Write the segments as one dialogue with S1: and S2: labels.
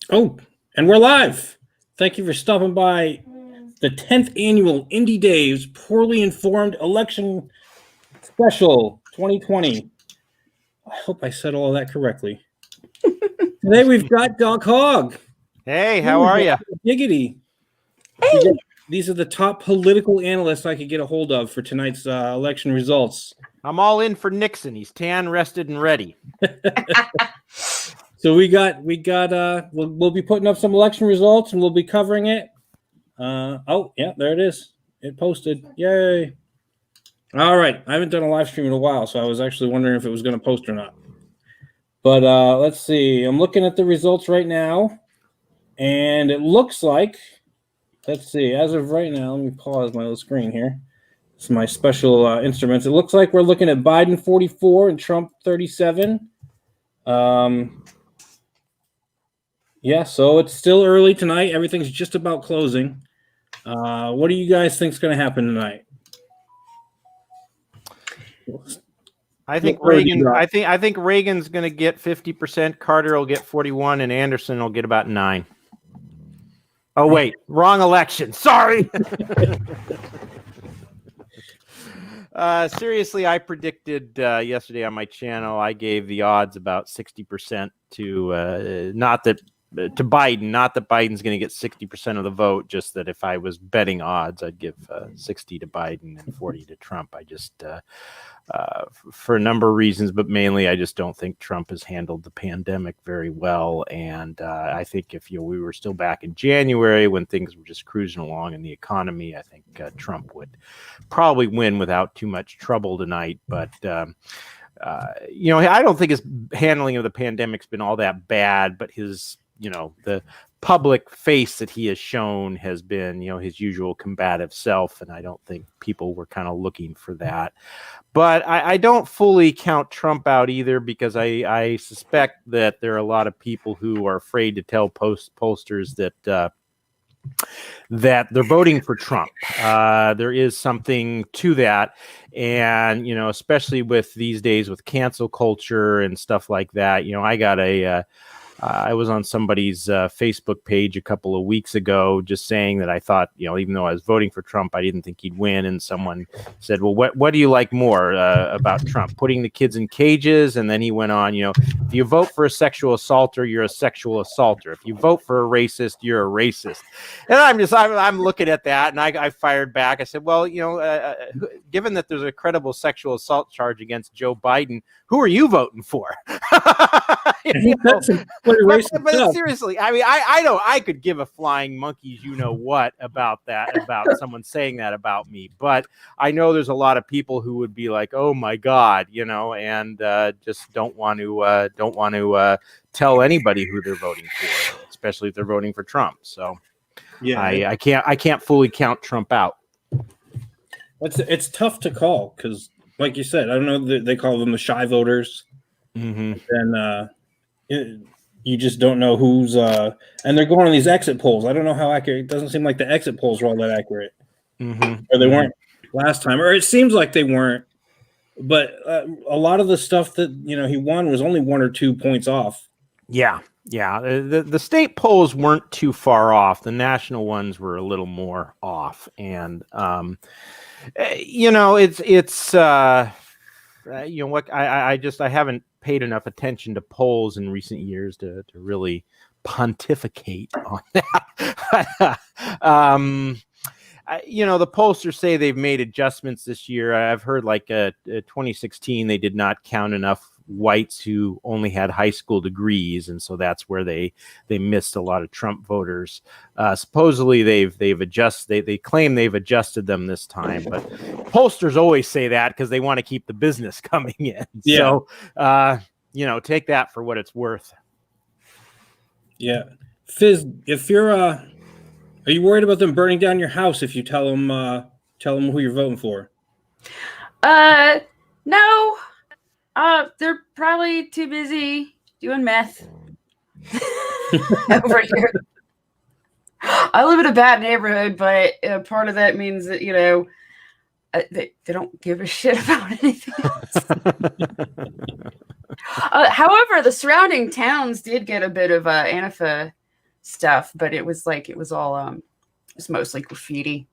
S1: Oh, and we're live. Thank you for stopping by the 10th annual Indie Dave's Poorly Informed Election Special 2020. I hope I said all of that correctly. Today we've got Doc Hogg.
S2: Hey, how are you?
S1: Giggity.
S3: Hey.
S1: These are the top political analysts I could get a hold of for tonight's election results.
S2: I'm all in for Nixon. He's tan, rested, and ready.
S1: So we'll be putting up some election results and we'll be covering it. Oh, yeah, there it is. It posted. Yay. All right. I haven't done a live stream in a while, so I was actually wondering if it was going to post or not. But let's see. I'm looking at the results right now, and it looks like, let's see, as of right now, let me pause my little screen here. It's my special instruments. It looks like we're looking at Biden 44 and Trump 37. Yeah, so it's still early tonight. Everything's just about closing. What do you guys think is going to happen tonight?
S2: I think Reagan. I think Reagan's going to get 50%. Carter will get 41, and Anderson will get about 9. Oh wait, wrong election. Sorry. Seriously, I predicted yesterday on my channel. I gave the odds about 60% to to Biden. Not that Biden's going to get 60% of the vote. Just that if I was betting odds, I'd give 60 to Biden and 40 to Trump. I just for a number of reasons, but mainly I just don't think Trump has handled the pandemic very well. And I think if we were still back in January when things were just cruising along in the economy, I think Trump would probably win without too much trouble tonight. But I don't think his handling of the pandemic's been all that bad, but his the public face that he has shown has been, his usual combative self. And I don't think people were kind of looking for that. But I don't fully count Trump out either, because I suspect that there are a lot of people who are afraid to tell pollsters that they're voting for Trump. There is something to that. And, especially with these days with cancel culture and stuff like that, I got I was on somebody's Facebook page a couple of weeks ago just saying that I thought, even though I was voting for Trump, I didn't think he'd win. And someone said, well, what do you like more about Trump? Putting the kids in cages? And then he went on, if you vote for a sexual assaulter, you're a sexual assaulter. If you vote for a racist, you're a racist. And I'm looking at that, and I fired back. I said, well, given that there's a credible sexual assault charge against Joe Biden, who are you voting for? But seriously, I mean, I could give a flying monkeys what about someone saying that about me, but I know there's a lot of people who would be like, oh my God, and just don't want to tell anybody who they're voting for, especially if they're voting for Trump. So yeah, I can't fully count Trump out.
S1: It's tough to call because, like you said, I don't know, they call them the shy voters. Mm-hmm. And you just don't know who's and they're going on these exit polls. I don't know how accurate. It doesn't seem like the exit polls were all that accurate, or they weren't last time, or it seems like they weren't. But a lot of the stuff that he won was only 1 or 2 points off.
S2: Yeah. The state polls weren't too far off. The national ones were a little more off, and it's I haven't paid enough attention to polls in recent years to really pontificate on that. The pollsters say they've made adjustments this year. I've heard 2016 they did not count enough whites who only had high school degrees, and so that's where they missed a lot of Trump voters. Supposedly they've adjusted. They claim they've adjusted them this time, but pollsters always say that because they want to keep the business coming in. Yeah. So take that for what it's worth.
S1: Yeah, Fizz, if you're are you worried about them burning down your house if you tell them who you're voting for?
S3: No. They're probably too busy doing meth over here. I live in a bad neighborhood, but part of that means that, they don't give a shit about anything else. However, the surrounding towns did get a bit of Antifa stuff, but it was all it's mostly graffiti.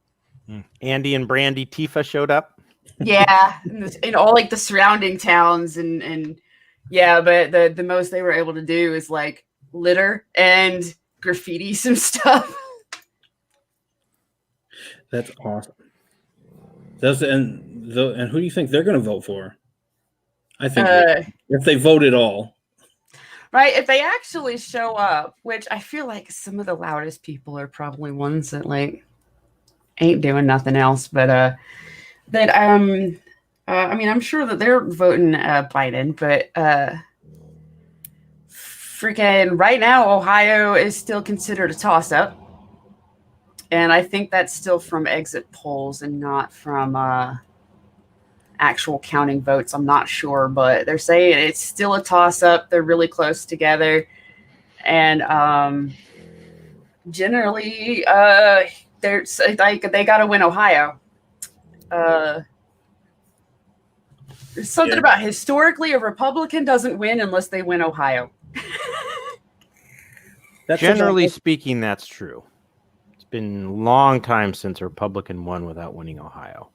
S2: Andy and Brandy Tifa showed up.
S3: Yeah, in all like the surrounding towns and yeah, but the most they were able to do is like litter and graffiti some stuff.
S1: That's awesome. And who do you think they're going to vote for? I think if they vote at all.
S3: Right, if they actually show up, which I feel like some of the loudest people are probably ones that like ain't doing nothing else, but I mean, I'm sure that they're voting Biden, but freaking right now, Ohio is still considered a toss-up, and I think that's still from exit polls and not from actual counting votes. I'm not sure, but they're saying it's still a toss-up. They're really close together, and generally, they're like they got to win Ohio. There's something about historically a Republican doesn't win unless they win Ohio.
S2: Generally speaking, that's true. It's been a long time since a Republican won without winning Ohio.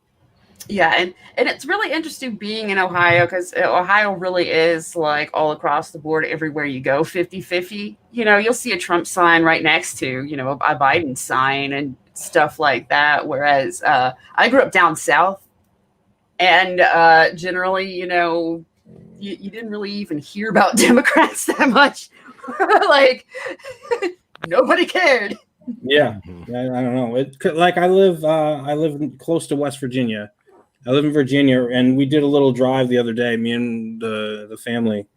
S3: Yeah, and it's really interesting being in Ohio because Ohio really is like all across the board, everywhere you go, 50-50. You know, you'll see a Trump sign right next to, you know, a Biden sign and stuff like that. Whereas I grew up down south, and generally, you know, you didn't really even hear about Democrats that much. Like, nobody cared.
S1: Yeah, I don't know. Like I live close to West Virginia. I live in Virginia, and we did a little drive the other day. Me and the family,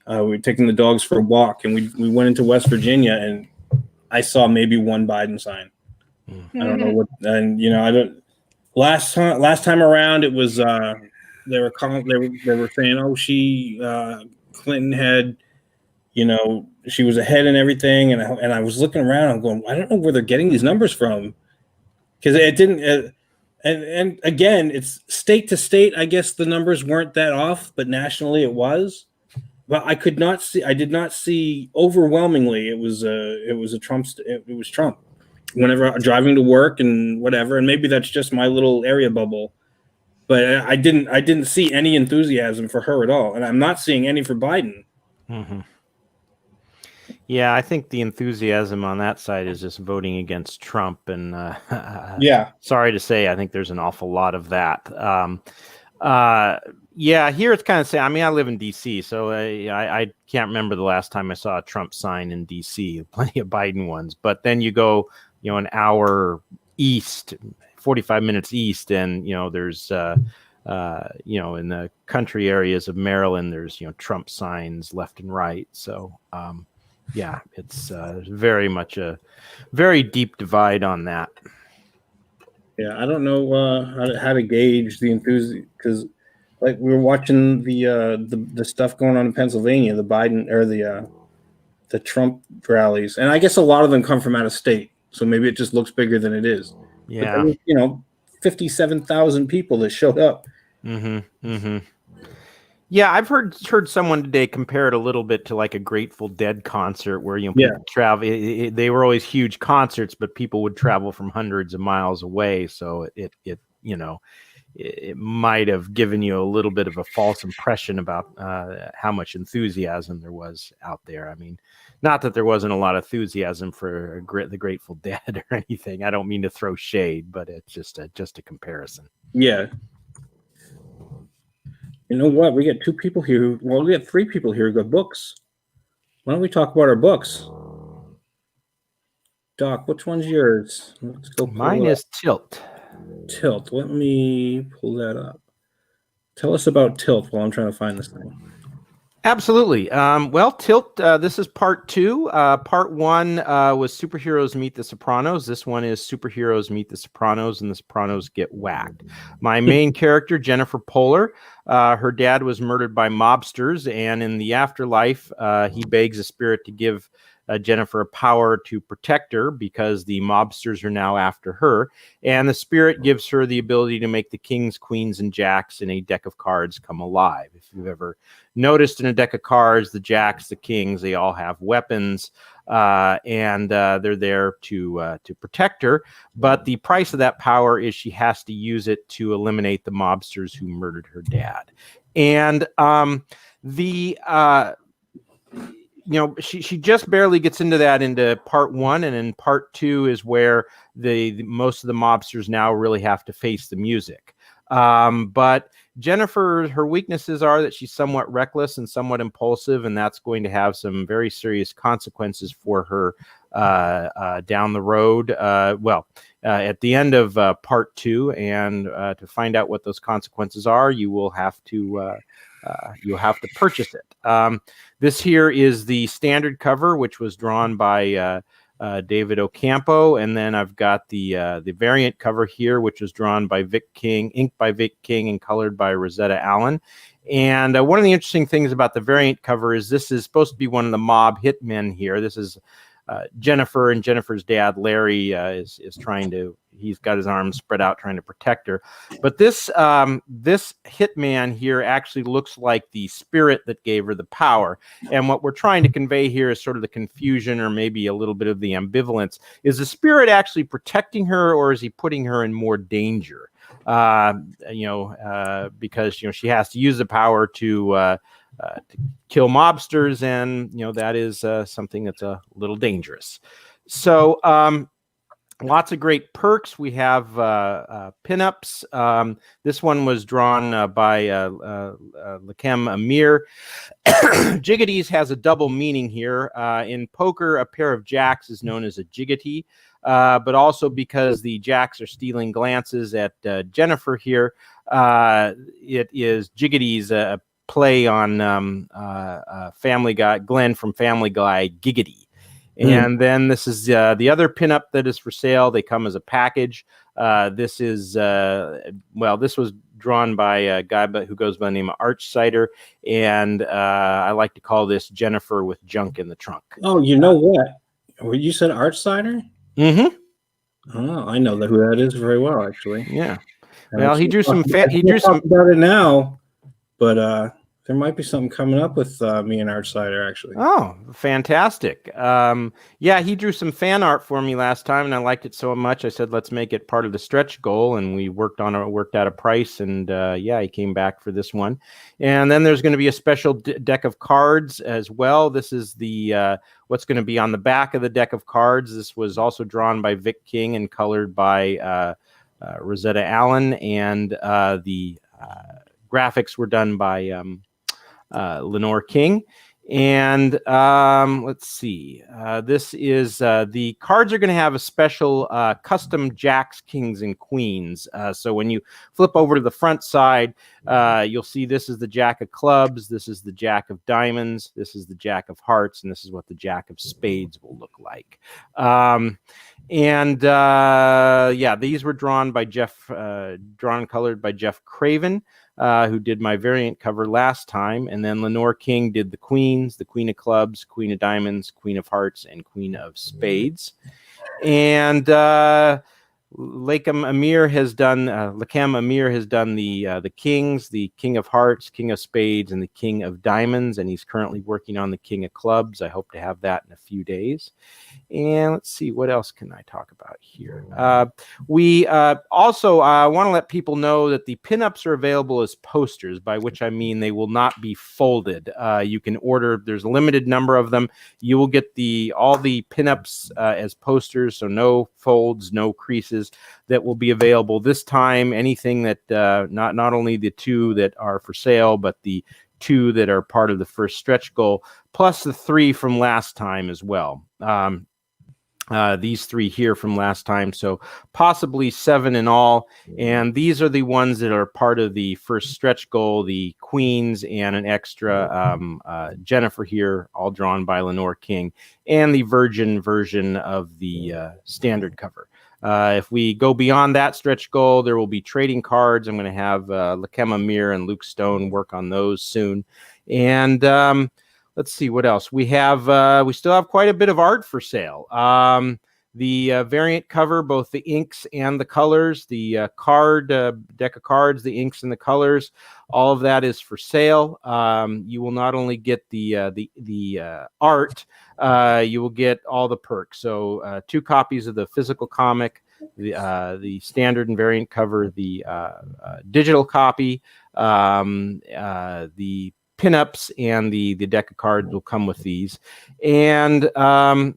S1: we were taking the dogs for a walk, and we went into West Virginia, and I saw maybe one Biden sign. I don't know what, and you know, I don't. Last time around, it was they were saying, oh, Clinton had, you know, she was ahead in everything, and I was looking around, I'm going, I don't know where they're getting these numbers from, because it didn't. And again, it's state to state. I guess the numbers weren't that off, but nationally it was. But I did not see overwhelmingly. It was Trump. It was Trump. Whenever I'm driving to work and whatever, and maybe that's just my little area bubble, but I didn't see any enthusiasm for her at all, and I'm not seeing any for Biden.
S2: Mm-hmm. Yeah, I think the enthusiasm on that side is just voting against Trump, and
S1: yeah,
S2: sorry to say, I think there's an awful lot of that. Yeah, here it's kind of sad. I mean, I live in D.C., so I can't remember the last time I saw a Trump sign in D.C. Plenty of Biden ones, but then you go, you know, an hour east, 45 minutes east, and you know, there's you know, in the country areas of Maryland, there's, you know, Trump signs left and right. So yeah, it's very much a very deep divide on that.
S1: Yeah, I don't know how to gauge the enthusiasm, because like we were watching the stuff going on in Pennsylvania, the Biden or the Trump rallies, and I guess a lot of them come from out of state, so maybe it just looks bigger than it is.
S2: Yeah,
S1: but you know, 57,000 people that showed up.
S2: Mm-hmm. Mm-hmm. Yeah, I've heard someone today compare it a little bit to like a Grateful Dead concert, where, you know, people travel. They were always huge concerts, but people would travel from hundreds of miles away. So it you know, it might have given you a little bit of a false impression about how much enthusiasm there was out there. I mean, not that there wasn't a lot of enthusiasm for the Grateful Dead or anything. I don't mean to throw shade, but it's just a comparison.
S1: Yeah. You know what? We got two people here. We got three people here who got books. Why don't we talk about our books? Doc, which one's yours? Let's go.
S2: Mine is Tilt.
S1: Tilt. Let me pull that up. Tell us about Tilt while I'm trying to find this thing.
S2: Absolutely. Well, Tilt, this is part 2. Part 1 was Superheroes Meet the Sopranos. This one is Superheroes Meet the Sopranos, and the Sopranos get whacked. My main character, Jennifer Poehler, her dad was murdered by mobsters, and in the afterlife, he begs a spirit to give Jennifer a power to protect her because the mobsters are now after her. And the spirit gives her the ability to make the kings, queens, and jacks in a deck of cards come alive. If you've ever noticed in a deck of cards, the jacks, the kings, they all have weapons. and they're there to protect her. But the price of that power is she has to use it to eliminate the mobsters who murdered her dad. And she just barely gets into part 1, and in part 2 is where the most of the mobsters now really have to face the music. But Jennifer, her weaknesses are that she's somewhat reckless and somewhat impulsive, and that's going to have some very serious consequences for her down the road. At the end of part 2, and to find out what those consequences are, you'll have to purchase it. This here is the standard cover, which was drawn by David Ocampo, and then I've got the variant cover here, which was drawn by Vic King, inked by Vic King, and colored by Rosetta Allen. And one of the interesting things about the variant cover is this is supposed to be one of the mob hitmen here. This is Jennifer, and Jennifer's dad, Larry, is trying to. He's got his arms spread out trying to protect her. But this hitman here actually looks like the spirit that gave her the power. And what we're trying to convey here is sort of the confusion, or maybe a little bit of the ambivalence. Is the spirit actually protecting her, or is he putting her in more danger? Because she has to use the power to kill mobsters, and that is something that's a little dangerous. So lots of great perks. We have pinups. This one was drawn by Lakem Amir. Jiggities has a double meaning here. In poker, a pair of jacks is known as a jiggity, but also because the jacks are stealing glances at Jennifer here, it is jiggities, a play on Family Guy, Glenn from Family Guy, Giggity. And then this is the other pinup that is for sale. They come as a package. This was drawn by a guy who goes by the name of Arch Cider, and I like to call this Jennifer with junk in the trunk.
S1: Oh, you know what? You said Arch Cider?
S2: Mm-hmm.
S1: Oh, I know who that is very well, actually.
S2: Yeah. Well, he drew some
S1: about it now, but there might be something coming up with me and Arch Cider, actually.
S2: Oh, fantastic. He drew some fan art for me last time, and I liked it so much. I said, let's make it part of the stretch goal, and we worked out a price, and he came back for this one. And then there's going to be a special deck of cards as well. This is the what's going to be on the back of the deck of cards. This was also drawn by Vic King and colored by Rosetta Allen, and the graphics were done by Lenore King. And let's see. This is the cards are going to have a special custom jacks, kings, and queens. So when you flip over to the front side, you'll see this is the jack of clubs, this is the jack of diamonds, this is the jack of hearts, and this is what the jack of spades will look like. These were drawn by and colored by Jeff Craven, who did my variant cover last time. And then Lenore King did the queens, the queen of clubs, queen of diamonds, queen of hearts, and queen of spades. And Lakem Amir has done the kings, the king of hearts, king of spades, and the king of diamonds. And he's currently working on the king of clubs. I hope to have that in a few days. And let's see, what else can I talk about here? We also want to let people know that the pinups are available as posters, by which I mean they will not be folded. You can order, there's a limited number of them. You will get all the pinups as posters, so no folds, no creases, that will be available this time. Anything that not only the 2 that are for sale, but the 2 that are part of the first stretch goal, plus the 3 from last time as well. These 3 here from last time, so possibly 7 in all. And these are the ones that are part of the first stretch goal, the queens, and an extra Jennifer here, all drawn by Lenore King, and the virgin version of the standard cover. If we go beyond that stretch goal, there will be trading cards. I'm going to have Lakem Amir and Luke Stone work on those soon. And let's see what else we have. We still have quite a bit of art for sale. The variant cover, both the inks and the colors, the deck of cards, the inks and the colors, All of that is for sale. You will not only get the art, you will get all the perks. So 2 copies of the physical comic, the standard and variant cover, the digital copy, the pinups, and the deck of cards will come with these. And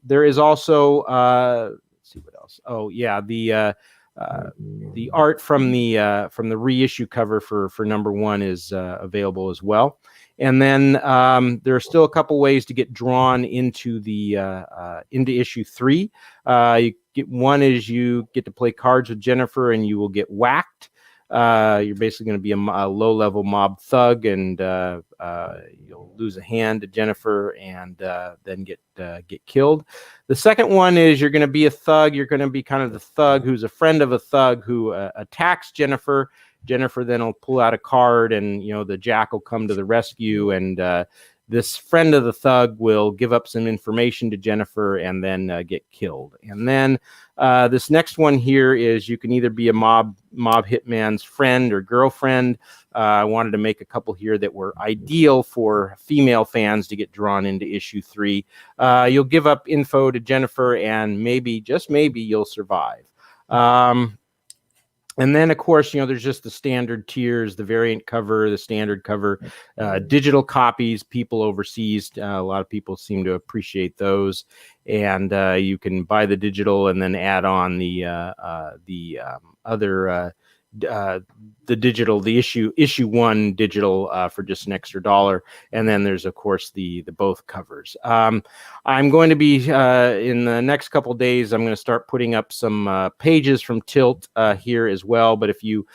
S2: there is also let's see what else. Oh yeah, the art from the reissue cover for number 1 is available as well. And then there are still a couple ways to get drawn into into issue 3. You get one is you get to play cards with Jennifer, and you will get whacked. You're basically going to be a low-level mob thug, and you'll lose a hand to Jennifer, and then get killed. The second one is you're going to be a thug. You're going to be kind of the thug who's a friend of a thug who attacks Jennifer. Jennifer then will pull out a card, and the Jack will come to the rescue, and this friend of the thug will give up some information to Jennifer and then get killed. And then this next one here is you can either be a mob hitman's friend or girlfriend. I wanted to make a couple here that were ideal for female fans to get drawn into issue 3. You'll give up info to Jennifer, and maybe, just maybe, you'll survive. And then, of course, there's just the standard tiers, the variant cover, the standard cover, digital copies. People overseas, a lot of people seem to appreciate those. And you can buy the digital and then add on the other issue 1 digital for just an extra $1. And then there's, of course, the both covers. I'm going to be in the next couple of days, I'm going to start putting up some pages from Tilt here as well. But if you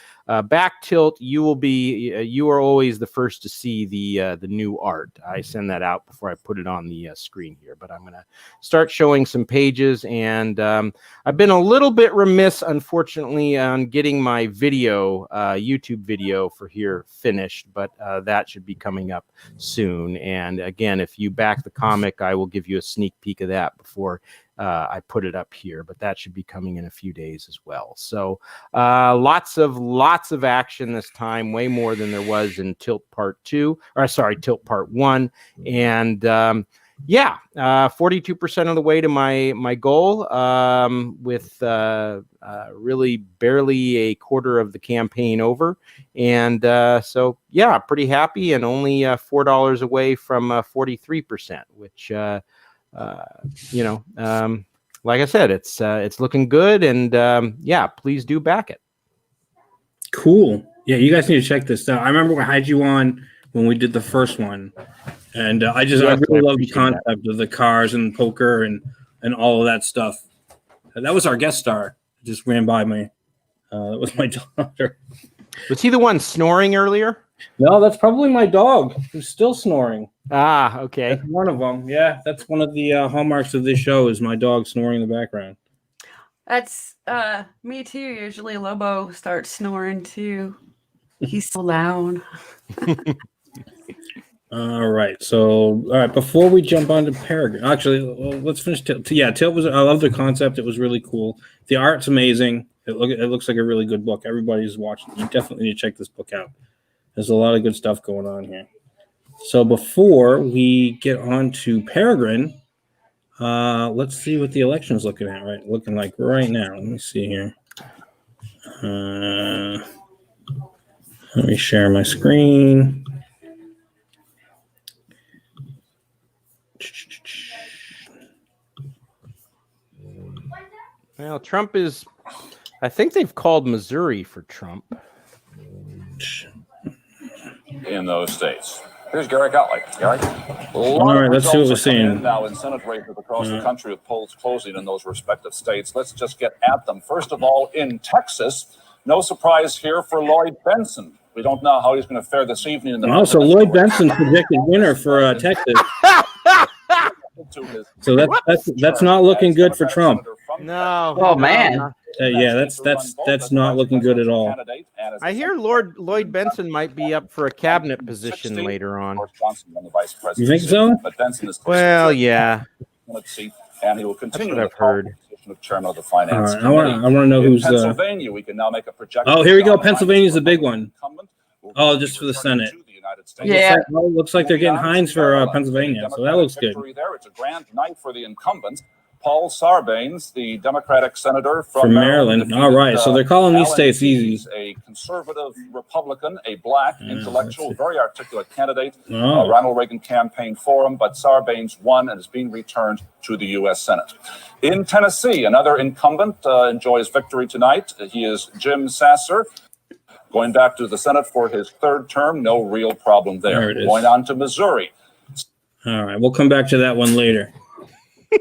S2: back Tilt, you are always the first to see the new art. I send that out before I put it on the screen here, but I'm going to start showing some pages. And I've been a little bit remiss, unfortunately, on getting my video, YouTube video for here finished, but that should be coming up soon. And again, if you back the comic, I will give you a sneak peek of that before I put it up here, but that should be coming in a few days as well. So lots of action this time, way more than there was in Tilt Part 1. And 42% of the way to my goal, with really barely a quarter of the campaign over. And so yeah, pretty happy, and only $4 away from 43%, which like I said, it's looking good, and yeah, please do back it.
S1: Cool. Yeah, you guys need to check this out. I remember I had you on when we did the first one, and I really love the concept of the cars and poker and all of that stuff. That was our guest star. It just ran by me. That was my daughter.
S2: Was he the one snoring earlier?
S1: No, that's probably my dog who's still snoring.
S2: Ah, okay.
S1: That's one of them. Yeah, that's one of the hallmarks of this show is my dog snoring in the background.
S3: That's me too. Usually Lobo starts snoring too. He's so loud.
S1: All right. Before we jump on to Peregrine, actually, let's finish Tilt. Yeah, Tilt was. I love the concept. It was really cool. The art's amazing. It looks like a really good book. Everybody's watching. You definitely need to check this book out. There's a lot of good stuff going on here. So before we get on to Peregrine, let's see what the election is looking like right now. Let me see here. Let me share my screen.
S2: Well, Trump is. I think they've called Missouri for Trump.
S4: In those states. Here's Gary Gottlieb. Gary?
S1: All right, let's see what we're seeing.
S4: Now in Senate races across the country with polls closing in those respective states. Let's just get at them. First of all, in Texas, no surprise here for Lloyd Benson. We don't know how he's going to fare this evening.
S1: Also, Lloyd Benson projected winner for Texas. So that's not looking good for Trump.
S2: No.
S3: Oh man.
S1: Yeah, that's not looking good at all.
S2: I hear Lloyd Benson might be up for a cabinet position later on.
S1: You think so?
S2: Well, yeah.
S4: And he will continue
S2: I've heard.
S4: Of chairman of the finance.
S1: All right, I want to know who's
S4: Pennsylvania. We can now make a projection.
S1: Oh, here we go. Pennsylvania's the big one.
S4: will
S1: Oh,
S4: be
S1: just for the
S4: returning
S1: Senate.
S4: to the United States.
S3: Yeah.
S1: Looks like they're
S4: Moving
S1: getting
S4: on to
S1: Hines for
S4: Maryland,
S1: Pennsylvania,
S4: the
S1: so that looks
S4: Democratic
S1: good.
S4: victory there. It's a grand night for the incumbent. Paul Sarbanes, the Democratic senator from
S1: From Maryland.
S4: defeated,
S1: All right, so they're calling these
S4: Alan
S1: states
S4: Keyes,
S1: easy.
S4: a conservative Republican, a black, intellectual,
S1: let's see.
S4: very articulate candidate.
S1: Oh.
S4: Ronald Reagan campaigned for him, but Sarbanes won and is being returned to the U.S. Senate. In Tennessee, another incumbent enjoys victory tonight. He is Jim Sasser, going back to the Senate for his third term. No real problem there.
S1: There it is.
S4: Going on to Missouri.
S1: All right, we'll come back to that one later.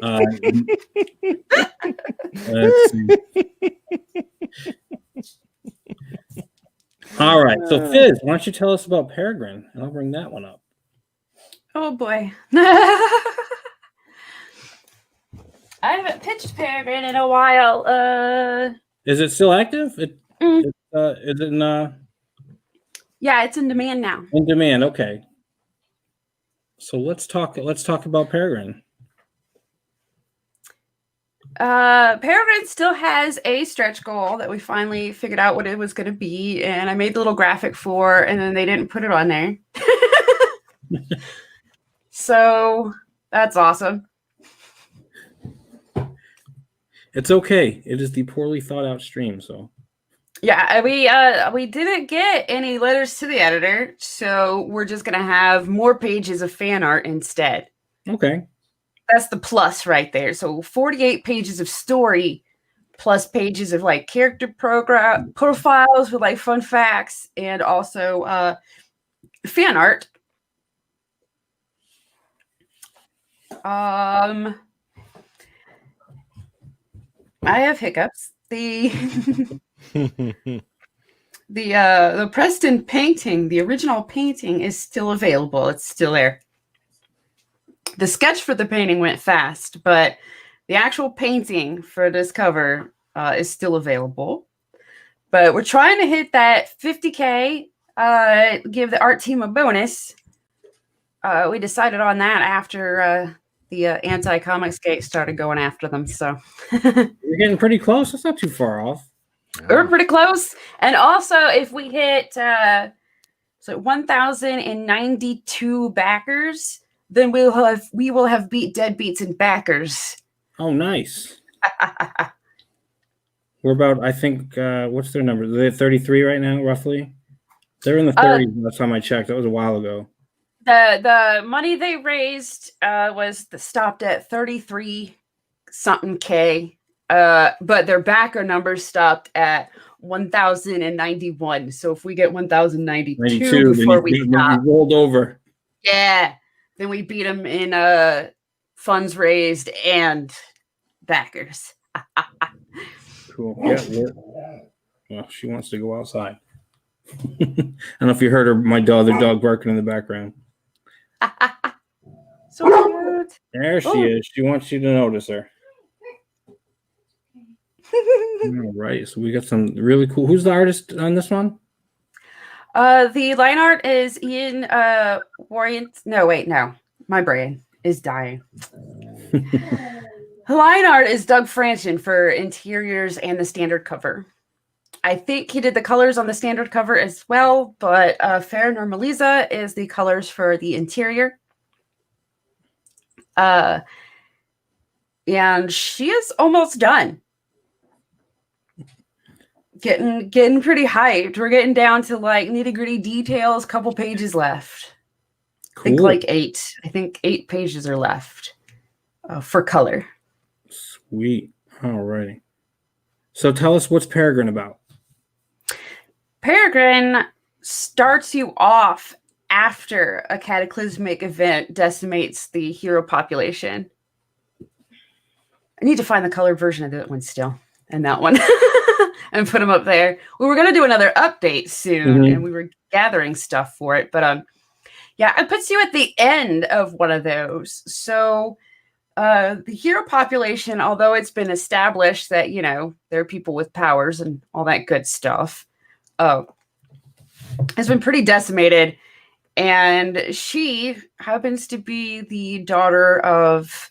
S1: Let's see. All right, so Fizz, why don't you tell us about Peregrine, and I'll bring that one up.
S5: Oh boy. I haven't pitched Peregrine in a while.
S1: Is it still active? Is it
S5: Yeah, it's in demand now.
S1: in demand? Okay. So let's talk about Peregrine.
S5: Peregrine still has a stretch goal that we finally figured out what it was going to be, and I made the little graphic for, and then they didn't put it on there. So that's awesome.
S1: It's okay. It is the poorly thought out stream, so
S5: Yeah, we didn't get any letters to the editor, so we're just gonna have more pages of fan art instead.
S1: okay.
S5: That's the plus right there. So 48 pages of story plus pages of like character profiles with like fun facts and also fan art. I have hiccups. The Preston painting, the original painting, is still available. It's still there. The sketch for the painting went fast, but the actual painting for this cover is still available. But we're trying to hit that 50K, give the art team a bonus. We decided on that after the anti-Comicsgate started going after them. So
S1: You're getting pretty close. That's not too far off.
S5: we're pretty close. And also, if we hit 1,092 backers, then we will have beat Deadbeats and backers.
S1: Oh, nice. We're about, I think, what's their number? They're 33 right now, roughly. They're in the 30s last time I checked. That was a while ago.
S5: The money they raised stopped at 33 something K. But their backer numbers stopped at 1,091. So if we get 1,092
S1: 92
S5: before we stop,
S1: rolled over.
S5: yeah, then we beat them in funds raised and backers.
S1: Cool. Yeah. Well, she wants to go outside. I don't know if you heard her, the other dog barking in the background.
S5: So cute.
S1: There she is. She wants you to notice her. All right. So we got some really cool. Who's the artist on this one?
S5: The line art is Ian Warrant. No, wait, no. My brain is dying. Line art is Doug Franchen for interiors and the standard cover. I think he did the colors on the standard cover as well, but Farah Normaliza is the colors for the interior. And she is almost done. Getting pretty hyped. We're getting down to like nitty-gritty details, couple pages left.
S1: Cool.
S5: I think like 8. I think 8 pages are left for color.
S1: Sweet. All righty. So tell us, what's Peregrine about?
S5: Peregrine starts you off after a cataclysmic event decimates the hero population. I need to find the colored version of that one still, and that one, and put them up there. We were going to do another update soon, and we were gathering stuff for it, but yeah, it puts you at the end of one of those. So the hero population, although it's been established that, you know, there are people with powers and all that good stuff, has been pretty decimated. And she happens to be the daughter of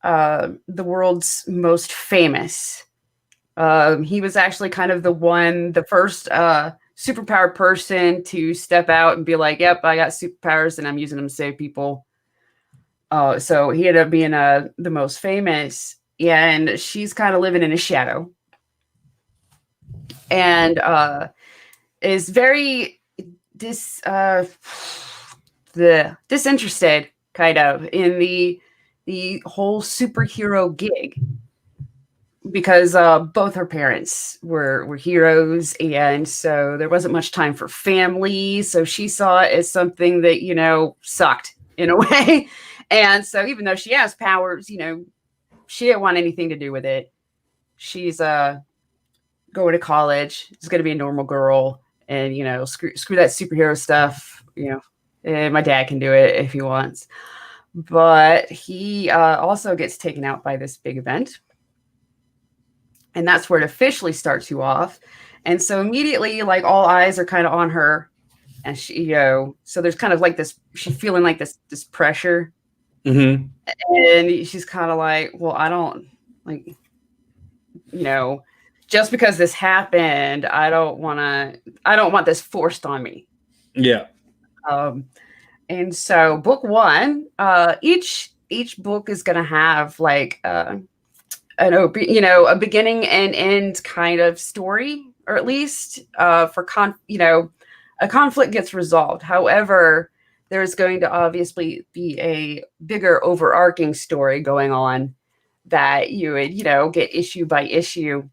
S5: the world's most famous. He was actually kind of the first superpowered person to step out and be like, "Yep, I got superpowers and I'm using them to save people." So he ended up being the most famous, and she's kind of living in his shadow, and is very disinterested kind of in the whole superhero gig, because both her parents were heroes, and so there wasn't much time for family. So she saw it as something that, you know, sucked in a way. And so even though she has powers, you know, she didn't want anything to do with it. She's going to college. She's going to be a normal girl, and, you know, screw that superhero stuff. You know, my dad can do it if he wants. But he also gets taken out by this big event. And that's where it officially starts you off. And so immediately, like, all eyes are kind of on her. And she, you know, so there's kind of like this, she's feeling like this pressure.
S1: Mm-hmm.
S5: And she's kind of like, well, I don't, like, you know, just because this happened, I don't want this forced on me.
S1: Yeah.
S5: And so book one, each book is going to have like, a beginning and end kind of story, or at least a conflict gets resolved. However, there's going to obviously be a bigger overarching story going on that you would, you know, get issue by issue.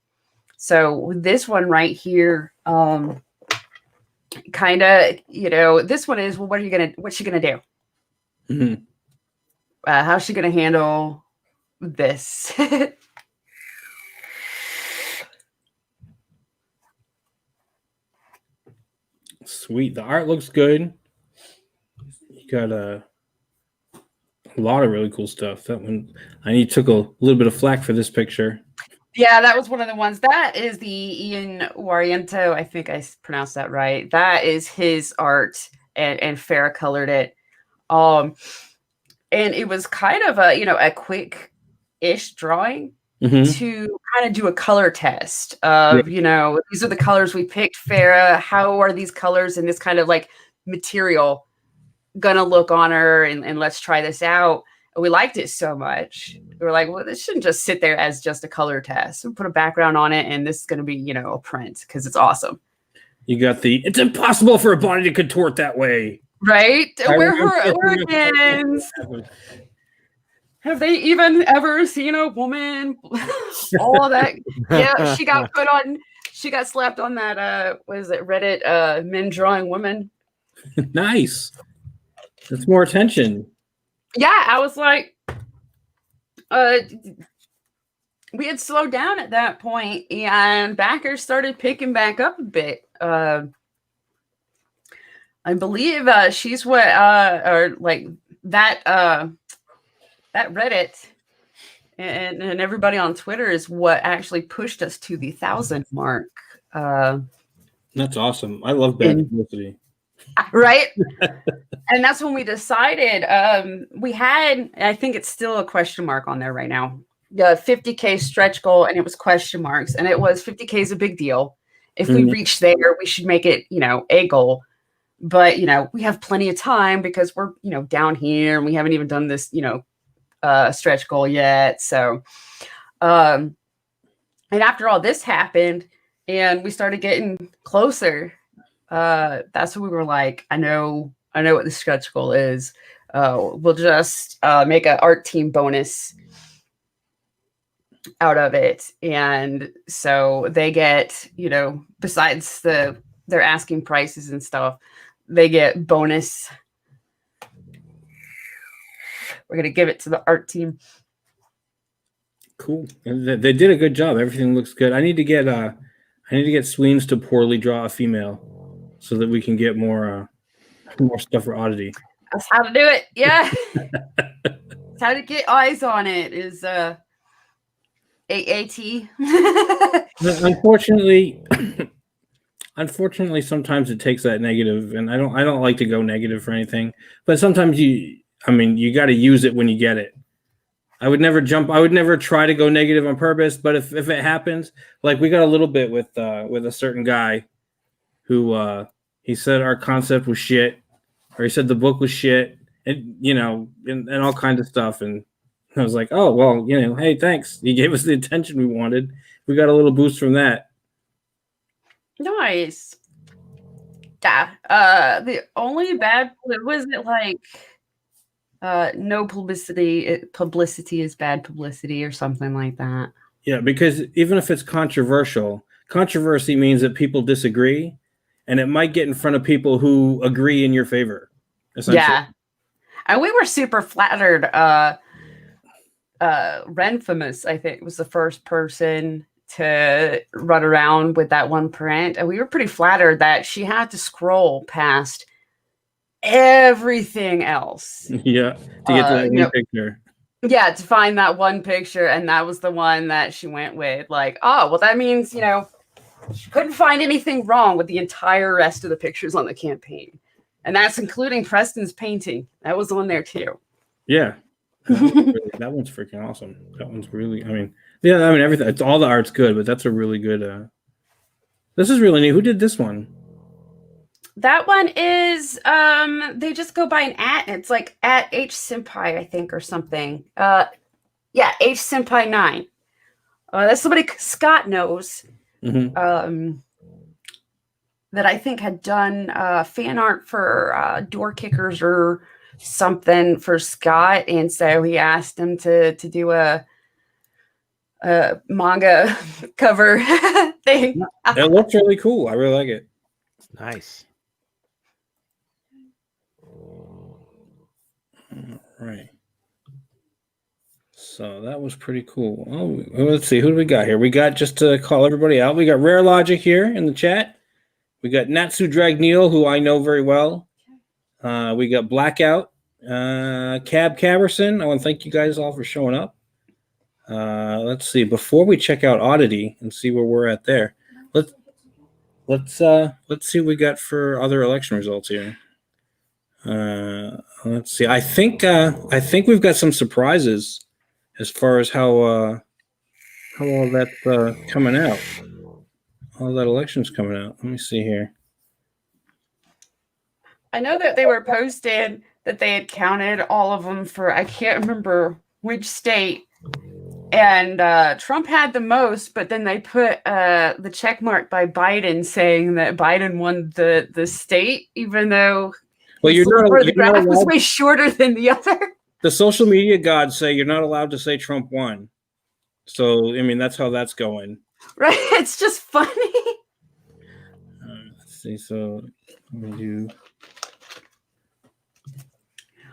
S5: So this one right here, kind of, you know, this one is, well, what's she gonna do?
S1: Mm-hmm.
S5: How's she gonna handle this?
S1: Sweet. The art looks good. You got a lot of really cool stuff. That one, I took a little bit of flack for this picture.
S5: Yeah, that was one of the ones. That is the Ian Warriento. I think I pronounced that right. That is his art, and Farah colored it. And it was kind of a quick-ish drawing.
S1: Mm-hmm.
S5: To kind of do a color test of, you know, these are the colors we picked, Farah. How are these colors and this kind of like material gonna look on her? And let's try this out. And we liked it so much. We were like, well, this shouldn't just sit there as just a color test. We put a background on it, and this is gonna be, you know, a print because it's awesome.
S1: You got it's impossible for a body to contort that way.
S5: Right? We're her organs. Have they even ever seen a woman? All of that. Yeah, she got slapped on that, what is it, Reddit, men drawing women.
S1: Nice. That's more attention.
S5: Yeah, I was like, we had slowed down at that point, and backers started picking back up a bit. I believe she's what, or like that, that Reddit and everybody on Twitter is what actually pushed us to the 1,000 mark.
S1: That's awesome. I love bad publicity.
S5: Right? And that's when we decided, we had, I think it's still a question mark on there right now, the 50K stretch goal, and it was question marks, and it was 50K is a big deal. If we reach there, we should make it, you know, a goal. But, you know, we have plenty of time because we're, you know, down here and we haven't even done this, you know, stretch goal yet. So, and after all this happened and we started getting closer, that's when we were like, I know what the stretch goal is. We'll just make an art team bonus out of it. And so they get, you know, besides their asking prices and stuff, they get bonus. We're going to give it to the art team.
S1: Cool. They did a good job. Everything looks good. I need to get Sweens to poorly draw a female so that we can get more stuff for Oddity.
S5: That's how to do it. Yeah. That's how to get eyes on it is AAT.
S1: Unfortunately, sometimes it takes that negative, and I don't like to go negative for anything, but sometimes you got to use it when you get it. I would never try to go negative on purpose, but if it happens, like we got a little bit with a certain guy who he said our concept was shit, or he said the book was shit, and and all kinds of stuff. And I was like, oh well, hey, thanks. He gave us the attention we wanted. We got a little boost from that.
S5: Nice. Yeah. The only bad was it like no publicity. Publicity is bad publicity, or something like that.
S1: Yeah, because even if it's controversial, controversy means that people disagree, and it might get in front of people who agree in your favor.
S5: Yeah, and we were super flattered. Renfamous, I think, was the first person to run around with that one print, and we were pretty flattered that she had to scroll past everything else.
S1: Yeah, to get to that new picture.
S5: Yeah, to find that one picture, and that was the one that she went with. Like, oh, well, that means, she couldn't find anything wrong with the entire rest of the pictures on the campaign. And that's including Preston's painting. That was on there too.
S1: Yeah. That one's freaking awesome. That one's really, everything. It's all the art's good, but that's a really good, this is really neat. Who did this one?
S5: That one is they just go by an @ and it's like @ H Senpai, I think, or something. Yeah, H Senpai 9. That's somebody Scott knows.
S1: Mm-hmm.
S5: That I think had done fan art for Door Kickers or something for Scott, and so he asked him to do a manga cover thing.
S1: It looks really cool. I really like it.
S2: Nice.
S1: Right. So that was pretty cool. Oh, let's see. Who do we got here? We got, just to call everybody out, we got Rare Logic here in the chat. We got Natsu Dragneel, who I know very well. We got Blackout, Cab Caberson. I want to thank you guys all for showing up. Let's see. Before we check out Oddity and see where we're at there, let's see what we got for other election results here. Let's see. I think we've got some surprises as far as how all that's coming out. All that election's coming out. Let me see here.
S5: I know that they were posted that they had counted all of them for, I can't remember which state. And Trump had the most, but then they put the check mark by Biden saying that Biden won the state, even though the graph was way shorter than the other.
S1: The social media gods say you're not allowed to say Trump won. So, that's how that's going.
S5: Right? It's just funny.
S1: Let's see. So, let me do.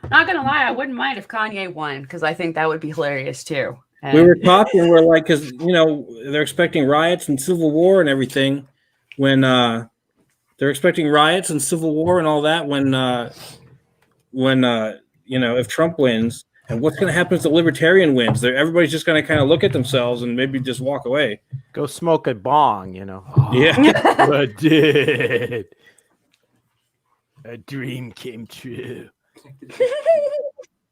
S5: Not gonna lie, I wouldn't mind if Kanye won, because I think that would be hilarious too.
S1: We were talking, we're like, because they're expecting riots and civil war and everything when they're expecting riots and civil war and all that when if Trump wins, and what's going to happen if the Libertarian wins? Everybody's just going to kind of look at themselves and maybe just walk away.
S2: Go smoke a bong,
S1: Oh, yeah.
S2: I did. A dream came true.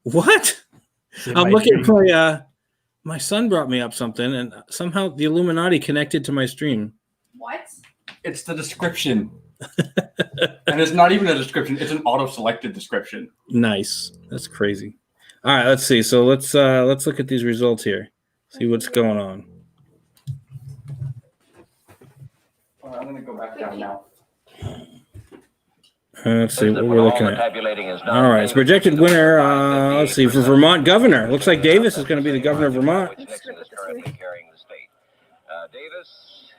S1: What? I'm looking at my son brought me up something, and somehow the Illuminati connected to my stream.
S5: What?
S6: It's the description. And it's not even a description, it's an auto-selected description.
S1: Nice. That's crazy. All right, let's see. So let's look at these results here. See what's going on.
S6: I'm going to go back down now.
S1: Let's see what we're looking at. All right, it's projected winner. Let's see, for Vermont governor. Looks like Davis is going to be the governor of Vermont.
S7: Nixon is currently carrying the state. Davis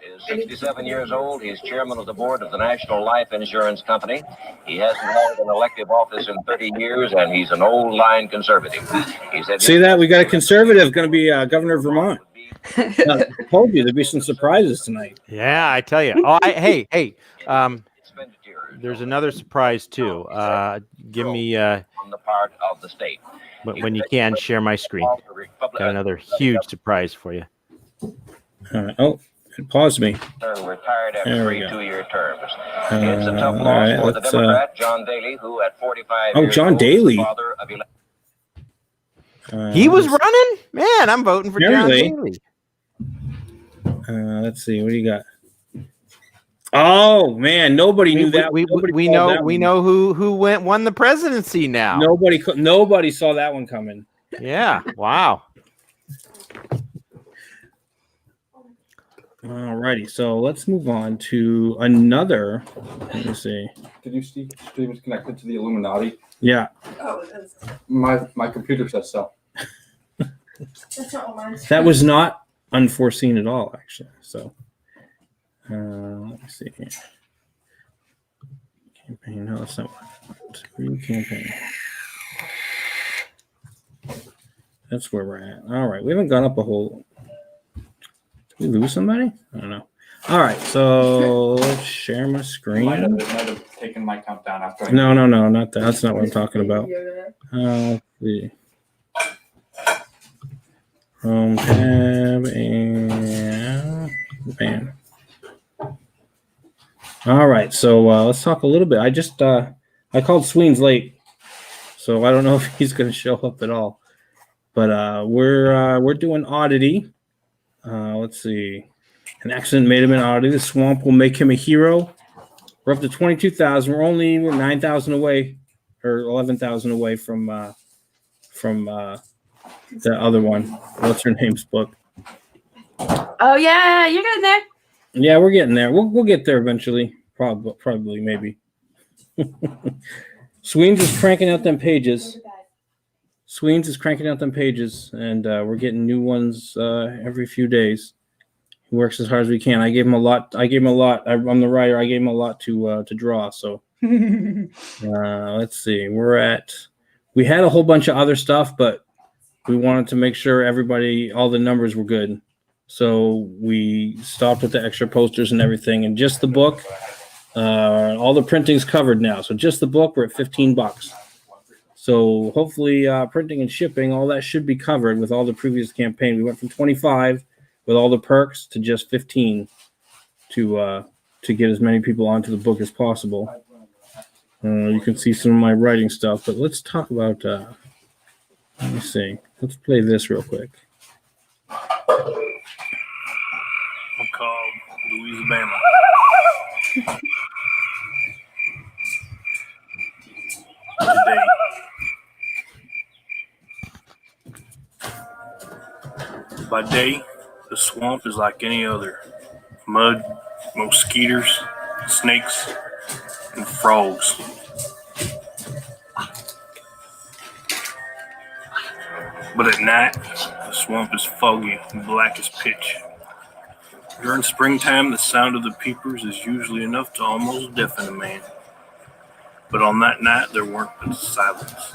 S7: is 67 years old. He's chairman of the board of the National Life Insurance Company. He hasn't held an elective office in 30 years, and he's an old-line conservative. He said,
S1: see that? We got a conservative going to be governor of Vermont. I told you there'd be some surprises tonight.
S2: Yeah, I tell you. Oh, hey. There's another surprise too. Give me
S7: on the part of the state.
S2: When you can share my screen. Got another huge surprise for you.
S1: Oh, it paused me.
S7: Retired after 3 2-year terms. It's a tough loss for the Democrat, John Daly, who at 45 years
S1: John
S7: old,
S1: Daly.
S7: Father of
S2: He was running? Man, I'm voting for John
S1: Apparently.
S2: Daly.
S1: Let's see. What do you got? Oh man, nobody knew that.
S2: We
S1: Nobody
S2: know
S1: called that one.
S2: who won the presidency now.
S1: Nobody saw that one coming.
S2: Yeah. Wow.
S1: Alrighty, so let's move on to another. Let me see.
S6: Did you see Steve is connected to the Illuminati?
S1: Yeah,
S6: My computer says so.
S1: that was not unforeseen at all, actually. So, let me see here. Campaign. No, that's not what. Campaign. That's where we're at. All right, we haven't gone up a whole. Did we lose somebody? I don't know. All right, so let's share my screen.
S6: It might have taken my countdown after.
S1: No, not that. That's not what I'm talking about. The Chrome tab and bam. All right, so let's talk a little bit. I called Sween's late, so I don't know if he's going to show up at all. But we're doing oddity. Let's see. An accident made him an oddity. The swamp will make him a hero. We're up to 22,000. We're 9,000 away, or 11,000 away from the other one. What's her name's book?
S5: Oh yeah, you're getting there.
S1: Yeah, we're getting there. We'll get there eventually. Probably, maybe. Sweens is cranking out them pages. And we're getting new ones every few days. He works as hard as we can. I gave him a lot. I'm the writer. I gave him a lot to draw. So let's see. We had a whole bunch of other stuff, but we wanted to make sure all the numbers were good. So we stopped with the extra posters and everything, and just the book. All the printing's covered now. So just the book, we're at $15. So hopefully printing and shipping, all that should be covered with all the previous campaign. We went from 25 with all the perks to just 15 to get as many people onto the book as possible. You can see some of my writing stuff, but let's talk about, let me see. Let's play this real quick.
S8: I'm called Louisiana. Today. By day, the swamp is like any other. Mud, mosquitoes, snakes, and frogs. But at night, the swamp is foggy and black as pitch. During springtime, the sound of the peepers is usually enough to almost deafen a man. But on that night, there weren't but silence.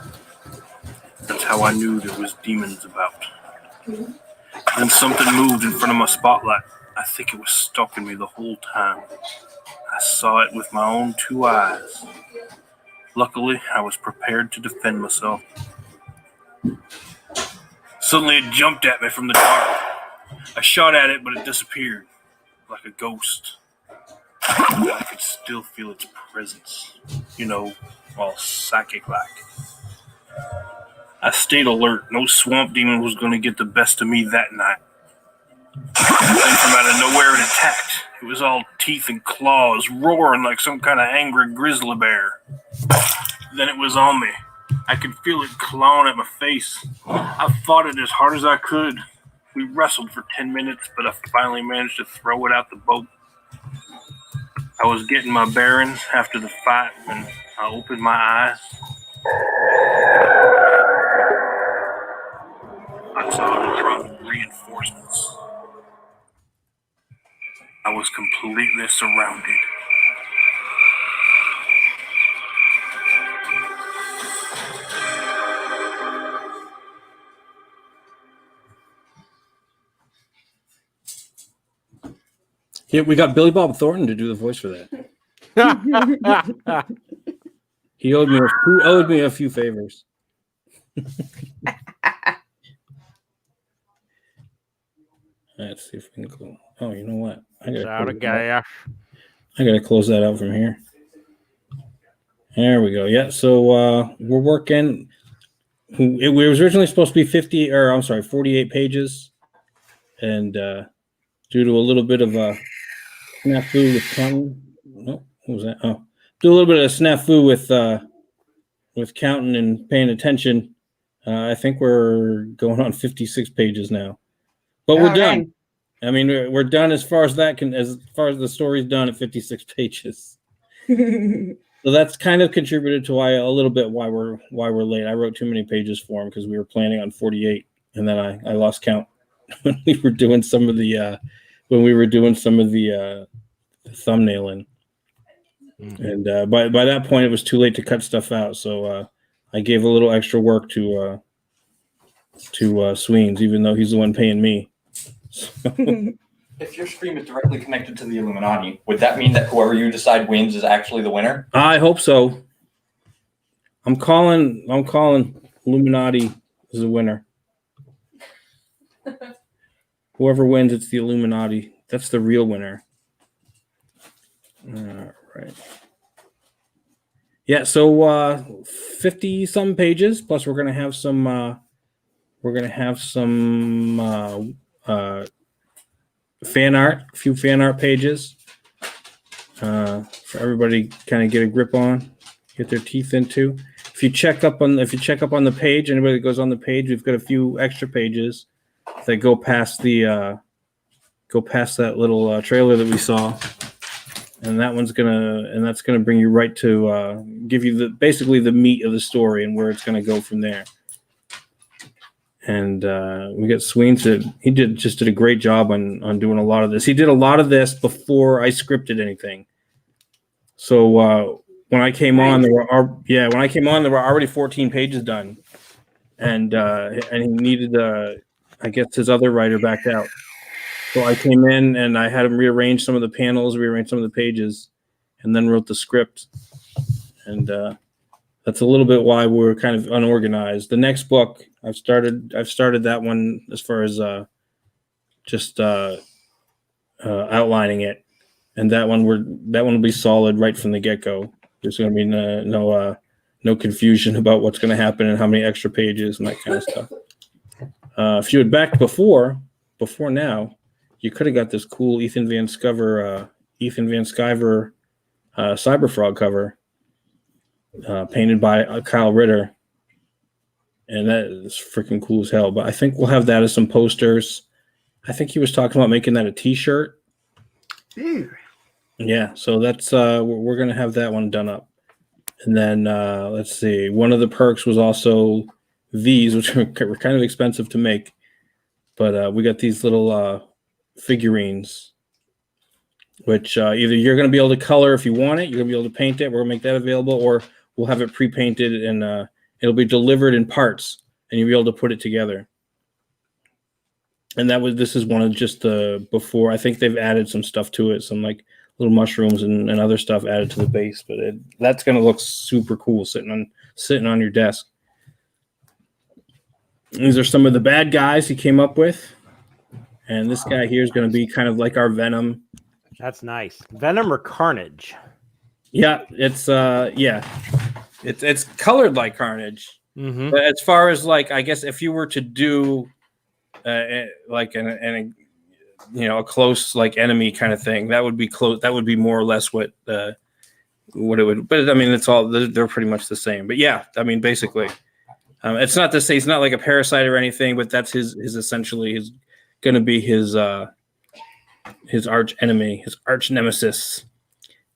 S8: That's how I knew there was demons about. Then something moved in front of my spotlight. I think it was stalking me the whole time. I saw it with my own 2 eyes. Luckily, I was prepared to defend myself. Suddenly, it jumped at me from the dark. I shot at it, but it disappeared, like a ghost. I could still feel its presence, all psychic-like. I stayed alert. No swamp demon was going to get the best of me that night. Then from out of nowhere, it attacked. It was all teeth and claws, roaring like some kind of angry grizzly bear. Then it was on me. I could feel it clawing at my face. I fought it as hard as I could. We wrestled for 10 minutes, but I finally managed to throw it out the boat. I was getting my bearings after the fight when I opened my eyes. I saw the truck of reinforcements. I was completely surrounded.
S1: Yeah, we got Billy Bob Thornton to do the voice for that. He owed me a few favors. Let's see if we can go. Oh, you know what? I gotta close that out from here. There we go. Yeah, so we're working. It was originally supposed to be 48 pages, and due to a little bit of a snafu with tongue what was that? Oh, do a little bit of a snafu with counting and paying attention. I think we're going on 56 pages now, but we're
S5: All
S1: done.
S5: right.
S1: I mean, we're done as far as the story's done at 56 pages. So that's kind of contributed to why we're late. I wrote too many pages for him because we were planning on 48, and then I lost count when we were doing some of the thumbnailing. And by that point, it was too late to cut stuff out. So I gave a little extra work to Sweens, even though he's the one paying me.
S6: If your stream is directly connected to the Illuminati, would that mean that whoever you decide wins is actually the winner?
S1: I hope so. I'm calling Illuminati as the winner. Whoever wins, it's the Illuminati. That's the real winner. All right. Yeah, so 50 some pages, plus we're gonna have some fan art, a few fan art pages for everybody kind of get a grip on, get their teeth into. If you check up on the page, anybody that goes on the page, we've got a few extra pages that go past that little trailer that we saw, and that's gonna bring you right to give you basically the meat of the story and where it's gonna go from there. And we got Sweens. He did a great job on doing a lot of this. He did a lot of this before I scripted anything. So when I came on, there were already 14 pages done, and he needed I guess his other writer backed out. So I came in and I had him rearrange some of the panels, rearrange some of the pages, and then wrote the script. And that's a little bit why we're kind of unorganized. The next book, I've started that one as far as just outlining it, and that one will be solid right from the get-go. There's going to be no confusion about what's going to happen and how many extra pages and that kind of stuff. If you had backed before now, you could have got this cool Ethan Van Sciver Cyberfrog cover painted by Kyle Ritter. And that is freaking cool as hell. But I think we'll have that as some posters. I think he was talking about making that a T-shirt.
S5: Ooh.
S1: Yeah, so that's we're gonna have that one done up. And then let's see. One of the perks was also these, which were kind of expensive to make, but we got these little figurines, which either you're gonna be able to color if you want it, you're gonna be able to paint it. We're gonna make that available, or we'll have it pre-painted and it'll be delivered in parts, and you'll be able to put it together. And this is one of just the before. I think they've added some stuff to it, some like little mushrooms and other stuff added to the base. But that's going to look super cool sitting on your desk. These are some of the bad guys he came up with, and this guy here is going to be kind of like our Venom.
S2: That's nice. Venom or Carnage?
S1: Yeah, it's colored like Carnage.
S2: Mm-hmm.
S1: But as far as like, I guess if you were to do like a close like enemy kind of thing, that would be close. That would be more or less what it would. But I mean, it's all they're pretty much the same. But yeah, I mean, basically, it's not to say it's not like a parasite or anything, but that's his essentially his going to be his arch enemy, his arch nemesis,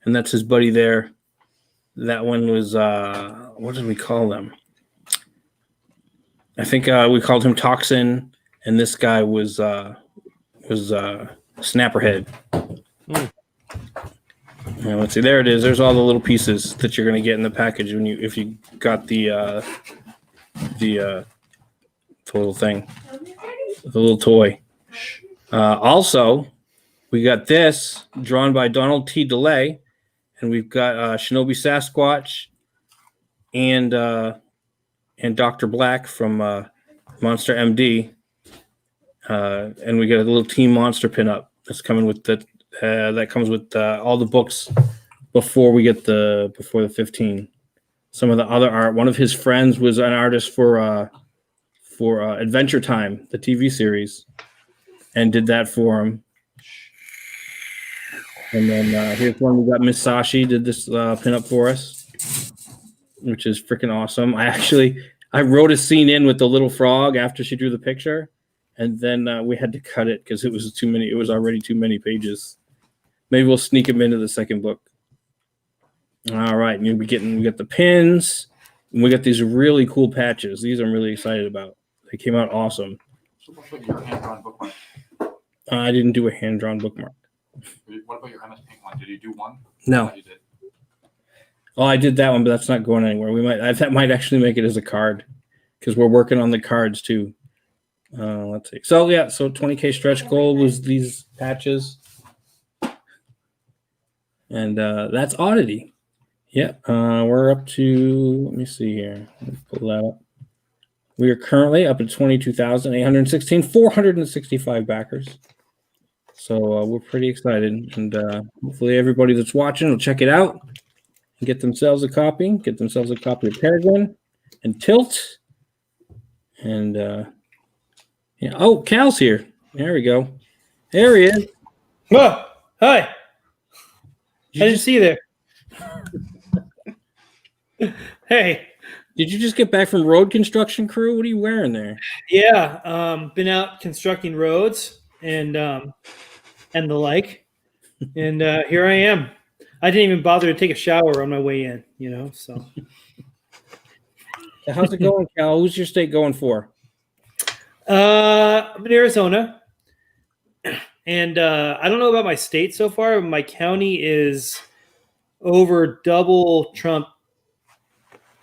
S1: and that's his buddy there. That one was what did we call them? I think we called him Toxin, and this guy was Snapperhead. And let's see, there it is. There's all the little pieces that you're going to get in the package if you got the little thing, the little toy. Also, we got this drawn by Donald T. DeLay, and we've got Shinobi Sasquatch and Dr. Black from Monster MD, and we got a little Team Monster pinup that's coming with that comes with all the books before the 15. Some of the other art. One of his friends was an artist for Adventure Time, the TV series, and did that for him. And then here's one we got. Miss Sashi did this pinup for us, which is freaking awesome. I wrote a scene in with the little frog after she drew the picture, and then we had to cut it because it was too many. It was already too many pages. Maybe we'll sneak them into the second book. All right, and we got the pins, and we got these really cool patches. These I'm really excited about. They came out awesome.
S6: So what about your hand-drawn bookmark?
S1: I didn't do a hand-drawn bookmark.
S6: What about your MS Paint one? Did you do one?
S1: No.
S6: You did.
S1: Oh, I did that one, but that's not going anywhere. That might actually make it as a card because we're working on the cards too. Let's see. So 20K stretch goal was these patches, and that's Oddity. Yep, we're up to. Let me see here. Let me pull that up. We are currently up at 22,816, 465 backers. So we're pretty excited, and hopefully everybody that's watching will check it out. Get themselves a copy. Get themselves a copy of Peregrine and Tilt. And oh, Cal's here. There we go. There he is.
S9: Oh, hi. I didn't see you there. Hey.
S1: Did you just get back from road construction crew? What are you wearing there?
S9: Yeah, been out constructing roads and the like, and here I am. I didn't even bother to take a shower on my way in, so.
S1: How's it going, Cal? Who's your state going for?
S9: I'm in Arizona, and I don't know about my state so far. But my county is over double Trump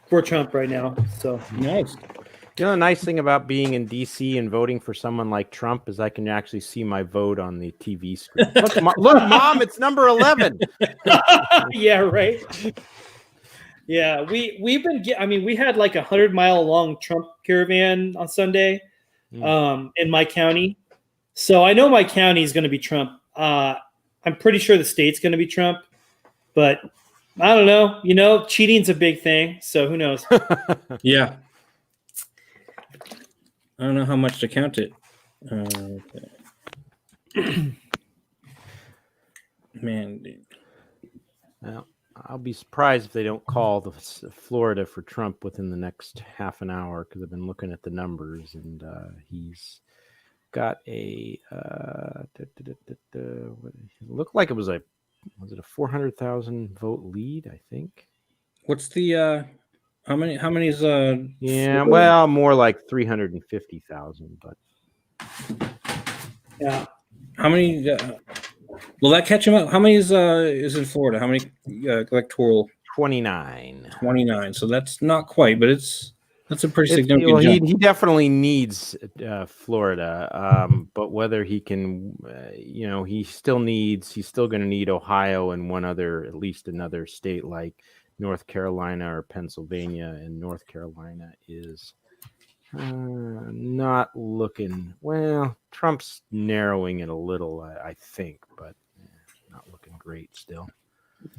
S9: for Trump right now. So
S1: nice.
S2: The nice thing about being in DC and voting for someone like Trump is I can actually see my vote on the TV screen. Look, Mom, it's number 11.
S9: Yeah, right. Yeah, we had like 100-mile long Trump caravan on Sunday in my county. So I know my county is going to be Trump. I'm pretty sure the state's going to be Trump, but I don't know. Cheating's a big thing, so who knows?
S1: Yeah. I don't know how much to count it. Okay. Man, dude.
S2: Well, I'll be surprised if they don't call the Florida for Trump within the next half an hour because I've been looking at the numbers and he's got a it looked like it was a 400,000 vote lead, I think.
S1: What's the how many is
S2: yeah, well, more like 350,000, but
S9: yeah.
S1: How many will that catch him up? How many is in Florida? How many electoral?
S2: 29.
S1: 29. So that's not quite, but that's a pretty significant jump.
S2: He definitely needs Florida, but whether he can, he's still going to need Ohio and at least another state like North Carolina or Pennsylvania, and North Carolina is not looking well. Trump's narrowing it a little, I think, but not looking great still.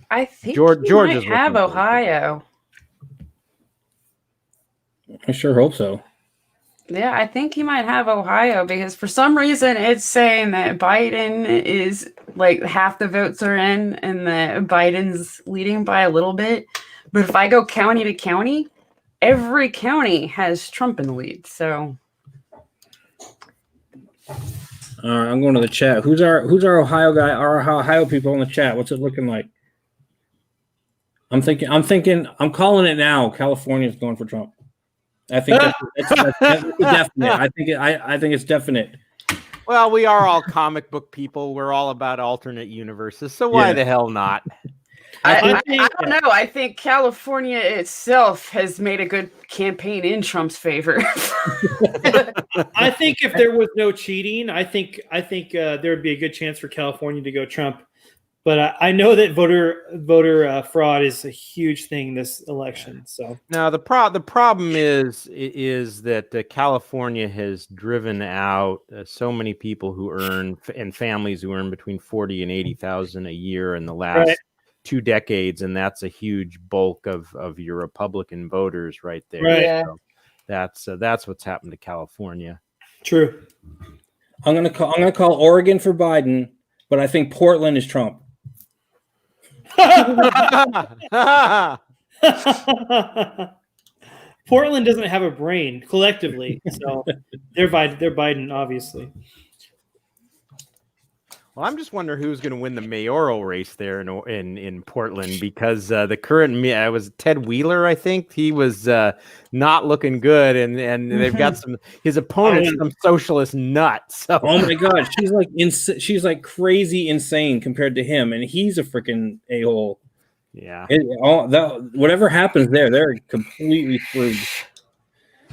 S5: I think
S2: George
S5: might have Ohio.
S1: I sure hope so.
S5: Yeah, I think he might have Ohio because for some reason it's saying that Biden is like half the votes are in and that Biden's leading by a little bit. But if I go county to county, every county has Trump in the lead. So
S1: all right, I'm going to the chat. Who's our Ohio guy? Our Ohio people in the chat. What's it looking like? I'm calling it now. California's going for Trump. I think that's definite. I think it's definite.
S2: Well, we are all comic book people. We're all about alternate universes. So why the hell not?
S5: I don't know. I think California itself has made a good campaign in Trump's favor.
S9: I think if there was no cheating, I think there would be a good chance for California to go Trump. But I know that voter fraud is a huge thing this election. So
S2: now the problem is that California has driven out so many people who earn and families who earn between 40 and 80,000 a year in the last 2 decades, and that's a huge bulk of your Republican voters right there.
S9: Right.
S5: Yeah.
S2: So that's what's happened to California.
S9: True.
S1: I'm gonna call Oregon for Biden, but I think Portland is Trump.
S9: Portland doesn't have a brain collectively, so they're Biden, obviously.
S2: Well, I'm just wondering who's going to win the mayoral race there in Portland, because the current was Ted Wheeler, I think. He was not looking good, and they've got his opponent's some socialist nut. So
S1: Oh my God, she's like crazy insane compared to him, and he's a freaking a-hole.
S2: yeah.
S1: Whatever happens there, they're completely screwed.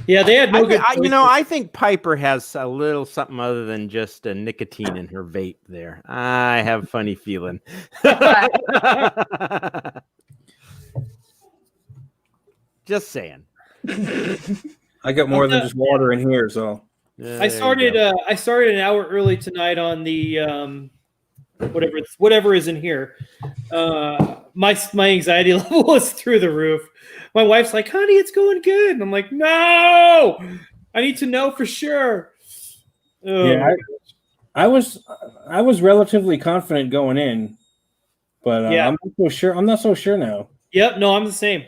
S9: Yeah, they had no good.
S2: I think Piper has a little something other than just a nicotine in her vape there. I have a funny feeling. Just saying.
S1: I got more than just water in here, so
S9: I started an hour early tonight on the whatever is in here. My anxiety level was through the roof. My wife's like, "Honey, it's going good," and I'm like, "No, I need to know for sure."
S1: yeah, I was relatively confident going in, but
S9: Yeah.
S1: I'm not so sure now.
S9: Yep, no, I'm the same.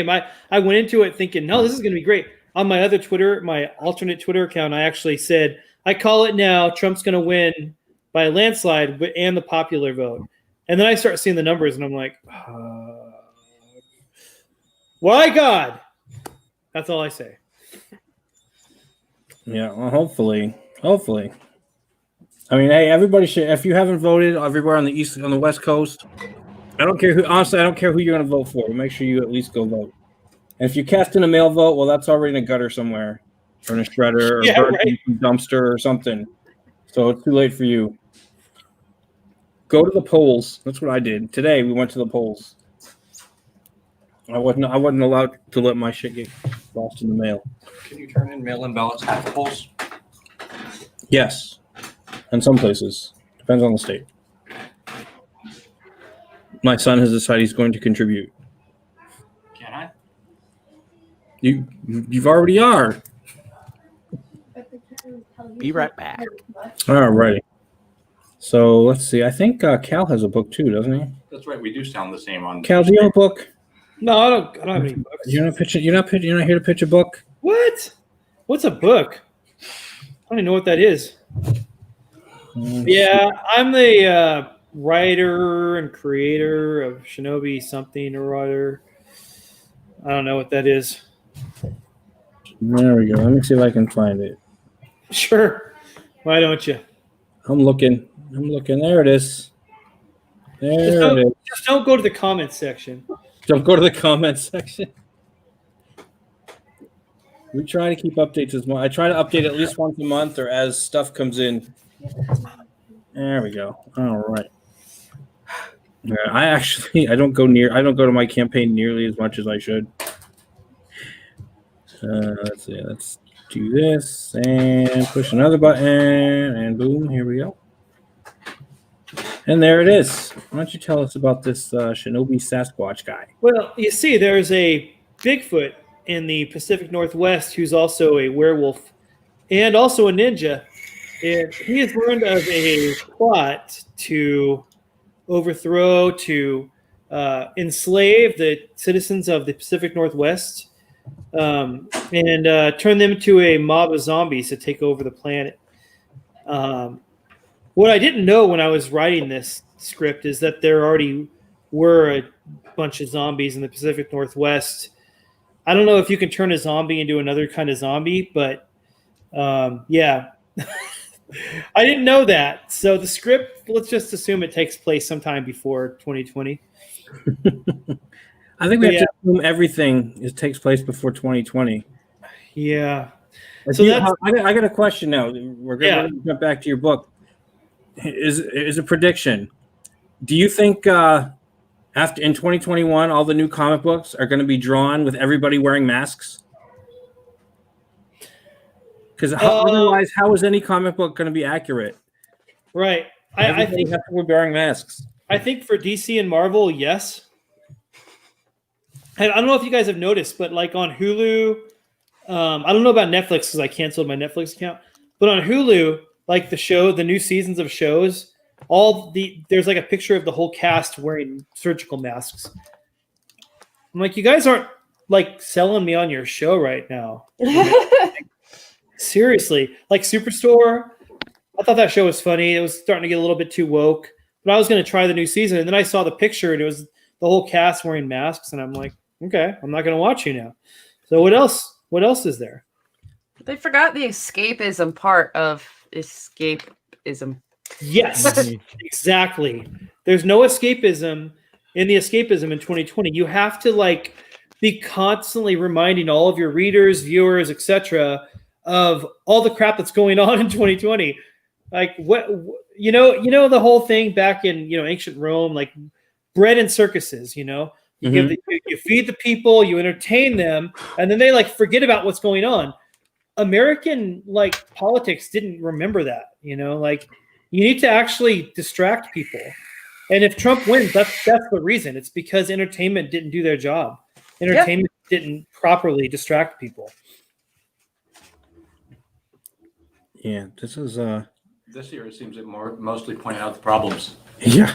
S9: I went into it thinking, no, this is going to be great. On my other Twitter, my alternate Twitter account, I actually said, I call it now. Trump's going to win by a landslide and the popular vote. And then I start seeing the numbers, and I'm like, why God? That's all I say.
S1: Yeah, well, hopefully. I mean, hey, everybody should. If you haven't voted everywhere on the West Coast, I don't care who. Honestly, I don't care who you're going to vote for. Make sure you at least go vote. And if you cast in a mail vote, well, that's already in a gutter somewhere, or in a shredder, or
S9: Yeah,
S1: burned
S9: right.
S1: in a dumpster, or something. So it's too late for you. Go to the polls. That's what I did today. We went to the polls. I wasn't allowed to let my shit get lost in the mail.
S6: Can you turn in mail-in ballots at the polls?
S1: Yes, in some places. Depends on the state. My son has decided he's going to contribute.
S6: Can I?
S1: You've already are.
S2: Be right back.
S1: All righty. So let's see. I think Cal has a book too, doesn't he?
S6: That's right. We do sound the same on.
S1: Cal, do you have a book?
S9: No, I don't have any books.
S1: You're not here to pitch a book.
S9: What? What's a book? I don't even know what that is. Yeah, I'm the writer and creator of Shinobi something or other. I don't know what that is.
S1: There we go. Let me see if I can find it.
S9: Sure. Why don't you?
S1: I'm looking. There it is. There it is.
S9: Just don't go to the comments section.
S1: Don't go to the comments section. We try to keep updates as much. I try to update at least once a month or as stuff comes in. There we go. All right. Yeah, I don't go to my campaign nearly as much as I should. Let's see. Let's do this and push another button and boom, here we go. And there it is. Why don't you tell us about this Shinobi Sasquatch guy?
S9: Well, you see, there's a Bigfoot in the Pacific Northwest who's also a werewolf and also a ninja. And he has learned of a plot to overthrow, to enslave the citizens of the Pacific Northwest and turn them into a mob of zombies to take over the planet. What I didn't know when I was writing this script is that there already were a bunch of zombies in the Pacific Northwest. I don't know if you can turn a zombie into another kind of zombie, but yeah. I didn't know that. So the script, let's just assume it takes place sometime before 2020.
S1: I think we have to assume everything takes place before 2020.
S9: Yeah.
S1: So I got a question now. We're going to jump back to your book. Is a prediction. Do you think after in 2021 all the new comic books are going to be drawn with everybody wearing masks? Because otherwise, how is any comic book going to be accurate?
S9: Right. I think
S1: we're wearing masks.
S9: I think for DC and Marvel, yes. I don't know if you guys have noticed, but like on Hulu, I don't know about Netflix because I canceled my Netflix account. But on Hulu, like the new seasons of shows there's like a picture of the whole cast wearing surgical masks. I'm like, you guys aren't like selling me on your show right now. Seriously, like Superstore, I thought that show was funny. It was starting to get a little bit too woke, but I was going to try the new season, and then I saw the picture, and it was the whole cast wearing masks, and I'm like, okay, I'm not going to watch you now. So what else? What else is there?
S5: They forgot the escapism part of escapism.
S9: Yes, exactly. There's no escapism in the escapism in 2020. You have to like be constantly reminding all of your readers, viewers, etc., of all the crap that's going on in 2020. Like what you know the whole thing back in ancient Rome, like bread and circuses. You you feed the people, you entertain them, and then they like forget about what's going on. American like politics didn't remember that. Like you need to actually distract people. And if Trump wins, that's the reason. It's because entertainment didn't do their job. Entertainment didn't properly distract people.
S1: Yeah, this is
S10: This year it seems it mostly pointed out the problems.
S1: yeah.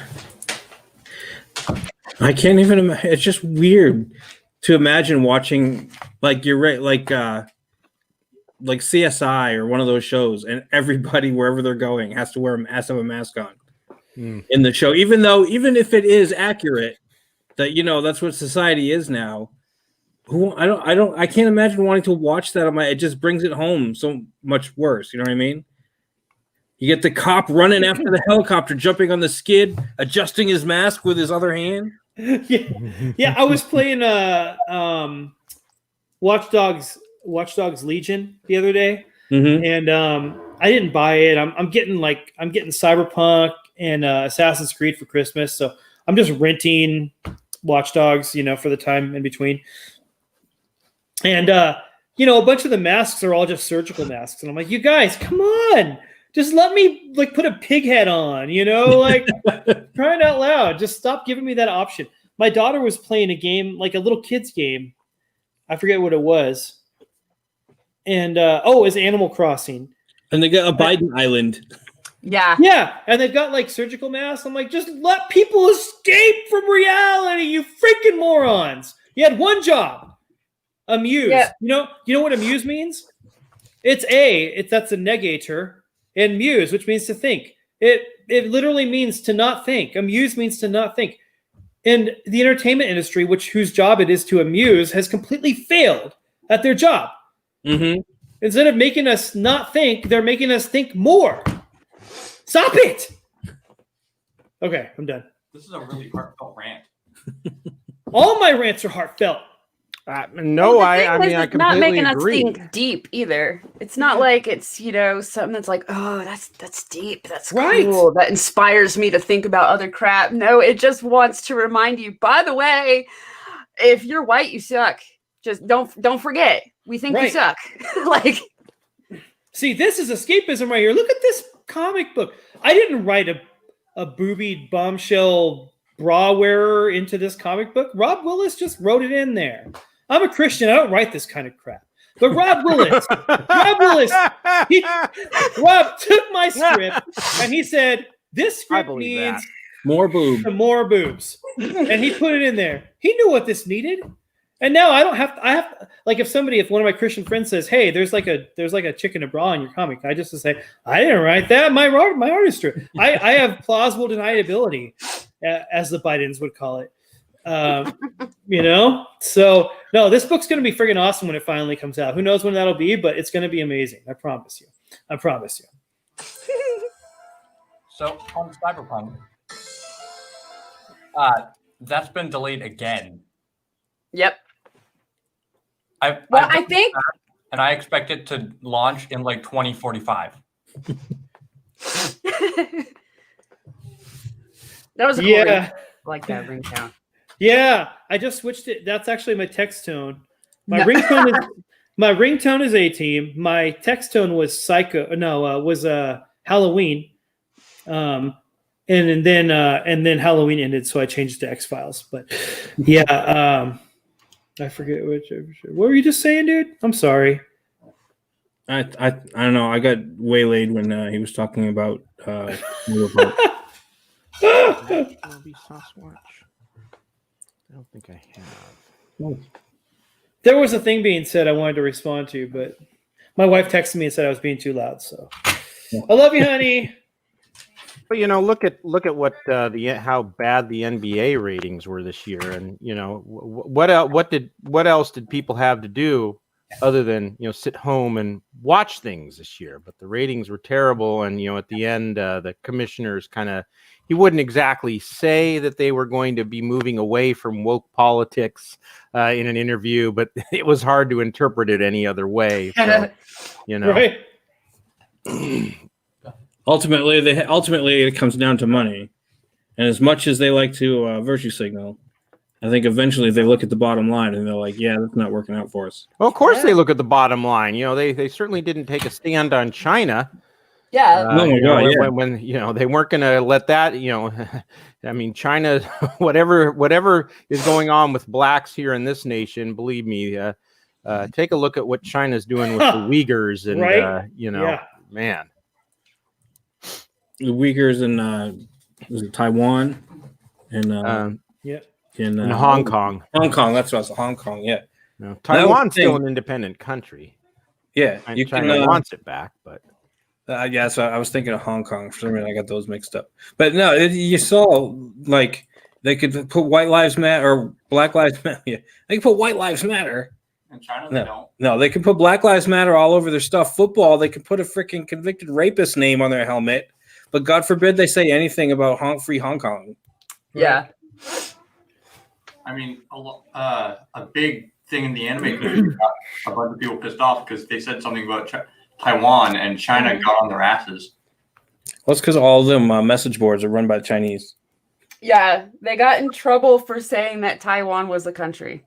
S1: I can't even imagine. It's just weird to imagine watching like you're right, like CSI or one of those shows, and everybody wherever they're going has to have a mask on in the show, even if it is accurate that that's what society is now. I can't imagine wanting to watch that it just brings it home so much worse. You know what I mean? You get the cop running after the helicopter, jumping on the skid, adjusting his mask with his other hand.
S9: Yeah. I was playing Watch Dogs Legion the other day, and I didn't buy it. I'm getting Cyberpunk and Assassin's Creed for Christmas, so I'm just renting Watch Dogs, for the time in between. And a bunch of the masks are all just surgical masks, and I'm like, you guys, come on. Just let me like put a pig head on, like crying out loud. Just stop giving me that option. My daughter was playing a game, like a little kid's game. I forget what it was. And it was Animal Crossing.
S1: And they got a Biden Island.
S5: Yeah.
S9: Yeah. And they've got like surgical masks. I'm like, just let people escape from reality, you freaking morons. You had one job. Amuse.
S5: Yeah.
S9: You know what amuse means? That's a negator. And muse, which means to think. It literally means to not think. Amuse means to not think. And the entertainment industry, whose job it is to amuse, has completely failed at their job.
S1: Mm-hmm.
S9: Instead of making us not think, they're making us think more. Stop it! Okay, I'm done.
S10: This is a really heartfelt rant.
S9: All my rants are heartfelt.
S2: No, I mean, I
S5: it's not
S2: completely
S5: making
S2: agree.
S5: us think deep either. It's not like it's something that's like, oh, that's deep, that's
S9: Right.
S5: cool, that inspires me to think about other crap. No, it just wants to remind you. By the way, if you're white, you suck. Just don't forget. We think you
S9: Right.
S5: suck. Like,
S9: See, this is escapism right here. Look at this comic book. I didn't write a boobied bombshell bra wearer into this comic book. Rob Willis just wrote it in there. I'm a Christian. I don't write this kind of crap. But Rob Willis took my script and he said, this script
S2: believe
S9: needs
S1: More boob.
S9: some more boobs. And he put it in there. He knew what this needed. And now I have like if one of my Christian friends says, hey, there's like a chick in a bra in your comic, I just to say, I didn't write that. My artistry. I have plausible deniability, as the Bidens would call it. So no, this book's going to be friggin' awesome when it finally comes out. Who knows when that'll be, but it's going to be amazing. I promise you.
S10: So on Cyberpunk, that's been delayed again.
S5: yep.
S10: I
S5: think
S10: and I expect it to launch in like 2045.
S5: that was a cool
S9: Yeah.
S5: like that ringtone.
S9: Yeah. I just switched it. That's actually my text tone. My
S5: No.
S9: ringtone is A-Team. My text tone was Halloween. And then Halloween ended, so I changed to X-Files. But yeah, I forget what were you just saying, dude? I'm sorry.
S1: I don't know. I got waylaid when he was talking about Motorboat.
S2: Shinobi Sasquatch? I don't think I have.
S9: There was a thing being said I wanted to respond to, but my wife texted me and said I was being too loud. So I love you, honey.
S2: But look at what how bad the NBA ratings were this year, and what else did people have to do other than sit home and watch things this year? But the ratings were terrible, and at the end, the commissioners he wouldn't exactly say that they were going to be moving away from woke politics in an interview, but it was hard to interpret it any other way. So,
S9: Right.
S1: Ultimately, it comes down to money, and as much as they like to virtue signal, I think eventually they look at the bottom line and they're like, "Yeah, that's not working out for us."
S2: Well, of course they look at the bottom line. They certainly didn't take a stand on China.
S5: Yeah.
S1: Oh my God, yeah.
S2: When they weren't going to let that. I mean, China, whatever is going on with blacks here in this nation, believe me, take a look at what China's doing with the Uyghurs, and
S9: Right?
S2: man.
S1: The Uyghurs in was it Taiwan and in
S2: Hong Kong.
S1: Hong Kong, that's what I was. Hong Kong, yeah.
S2: No, Taiwan's still an independent country.
S1: Yeah,
S2: China wants it back, but
S1: yeah. So I was thinking of Hong Kong for some reason. I got those mixed up. But no, you saw like they could put White Lives Matter or Black Lives Matter. Yeah, they could put White Lives Matter.
S10: In China, they don't.
S1: No, they can put Black Lives Matter all over their stuff. Football, they can put a freaking convicted rapist name on their helmet. But God forbid they say anything about free Hong Kong.
S5: Yeah.
S10: I mean, a big thing in the anime community got a bunch of people pissed off because they said something about Taiwan, and China got on their asses.
S1: Well, it's because all of them message boards are run by the Chinese.
S5: Yeah. They got in trouble for saying that Taiwan was a country.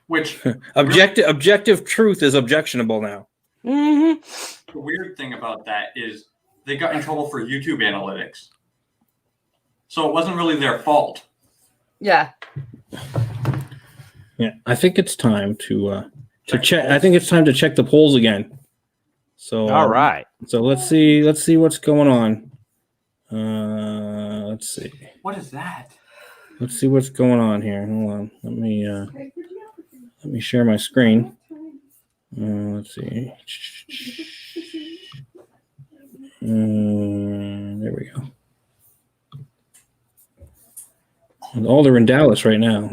S10: Which
S1: objective truth is objectionable now.
S5: Mm-hmm.
S10: the weird thing about that is they got in trouble for YouTube analytics. So it wasn't really their fault.
S5: Yeah.
S1: Yeah, I think it's time to check. I think it's time to check the polls again. So
S2: all right.
S1: So let's see what's going on. Let's see.
S10: What is that?
S1: Let's see what's going on here. Hold on. Let me share my screen. Let's see. There we go. Oh, they're in Dallas right now.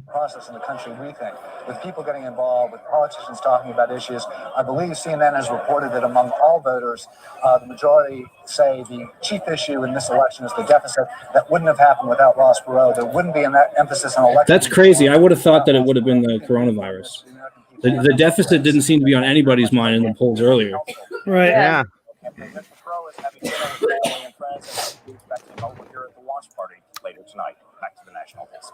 S11: Process in the country, we think, with people getting involved, with politicians talking about issues. I believe CNN has reported that among all voters, the majority say the chief issue in this election is the deficit. That wouldn't have happened without Ross Perot. There wouldn't be an emphasis on election.
S1: That's crazy. I would have thought that it would have been the coronavirus. The deficit didn't seem to be on anybody's mind in the polls earlier.
S9: Right.
S2: Yeah.
S11: Mr. Perot is having dinner with family and friends, and we expect him over here at the launch party later tonight. Back to the national desk.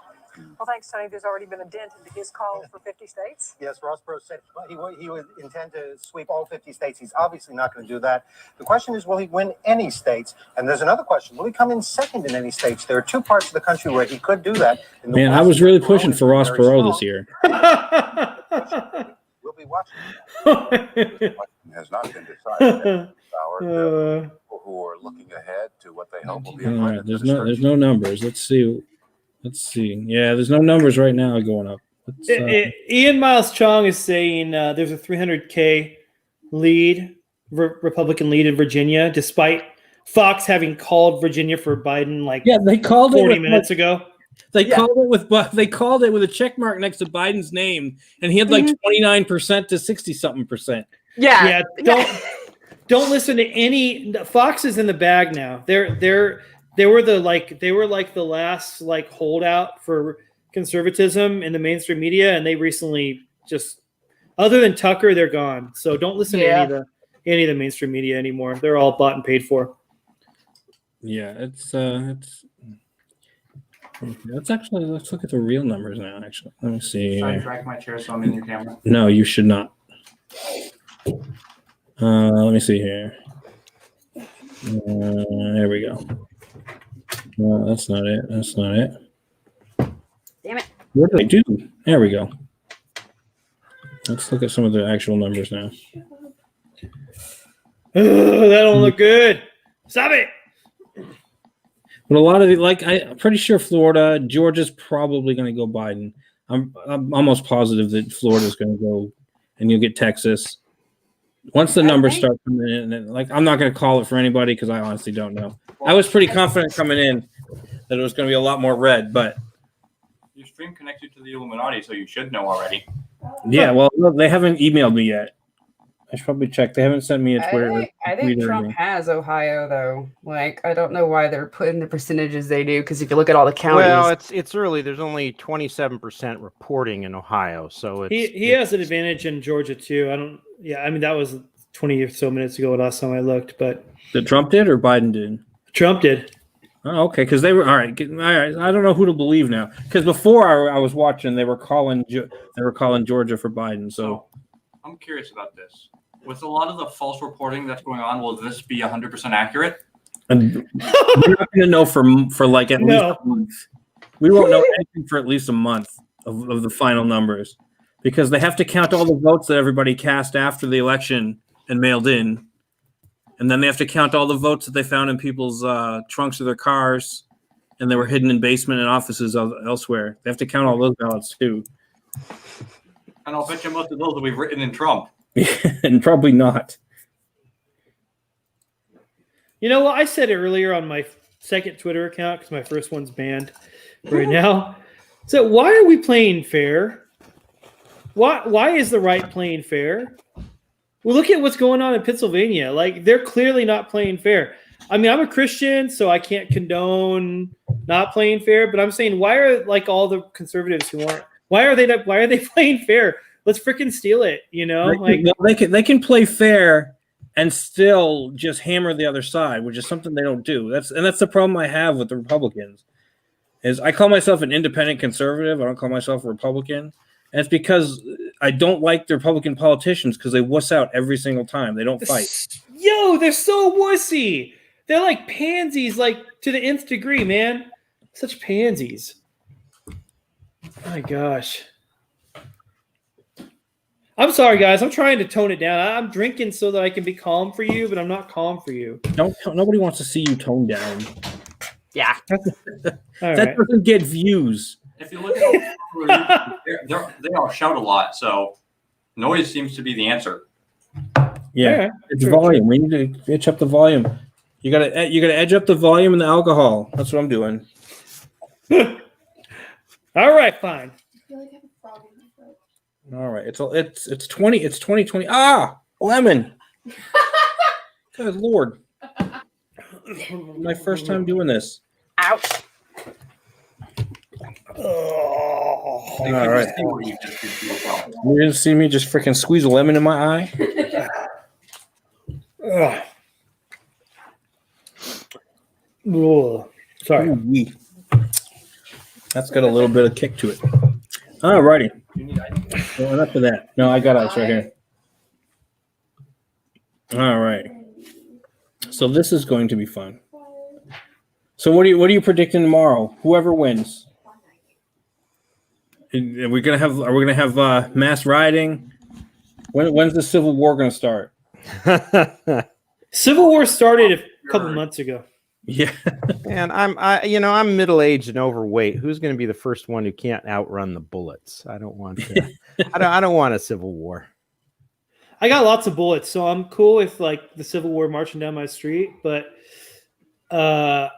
S12: Well, thanks, Tony. There's already been a dent into his call for 50 states.
S11: Yes, Ross Perot said he would intend to sweep all 50 states. He's obviously not going to do that. The question is, will he win any states? And there's another question. Will he come in second in any states? There are two parts of the country where he could do that.
S1: Man, I was really pushing for Ross Perot this year.
S11: We'll be watching.
S13: It has not been decided. People who are looking ahead to what they hope will be a
S1: All
S13: great
S1: right, there's no numbers. Let's see. Yeah, there's no numbers right now going up.
S9: Ian Miles Chong is saying there's a 300K lead, Republican lead in Virginia, despite Fox having called Virginia for Biden
S1: they called
S9: 40 minutes ago.
S1: They called it with a check mark next to Biden's name, and he had 29% to 60-something%.
S5: Yeah.
S9: Don't listen to any. Fox is in the bag now. They were the last holdout for conservatism in the mainstream media, and they recently just, other than Tucker, they're gone. So don't listen to any of the mainstream media anymore. They're all bought and paid for.
S1: Yeah, it's actually, let's look at the real numbers now. Actually, let me see.
S10: Should I drag my chair so I'm in your camera?
S1: No, you should not. Let me see here. There we go. No, that's not it.
S5: Damn it.
S1: What did I do? There we go. Let's look at some of the actual numbers now.
S9: That don't look good. Stop it.
S1: But a lot of I'm pretty sure Florida, Georgia's probably going to go Biden. I'm almost positive that Florida's going to go, and you'll get Texas. Once the numbers start coming in, and I'm not going to call it for anybody because I honestly don't know. I was pretty confident coming in that it was going to be a lot more red, but
S10: Your stream connected to the Illuminati, so you should know already.
S1: yeah, well, they haven't emailed me yet. I should probably check. They haven't sent me a Twitter.
S5: I think Trump has Ohio though. Like, I don't know why they're putting the percentages they do, because if you look at all the counties,
S2: Well, it's early. There's only 27% reporting in Ohio, so
S9: he has an advantage in Georgia too. I mean that was 20 or so minutes ago last time I looked, but
S1: Did Trump did or Biden did?
S9: Trump did.
S1: Oh, okay, because they were all right. All right, I don't know who to believe now. Because before I was watching, they were calling Georgia for Biden. So
S10: I'm curious about this. With a lot of the false reporting that's going on, will this be 100% accurate?
S1: and we're not going to know for like at least a month. We won't know anything for at least a month of the final numbers, because they have to count all the votes that everybody cast after the election and mailed in. And then they have to count all the votes that they found in people's trunks of their cars, and they were hidden in basement and offices elsewhere. They have to count all those ballots too.
S10: And I'll bet you most of those will be written in Trump.
S1: And probably not.
S9: You know what? I said it earlier on my second Twitter account because my first one's banned right now. So why are we playing fair? Why is the right playing fair? Well, look at what's going on in Pennsylvania. Like, they're clearly not playing fair. I mean, I'm a Christian, so I can't condone not playing fair. But I'm saying, why are like all the conservatives who aren't? Why are they playing fair? Let's freaking steal it. You know,
S1: they can play fair and still just hammer the other side, which is something they don't do. That's the problem I have with the Republicans. Is I call myself an independent conservative. I don't call myself a Republican. And it's because I don't like the Republican politicians because they wuss out every single time. They don't fight.
S9: Yo, they're so wussy. They're like pansies, like to the nth degree, man. Such pansies. My gosh. I'm sorry, guys. I'm trying to tone it down. I'm drinking so that I can be calm for you, but I'm not calm for you.
S1: Nobody wants to see you tone down.
S5: Yeah.
S1: That doesn't get views.
S10: If you look at they all shout a lot, so noise seems to be the answer.
S1: Yeah, it's volume. We need to edge up the volume. You gotta edge up the volume and the alcohol. That's what I'm doing.
S9: All right, fine.
S1: All right, it's 2020. Ah, lemon. Good Lord. My first time doing this.
S5: Ouch.
S1: All right. You're gonna see me just freaking squeeze a lemon in my eye.
S9: Oh, sorry.
S1: Ooh-wee. That's got a little bit of kick to it. All righty. Well, enough of that. No, I got ice right here. All right. So this is going to be fun. So what are you predicting tomorrow? Whoever wins. Are we gonna have mass rioting? When's the Civil War gonna start?
S9: Civil War started a couple months ago.
S1: Yeah.
S2: And I'm middle-aged and overweight. Who's going to be the first one who can't outrun the bullets? I don't want to. I don't want a civil war.
S9: I got lots of bullets, so I'm cool with like the Civil War marching down my street, but I'd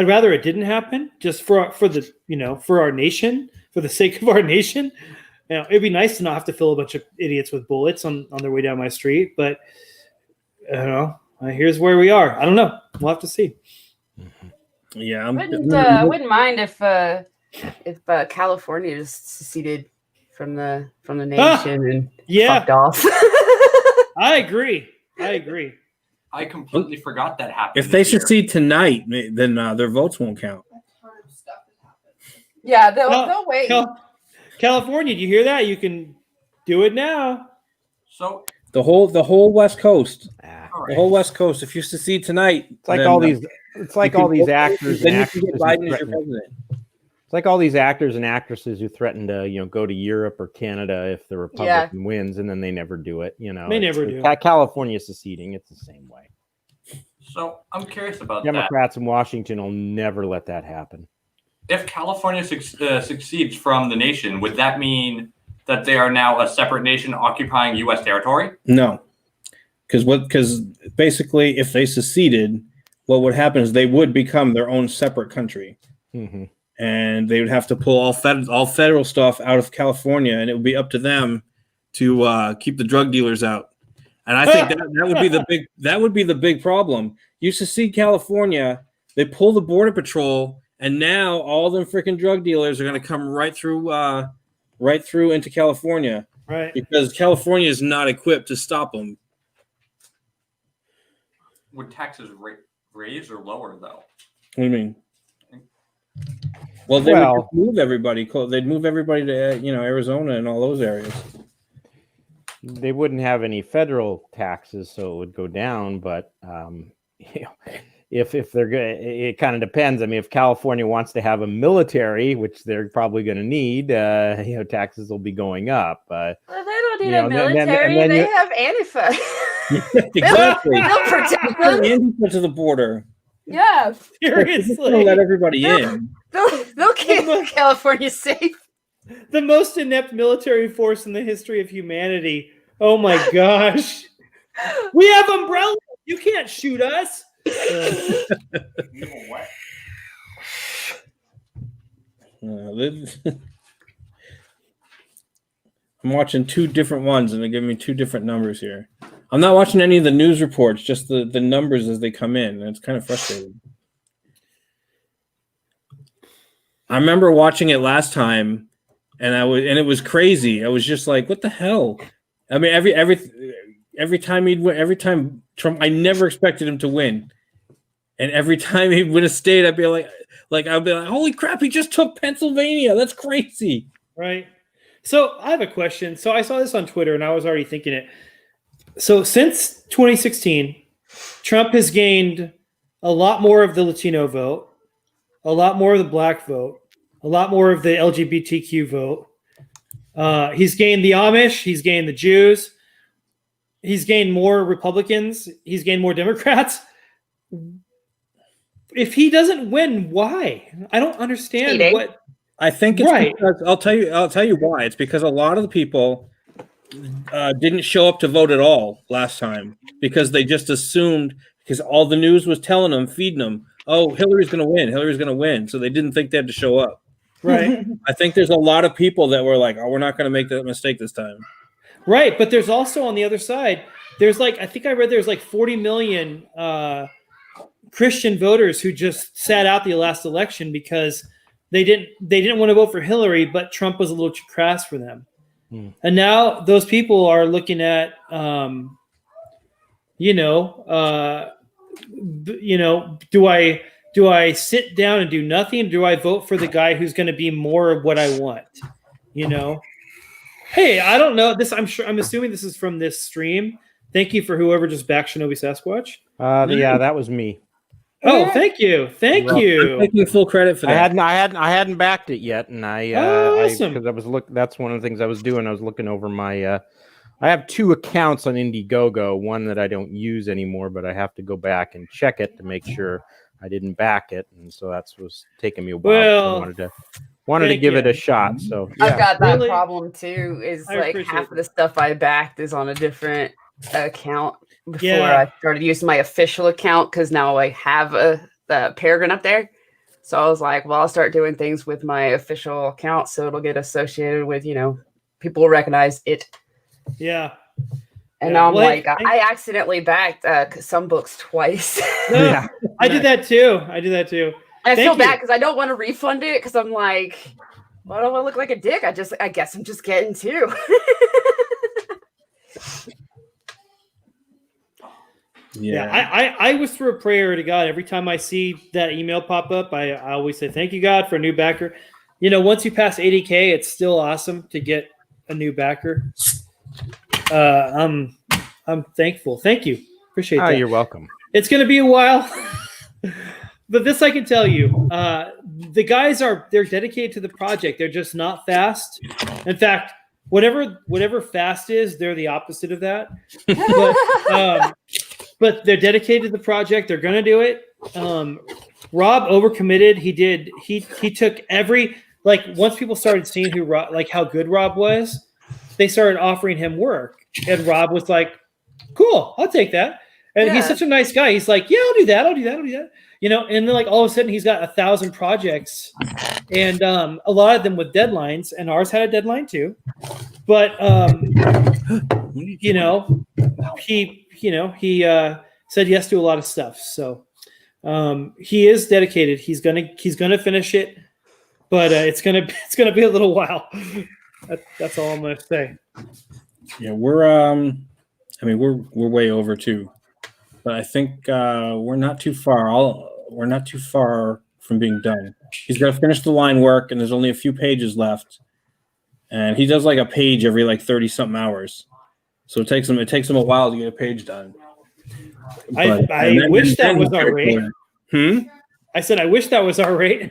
S9: rather it didn't happen just for the for our nation, for the sake of our nation. It'd be nice to not have to fill a bunch of idiots with bullets on their way down my street, but here's where we are. I don't know. We'll have to see.
S1: Yeah,
S5: I wouldn't mind if California just seceded from the nation and fucked off.
S9: I agree.
S10: I completely forgot that happened.
S1: If they succeed tonight, then their votes won't count.
S5: Yeah, they'll wait.
S9: California, do you hear that? You can do it now.
S10: So
S1: the whole West Coast, the whole West Coast. If you secede tonight,
S2: it's like all these. It's like all these actors.
S1: Then you can get Biden as your president.
S2: It's like all these actors and actresses who threaten to, go to Europe or Canada if the Republican wins, and then they never do it.
S9: They never do.
S2: California seceding. It's the same way.
S10: So I'm curious about
S2: Democrats in Washington will never let that happen.
S10: that. If California succeeds from the nation, would that mean that they are now a separate nation occupying U.S. territory?
S1: No, because basically, if they seceded, what would happen is they would become their own separate country, and they would have to pull all federal stuff out of California, and it would be up to them to keep the drug dealers out. And I think that would be the big problem. You secede California, they pull the border patrol, and now all them freaking drug dealers are going to come right through into California,
S9: right?
S1: Because California is not equipped to stop them.
S10: Would taxes raise or lower though?
S1: What do you mean? Well, they would just move everybody. They'd move everybody to Arizona and all those areas.
S2: They wouldn't have any federal taxes, so it would go down. But if they're good, it kind of depends. I mean, if California wants to have a military, which they're probably going to need, taxes will be going up.
S5: Well, they don't need a military.
S2: then
S5: They
S2: you-
S5: have Antifa.
S1: Exactly.
S5: They'll protect them.
S1: Antifa to the border.
S5: Yeah.
S1: They're just gonna let everybody in.
S5: They'll keep California safe.
S9: The most inept military force in the history of humanity. Oh my gosh. We have umbrellas. You can't shoot us.
S1: I'm watching two different ones, and they give me two different numbers here. I'm not watching any of the news reports, just the numbers as they come in, and it's kind of frustrating. I remember watching it last time, and it was crazy. I was just like, "What the hell?" I mean, every time he'd win, every time Trump, I never expected him to win, and every time he'd win a state, I'd be like, "Holy crap! He just took Pennsylvania. That's crazy."
S9: Right. So I have a question. So I saw this on Twitter, and I was already thinking it. So since 2016, Trump has gained a lot more of the Latino vote, a lot more of the Black vote, a lot more of the LGBTQ vote. He's gained the Amish. He's gained the Jews. He's gained more Republicans. He's gained more Democrats. If he doesn't win, why? I don't understand what.
S1: I think it's because I'll tell you why. It's because a lot of the people didn't show up to vote at all last time because they just assumed, because all the news was telling them, feeding them, oh, Hillary's going to win. Hillary's going to win. So they didn't think they had to show up.
S9: Right.
S1: I think there's a lot of people that were like, oh, we're not going to make that mistake this time.
S9: Right. But there's also on the other side, there's I think I read there's 40 million Christian voters who just sat out the last election because they didn't want to vote for Hillary, but Trump was a little too crass for them. And now those people are looking at, do I sit down and do nothing? Do I vote for the guy who's going to be more of what I want? Hey, I don't know this. I'm assuming this is from this stream. Thank you for whoever just backed Shinobi Sasquatch.
S2: Yeah, that was me.
S9: Oh, thank you. Thank you.
S1: I'm taking full credit for that.
S2: I hadn't backed it yet, and
S9: awesome.
S2: Because I was that's one of the things I was doing. I was looking over my. I have 2 accounts on Indiegogo. One that I don't use anymore, but I have to go back and check it to make sure I didn't back it, and so that's was taking me a while.
S9: Well,
S2: I wanted to give it a shot. So yeah.
S5: I've got that problem too. Is
S9: I
S5: like
S9: appreciate
S5: half of the stuff I backed is on a different account before
S9: Yeah.
S5: I started using my official account because now I have the Peregrine up there. So I was like, well, I'll start doing things with my official account so it'll get associated with, people will recognize it.
S9: Yeah.
S5: And
S9: Yeah,
S5: I'm
S9: well,
S5: like, I accidentally backed some books twice.
S9: No, I did that too.
S5: And I
S9: Thank
S5: feel
S9: you.
S5: bad because I don't want to refund it because I'm like, well, I don't want to look like a dick. I guess I'm just getting 2.
S9: Yeah, I whisper a prayer to God every time I see that email pop up. I always say, thank you, God, for a new backer. Once you pass 80K, it's still awesome to get a new backer. I'm thankful. Thank you. Appreciate that.
S2: You're welcome.
S9: It's going to be a while, but this I can tell you. The guys they're dedicated to the project. They're just not fast. In fact, whatever fast is, they're the opposite of that. But but they're dedicated to the project. They're going to do it. Rob overcommitted. He took every, like, once people started seeing who Rob, like how good Rob was, they started offering him work, and Rob was like, "Cool, I'll take that." And he's such a nice guy. He's like, "Yeah, I'll do that. I'll do that." You know, and then like all of a sudden he's got 1,000 projects, and a lot of them with deadlines, and ours had a deadline too. But you know, he said yes to a lot of stuff. So he is dedicated. He's gonna finish it, but it's gonna be a little while. That's all I'm gonna say.
S1: Yeah, we're way over too, but I think we're not too far. We're not too far from being done. He's got to finish the line work, and there's only a few pages left. And he does like a page every like 30 something hours, so it takes him a while to get a page done. But,
S9: I wish that was our rate. I said I wish that was our rate.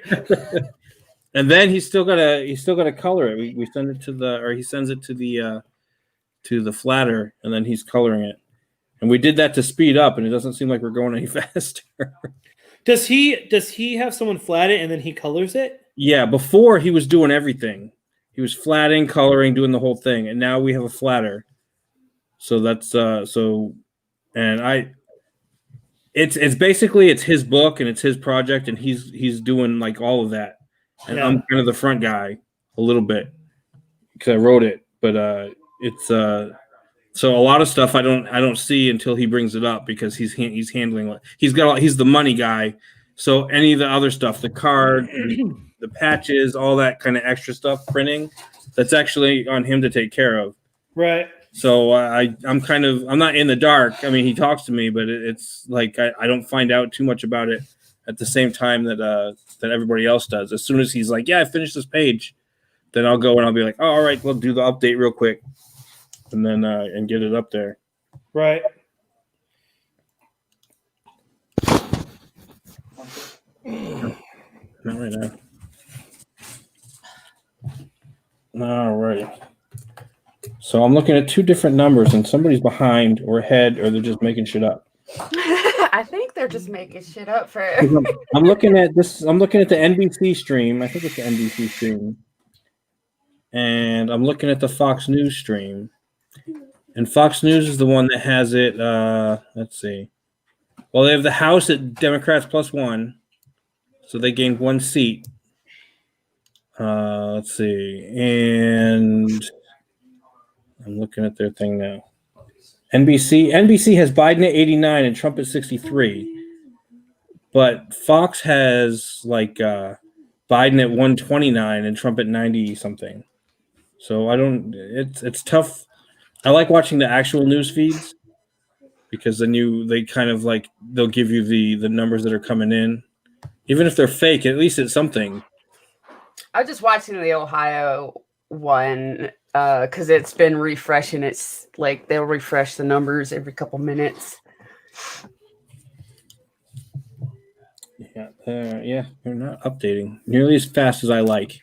S1: And then he's still gotta color it. We send it he sends it to the flatter, and then he's coloring it. And we did that to speed up, and it doesn't seem like we're going any faster.
S9: Does he have someone flat it and then he colors it?
S1: Yeah, before he was doing everything. He was flatting, coloring, doing the whole thing, and now we have a flatter. So that's it's basically it's his book and it's his project, and he's doing like all of that. And I'm kind of the front guy a little bit because I wrote it, but it's so a lot of stuff I don't see until he brings it up because he's handling he's the money guy. So any of the other stuff, the card, the patches, all that kind of extra stuff, printing, that's actually on him to take care of.
S9: Right.
S1: So I'm not in the dark. I mean, he talks to me, but it's like I don't find out too much about it at the same time that everybody else does. As soon as he's like, "Yeah, I finished this page," then I'll go and I'll be like, "Oh, all right, we'll do the update real quick," and then and get it up there.
S9: Right.
S1: Not right now. All right. So I'm looking at two different numbers, and somebody's behind or ahead, or they're just making shit up.
S5: I think they're just making shit up for.
S1: I'm looking at this. I'm looking at the NBC stream. I think it's the NBC stream, and I'm looking at the Fox News stream. And Fox News is the one that has it. Let's see. Well, they have the House at Democrats +1, so they gained 1 seat. Let's see, and I'm looking at their thing now. NBC has Biden at 89 and Trump at 63, but Fox has like Biden at 129 and Trump at 90 something. So it's tough. I like watching the actual news feeds because then they kind of like they'll give you the numbers that are coming in, even if they're fake. At least it's something.
S5: I was just watching the Ohio one because it's been refreshing. It's like they'll refresh the numbers every couple minutes.
S1: Yeah, they're not updating nearly as fast as I like.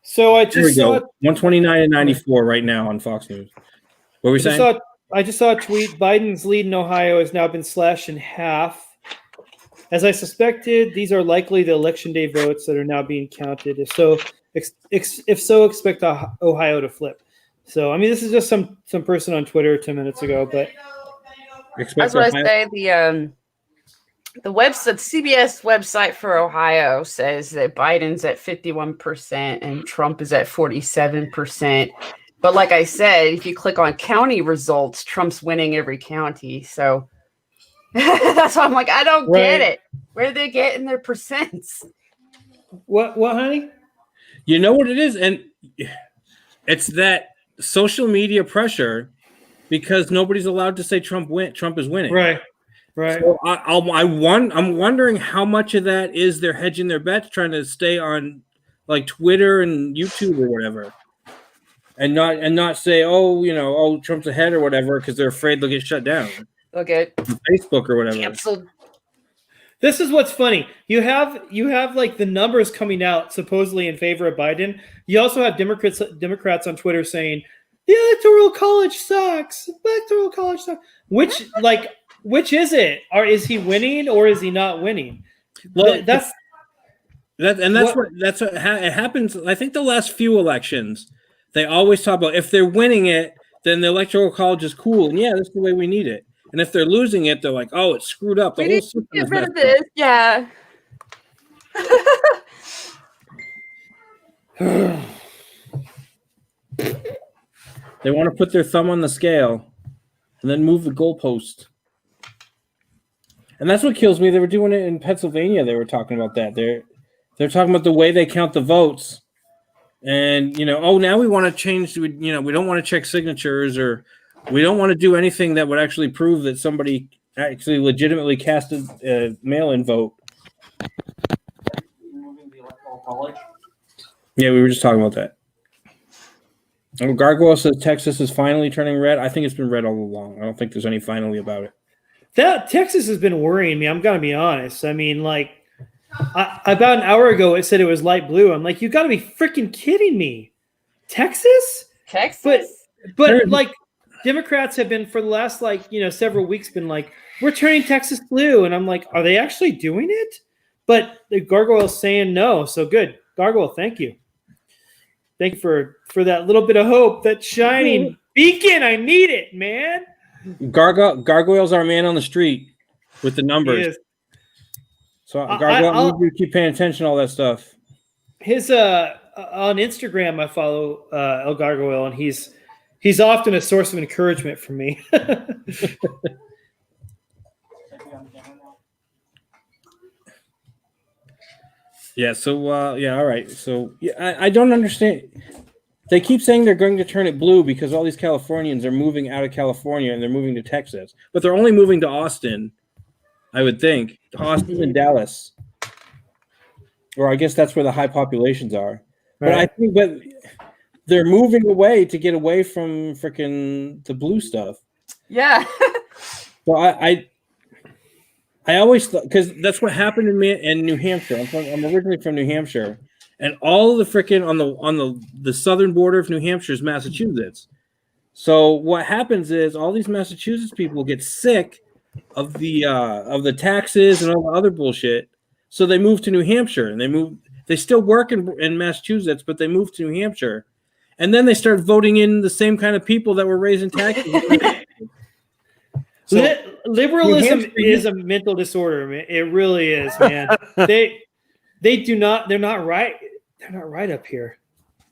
S9: So I just saw
S1: 129 and 94 right now on Fox News. What were we saying?
S9: I just saw a tweet. Biden's lead in Ohio has now been slashed in half. As I suspected, these are likely the election day votes that are now being counted. If so, expect Ohio to flip. So, I mean, this is just some person on Twitter 10 minutes ago, but
S5: that's what I say. The CBS website for Ohio says that Biden's at 51% and Trump is at 47%. But like I said, if you click on county results, Trump's winning every county. So that's why I'm like, I don't get it. Where are they getting their percents?
S9: What, honey?
S1: You know what it is? And it's that social media pressure because nobody's allowed to say Trump is winning.
S9: Right.
S1: So I'm wondering how much of that is they're hedging their bets, trying to stay on like Twitter and YouTube or whatever, and not say, Trump's ahead or whatever because they're afraid they'll get shut down.
S5: Okay.
S1: Facebook or whatever.
S5: Canceled.
S9: This is what's funny. You have like the numbers coming out supposedly in favor of Biden. You also have Democrats on Twitter saying the electoral college sucks. Which like which is it? Or is he winning or is he not winning?
S1: Well,
S9: That's
S1: what it happens. I think the last few elections, they always talk about if they're winning it, then the electoral college is cool, and yeah, that's the way we need it. And if they're losing it, they're like, oh, it's screwed up. The
S5: We
S1: whole
S5: need to
S1: system
S5: get
S1: is
S5: rid
S1: messed
S5: of
S1: up.
S5: this. Yeah.
S1: They want to put their thumb on the scale and then move the goalpost. And that's what kills me. They were doing it in Pennsylvania. They were talking about that. They're talking about the way they count the votes. And, now we want to change, we don't want to check signatures, or we don't want to do anything that would actually prove that somebody actually legitimately casted a mail-in vote.
S10: Removing the electoral college.
S1: Yeah, we were just talking about that. And Gargoyle says Texas is finally turning red. I think it's been red all along. I don't think there's any finally about it.
S9: That Texas has been worrying me. I'm gonna be honest. I mean, like, about an hour ago, it said it was light blue. I'm like, you got to be freaking kidding me, Texas? But like, Democrats have been for the last several weeks been like, we're turning Texas blue, and I'm like, are they actually doing it? But the Gargoyle's saying no. So good, Gargoyle. Thank you. Thank you for that little bit of hope, that shining beacon. I need it, man.
S1: Gargoyle's our man on the street with the numbers. So Gargoyle, I need you to keep paying attention to all that stuff.
S9: His on Instagram, I follow El Gargoyle, and he's often a source of encouragement for me.
S1: Yeah. So all right. So I don't understand. They keep saying they're going to turn it blue because all these Californians are moving out of California and they're moving to Texas, but they're only moving to Austin. I would think Austin and Dallas, or I guess that's where the high populations are. But I think that they're moving away to get away from freaking the blue stuff.
S5: Yeah.
S1: So I always thought, because that's what happened in New Hampshire. I'm originally from New Hampshire, and all of the freaking on the southern border of New Hampshire is Massachusetts. So what happens is all these Massachusetts people get sick of the taxes and all the other bullshit. So they move to New Hampshire, and they still work in Massachusetts, but they move to New Hampshire. And then they start voting in the same kind of people that were raising taxes. So,
S9: liberalism is a mental disorder, man. It really is, man. They're not right. They're not right up here.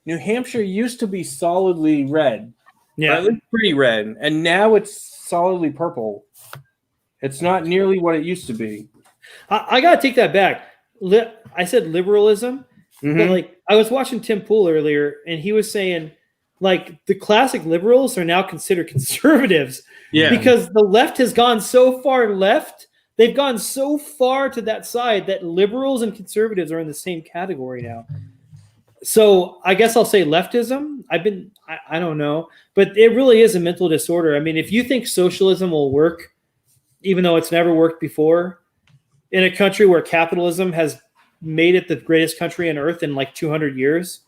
S1: New Hampshire used to be solidly red.
S9: Yeah.
S1: It was pretty red. And now it's solidly purple. It's not nearly what it used to be.
S9: I gotta take that back. I said liberalism, but I was watching Tim Pool earlier, and he was saying the classic liberals are now considered conservatives.
S1: Yeah.
S9: Because the left has gone so far left, they've gone so far to that side that liberals and conservatives are in the same category now. So I guess I'll say leftism. I don't know, but it really is a mental disorder. I mean, if you think socialism will work, even though it's never worked before, in a country where capitalism has made it the greatest country on earth in 200 years.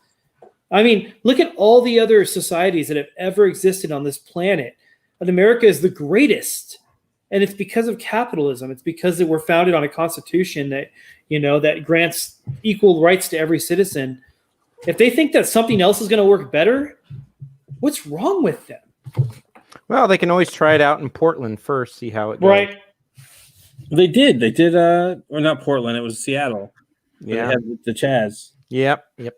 S9: I mean, look at all the other societies that have ever existed on this planet. And America is the greatest. And it's because of capitalism. It's because they were founded on a constitution that, that grants equal rights to every citizen. If they think that something else is going to work better, what's wrong with them?
S2: Well, they can always try it out in Portland first, see how it goes.
S9: Right.
S1: They did, or not Portland, it was Seattle.
S2: Yeah.
S1: They had the Chaz.
S2: Yep.
S9: The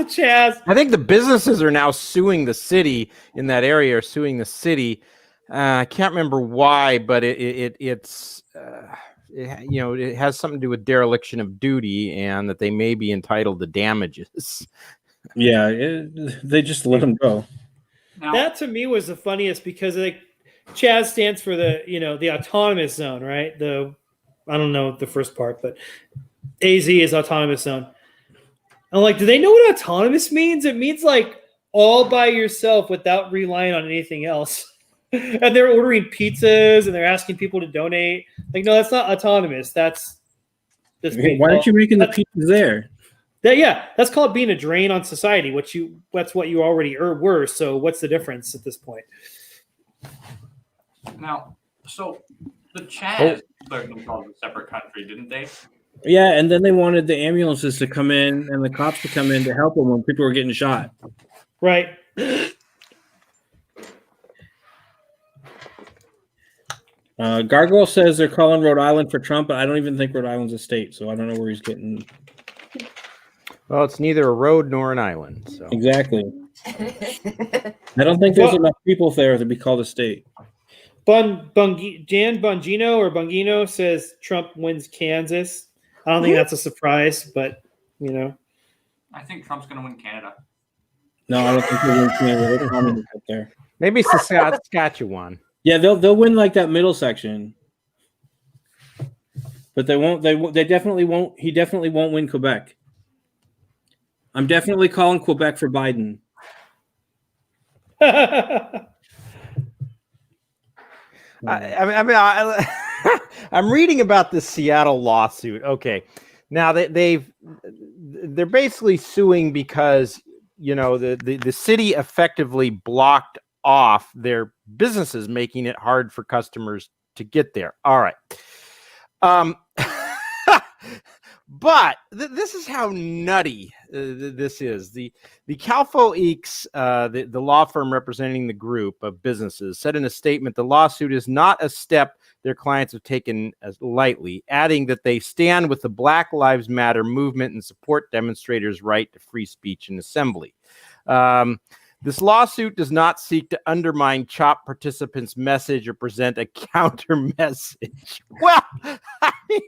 S9: Chaz.
S2: I think the businesses are now suing the city in that area, or suing the city. I can't remember why, but it has something to do with dereliction of duty, and that they may be entitled to damages.
S1: Yeah, they just let them go.
S9: That to me was the funniest because Chaz stands for the autonomous zone, right? I don't know the first part, but AZ is autonomous zone. I'm like, do they know what autonomous means? It means all by yourself without relying on anything else. And they're ordering pizzas and they're asking people to donate. No, that's not autonomous. That's
S1: why aren't you making the pizzas there?
S9: That's called being a drain on society. That's what you already were. So what's the difference at this point?
S10: Now, so the Chaz declared themselves a separate country, didn't they?
S1: Yeah, and then they wanted the ambulances to come in and the cops to come in to help them when people were getting shot.
S9: Right.
S1: Gargoyle says they're calling Rhode Island for Trump, but I don't even think Rhode Island's a state, so I don't know where he's getting.
S2: Well, it's neither a road nor an island. So
S1: Exactly. I don't think there's enough people there to be called a state.
S9: Jan Bongino or Bongino says Trump wins Kansas. I don't think that's a surprise, but you know.
S10: I think Trump's going to win Canada.
S1: No, I don't think they're going Canada. They're coming up there.
S2: maybe Saskatchewan.
S1: Yeah, they'll win like that middle section, but they won't. They definitely won't. He definitely won't win Quebec. I'm definitely calling Quebec for Biden.
S2: I'm reading about this Seattle lawsuit. Okay, now they're basically suing because the city effectively blocked off their businesses, making it hard for customers to get there. All right. But this is how nutty this is. The Calfo Eeks, the law firm representing the group of businesses, said in a statement the lawsuit is not a step their clients have taken as lightly, adding that they stand with the Black Lives Matter movement and support demonstrators' right to free speech and assembly. This lawsuit does not seek to undermine CHOP participants' message or present a counter message. Well, I mean,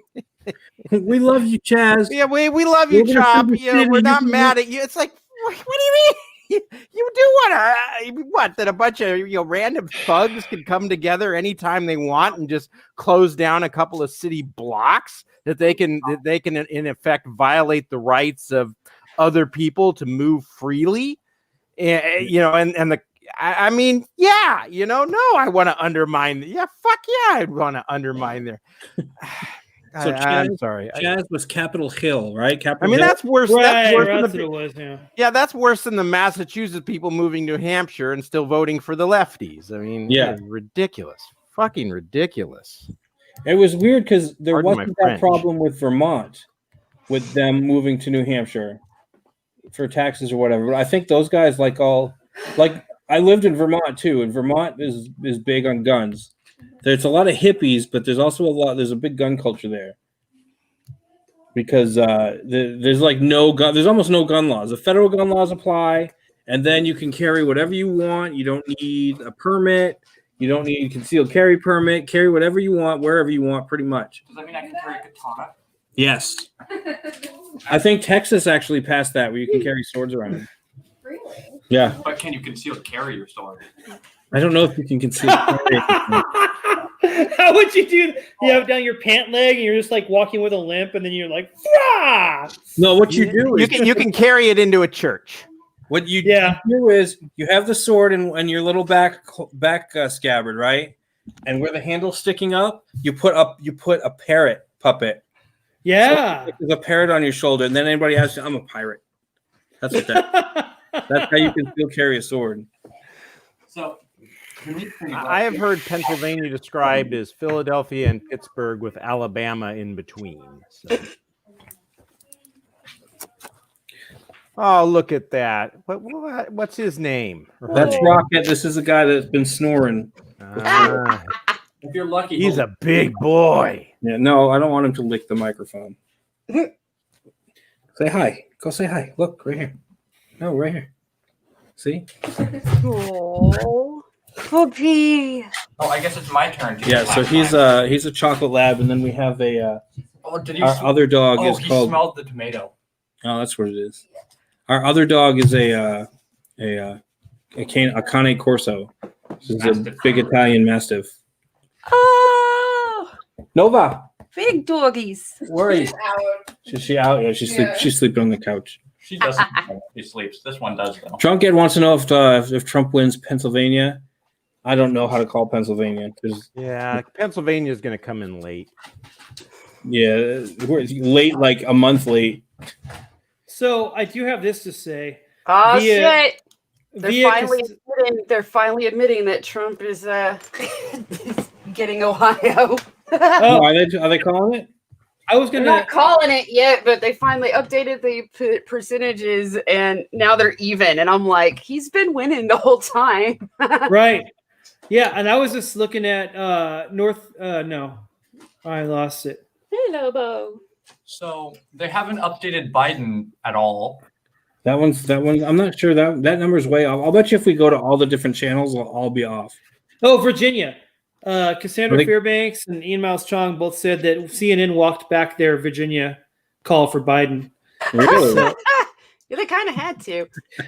S1: we love you, Chaz.
S2: Yeah, we love you, CHOP. We're not mad at you. It's like, what do you mean? You do what that a bunch of random thugs can come together anytime they want and just close down a couple of city blocks that they can in effect violate the rights of other people to move freely. I mean, yeah, no, I want to undermine. Yeah, fuck yeah, I'd want to undermine their.
S1: So
S2: I'm sorry.
S1: Chaz was Capitol Hill, right?
S2: I mean, that's worse. That's worse than
S9: what it was.
S2: Yeah, that's worse than the Massachusetts people moving to New Hampshire and still voting for the lefties. I mean,
S1: yeah,
S2: ridiculous, fucking ridiculous.
S1: It was weird because there
S2: Pardon
S1: wasn't
S2: my
S1: that
S2: French.
S1: problem with Vermont, with them moving to New Hampshire for taxes or whatever. But I think those guys I lived in Vermont too, and Vermont is big on guns. There's a lot of hippies, but there's also there's a big gun culture there because there's there's almost no gun laws. The federal gun laws apply, and then you can carry whatever you want. You don't need a permit. You don't need a concealed carry permit. Carry whatever you want, wherever you want, pretty much.
S10: Does that mean I can carry a katana?
S1: Yes. I think Texas actually passed that where you can carry swords around.
S12: Really?
S1: Yeah.
S10: But can you conceal carry your sword?
S1: I don't know if you can conceal carry.
S9: How would you do? You have it down your pant leg, and you're just like walking with a limp, and then you're like, "Frah!"
S1: No, what you do is
S2: you can carry it into a church.
S1: What you do is you have the sword and your little back scabbard, right? And where the handle's sticking up, you put a parrot puppet.
S9: Yeah,
S1: so there's a parrot on your shoulder, and then anybody asks you, "I'm a pirate." That's what that's how you can still carry a sword.
S10: So
S2: I have heard Pennsylvania described as Philadelphia and Pittsburgh with Alabama in between. So. Oh, look at that. What's his name?
S1: That's Rocket. This is a guy that's been snoring.
S10: If you're lucky,
S2: he's a big boy.
S1: Yeah, no, I don't want him to lick the microphone. Say hi. Go say hi. Look, right here. No, right here. See?
S12: Oh, puppy.
S10: Oh, I guess it's my turn. To
S1: Yeah, so he's a chocolate lab, and then we have our other dog is
S10: he
S1: called.
S10: smelled the tomato.
S1: Oh, that's what it is. Our other dog is a Cane Corso. This is a big Italian Mastiff.
S12: Oh,
S1: Nova,
S12: big doggies.
S1: worries. Is she out? Yeah, she's sleeping on the couch.
S10: She doesn't. She sleeps. This one does though.
S1: Drunkhead wants to know if Trump wins Pennsylvania. I don't know how to call Pennsylvania.
S2: Yeah, Pennsylvania is going to come in late.
S1: Yeah, we're late, like a month late.
S9: So I do have this to say.
S5: Oh
S9: shit!
S5: They're finally admitting that Trump is getting Ohio.
S1: Oh, are they calling it?
S9: I was
S5: They're
S9: gonna
S5: not calling it yet, but they finally updated the percentages, and now they're even. And I'm like, he's been winning the whole time.
S9: right. Yeah, and I was just looking at no. I lost it.
S5: Hello, Bo.
S10: So they haven't updated Biden at all.
S1: That one's. I'm not sure that number's way off. I'll bet you if we go to all the different channels, it'll all be off.
S9: Oh, Virginia. Cassandra
S1: I think-
S9: Fairbanks and Ian Miles Chong both said that CNN walked back their Virginia call for Biden.
S1: Really?
S5: Yeah, they kind of had to.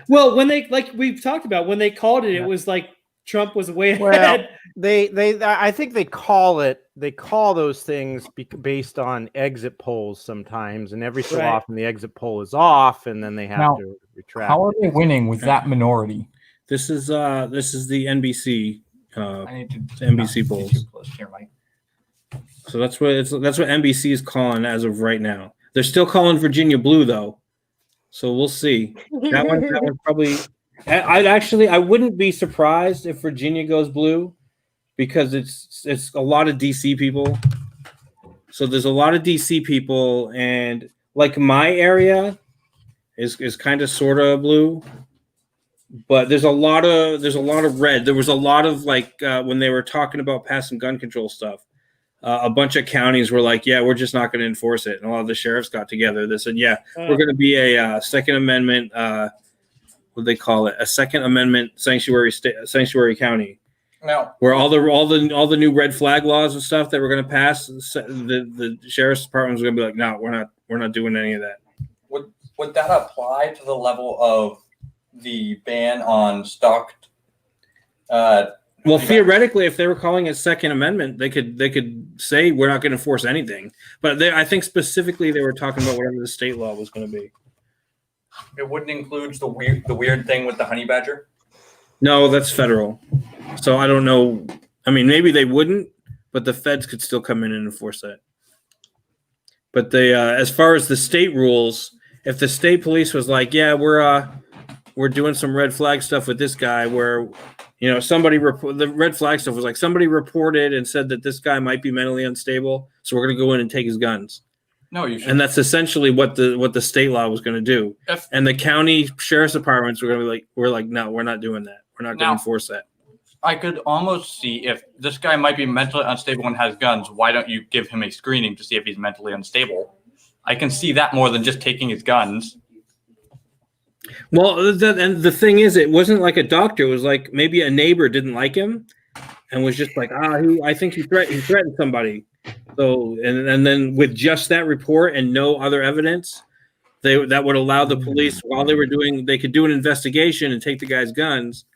S9: Well, when they, like we've talked about, when they called it, it was like Trump was way
S2: Well,
S9: ahead.
S2: I think they call those things based on exit polls sometimes, and every so
S9: Right.
S2: often the exit poll is off, and then they have
S14: Now,
S2: to retract.
S14: How are they winning with that minority?
S1: This is the NBC
S10: I need to
S1: NBC
S10: not
S1: polls.
S10: be too close here, Mike.
S1: So that's what NBC is calling as of right now. They're still calling Virginia blue though, so we'll see. That one probably. I wouldn't be surprised if Virginia goes blue, because it's a lot of DC people. So there's a lot of DC people, and like my area is kind of sort of blue. But there's a lot of red. There was a lot of when they were talking about passing gun control stuff, a bunch of counties were like, "Yeah, we're just not going to enforce it." And a lot of the sheriffs got together. They said, "Yeah, we're going to be a Second Amendment. What do they call it? A Second Amendment sanctuary county,
S10: Now,
S1: where all the new red flag laws and stuff that we're going to pass. The sheriff's department was going to be like, no, we're not doing any of that."
S10: would that apply to the level of the ban on stocked?
S1: Well, theoretically, if they were calling it Second Amendment, they could say we're not going to enforce anything. But I think specifically they were talking about whatever the state law was going to be.
S10: It wouldn't include the weird thing with the honey badger.
S1: No, that's federal. So I don't know. I mean, maybe they wouldn't, but the feds could still come in and enforce that. But they, as far as the state rules, if the state police was like, "Yeah, we're doing some red flag stuff with this guy," where the red flag stuff was like somebody reported and said that this guy might be mentally unstable, so we're going to go in and take his guns.
S10: No, you should.
S1: And that's essentially what the state law was going to do. And the county sheriff's departments were going to be like, we're like, no, we're not doing that. We're not going to enforce that.
S10: I could almost see if this guy might be mentally unstable and has guns, why don't you give him a screening to see if he's mentally unstable? I can see that more than just taking his guns.
S1: Well, and the thing is, it wasn't like a doctor. It was like maybe a neighbor didn't like him and was just like, I think he threatened somebody. So, and then with just that report and no other evidence, that would allow the police, while they were doing, they could do an investigation and take the guy's guns.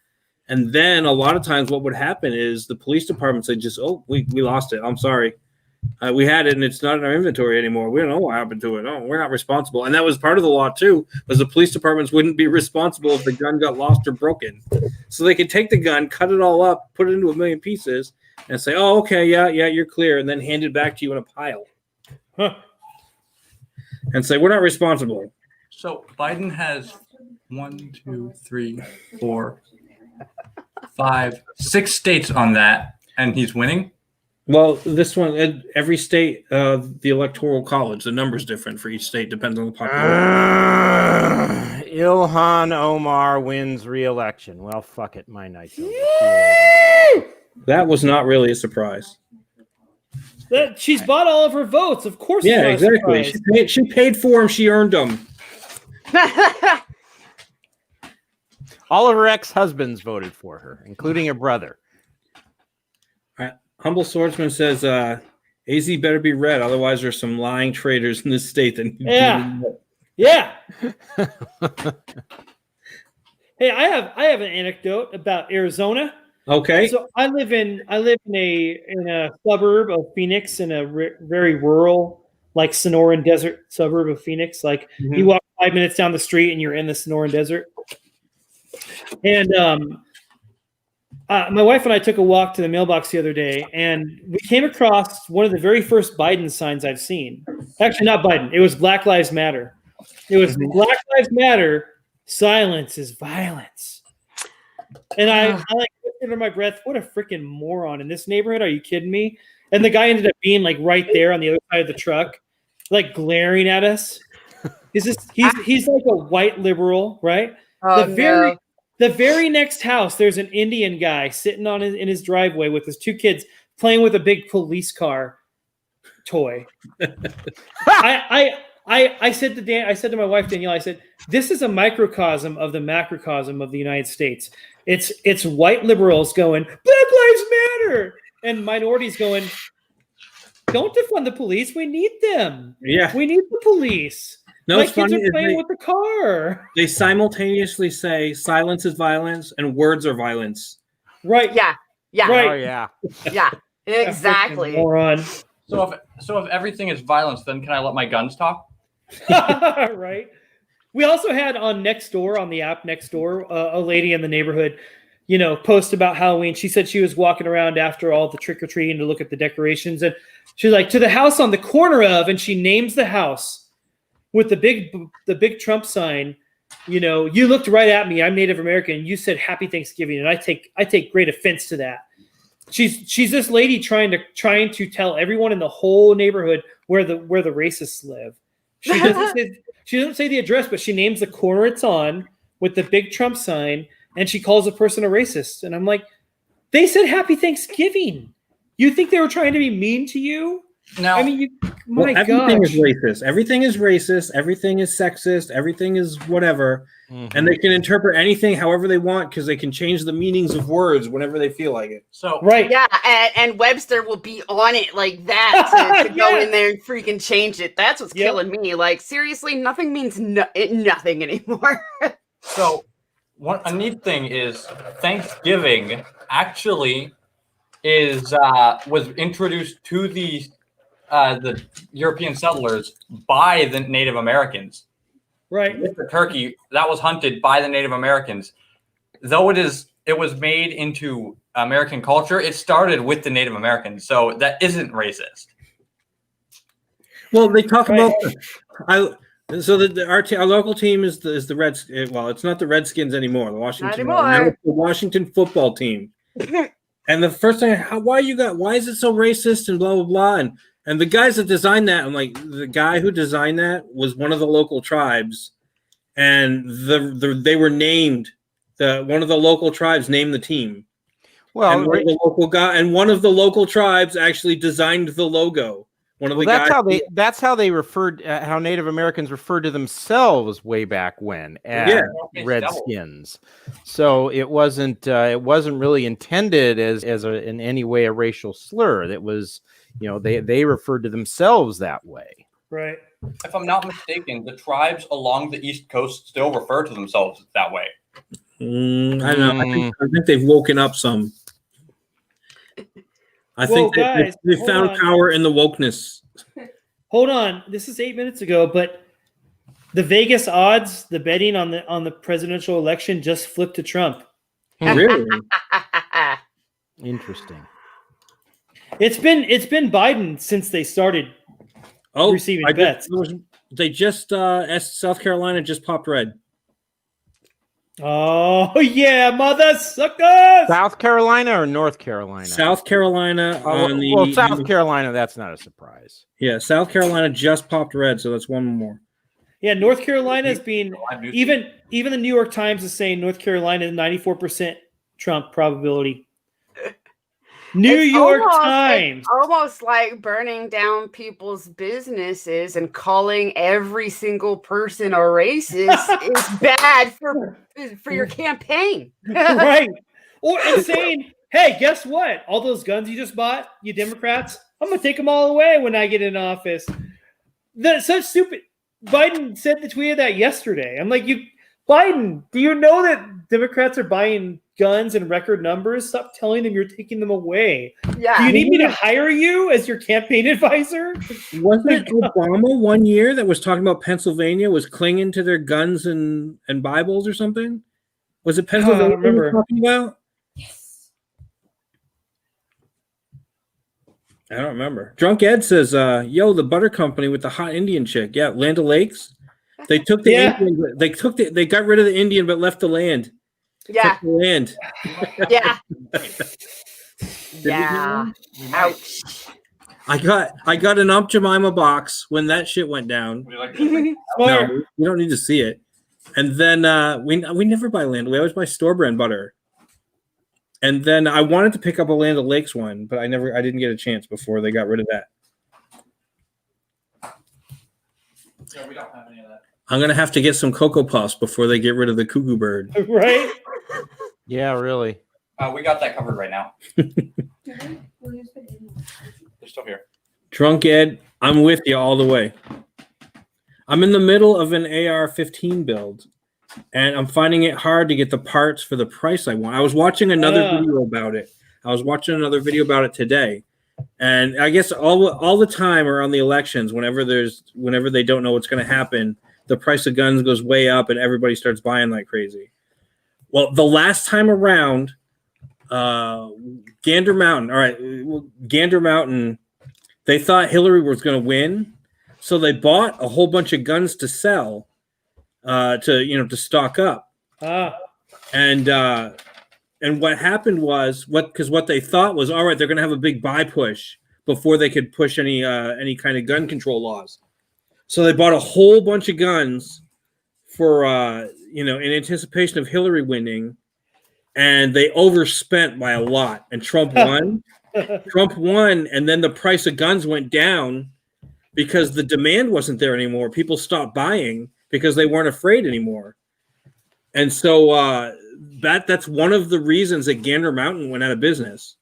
S1: And then a lot of times what would happen is the police department said just, "Oh, we lost it. I'm sorry. We had it and it's not in our inventory anymore. We don't know what happened to it. Oh, we're not responsible." And that was part of the law too, was the police departments wouldn't be responsible if the gun got lost or broken. So they could take the gun, cut it all up, put it into a million pieces and say, "Oh, okay, yeah, you're clear," and then hand it back to you in a pile. And say, "We're not responsible."
S10: So Biden has 1, 2, 3, 4, 5, 6 states on that, and he's winning.
S1: Well, this one, every state, the electoral college, the number's different for each state, depends on the population.
S2: Ilhan Omar wins re-election. Well, fuck it, my night's over.
S1: That was not really a surprise.
S9: She's bought all of her votes. Of course.
S1: Yeah,
S9: it's not a
S1: exactly.
S9: surprise.
S1: She paid for them. She earned them.
S2: All of her ex-husbands voted for her, including her brother.
S1: Humble Swordsman says, AZ better be red, otherwise there's some lying traitors in this state.
S9: Yeah. Hey, I have an anecdote about Arizona.
S1: Okay.
S9: So I live in a suburb of Phoenix, in a very rural, like Sonoran Desert suburb of Phoenix. Like you walk 5 minutes down the street and you're in the Sonoran Desert. And my wife and I took a walk to the mailbox the other day, and we came across one of the very first Biden signs I've seen. Actually, not Biden. It was Black Lives Matter. It was Black Lives Matter. Silence is violence. And I like under my breath, what a freaking moron in this neighborhood. Are you kidding me? And the guy ended up being like right there on the other side of the truck, like glaring at us. He's like a white liberal, right?
S5: Oh,
S9: The very next house, there's an Indian guy sitting in his driveway with his two kids playing with a big police car toy. I said to my wife Danielle, I said, this is a microcosm of the macrocosm of the United States. It's white liberals going, Black Lives Matter, and minorities going, don't defund the police. We need them.
S1: Yeah,
S9: we need the police.
S1: No,
S9: My
S1: it's
S9: kids
S1: funny
S9: are playing with the car.
S1: They simultaneously say silence is violence and words are violence.
S9: Right.
S5: Yeah. Yeah.
S9: Right.
S2: Oh yeah.
S5: Yeah. Exactly.
S9: Moron.
S10: So if everything is violence, then can I let my guns talk?
S9: Right. We also had on Nextdoor, on the app Nextdoor, a lady in the neighborhood, post about Halloween. She said she was walking around after all the trick or treating to look at the decorations, and she's like, to the house on the corner of, and she names the house with the big Trump sign. You looked right at me. I'm Native American. You said Happy Thanksgiving, and I take great offense to that. She's this lady trying to tell everyone in the whole neighborhood where the racists live. She doesn't say the address, but she names the corner it's on with the big Trump sign, and she calls a person a racist. And I'm like, they said Happy Thanksgiving. You think they were trying to be mean to you?
S10: No.
S9: I mean,
S1: everything is racist. Everything is racist. Everything is sexist. Everything is whatever. Mm-hmm. And they can interpret anything however they want because they can change the meanings of words whenever they feel like it.
S10: So
S9: right.
S5: Yeah, and Webster will be on it like that to go in there and freaking change it. That's what's killing me. Like, seriously, nothing means nothing anymore.
S10: So a neat thing is Thanksgiving actually was introduced to the European settlers by the Native Americans.
S9: Right.
S10: With the turkey that was hunted by the Native Americans. Though it was made into American culture, it started with the Native Americans. So that isn't racist.
S1: Well, they talk about our local team is the Redskins. Well, it's not the Redskins anymore. The Washington, the Washington football team. And the first thing, why is it so racist and blah blah blah, and the guys that designed that, I'm like, the guy who designed that was one of the local tribes, and they were named. One of the local tribes named the team. Well, and one of the local tribes actually designed the logo.
S2: That's how they referred, how Native Americans referred to themselves way back when as Redskins. So it wasn't really intended as in any way a racial slur. That was, they referred to themselves that way.
S9: Right.
S10: If I'm not mistaken, the tribes along the East Coast still refer to themselves that way.
S1: I don't know. I think they've woken up some. I think they found power in the wokeness.
S9: Hold on. This is 8 minutes ago, but the Vegas odds, the betting on the presidential election just flipped to Trump.
S1: Really?
S2: Interesting.
S9: It's been Biden since they started receiving bets.
S1: They just South Carolina just popped red.
S9: Oh yeah, mother suckers!
S2: South Carolina or North Carolina?
S1: South Carolina
S2: South Carolina. That's not a surprise.
S1: Yeah, South Carolina just popped red, so that's one more.
S9: Yeah, North Carolina is being even the New York Times is saying North Carolina 94% Trump probability. Times.
S5: It's almost like burning down people's businesses and calling every single person a racist is bad for your campaign.
S9: Right. Or saying, hey, guess what? All those guns you just bought, you Democrats, I'm going to take them all away when I get in office. That's such stupid. Biden tweeted that yesterday. I'm like, Biden, do you know that Democrats are buying guns in record numbers? Stop telling them you're taking them away.
S5: Yeah.
S9: Do you need me to hire you as your campaign advisor?
S1: Wasn't it Obama 1 year that was talking about Pennsylvania was clinging to their guns and Bibles or something? Was it Pennsylvania
S9: I don't remember.
S1: talking about? Yes. I don't remember. Drunk Ed says, yo, the butter company with the hot Indian chick. Yeah, Land O'Lakes. They took the Indian, they got rid of the Indian but left the land.
S5: Yeah.
S1: Took the land.
S5: Yeah.
S1: we
S5: Yeah. Ouch.
S1: I got an Aunt Jemima box when that shit went down. No,
S9: Smart.
S1: we don't need to see it. And then we never buy land. We always buy store brand butter. And then I wanted to pick up a Land O'Lakes one, but I didn't get a chance before they got rid of that.
S10: Yeah, we don't have any of that.
S1: I'm gonna have to get some Cocoa Puffs before they get rid of the cuckoo bird.
S9: Right?
S2: Yeah, really.
S10: We got that covered right now. They're still here.
S1: Drunk Ed, I'm with you all the way. I'm in the middle of an AR-15 build, and I'm finding it hard to get the parts for the price I want. I was watching another video about it. Today, and I guess all the time around the elections, whenever they don't know what's going to happen, the price of guns goes way up, and everybody starts buying like crazy. Well, the last time around, Gander Mountain, they thought Hillary was going to win, so they bought a whole bunch of guns to sell, to stock up. And what happened was what they thought was, all right, they're going to have a big buy push before they could push any kind of gun control laws. So they bought a whole bunch of guns for in anticipation of Hillary winning, and they overspent by a lot. And Trump won. Trump won, and then the price of guns went down because the demand wasn't there anymore. People stopped buying because they weren't afraid anymore. And so that's one of the reasons that Gander Mountain went out of business.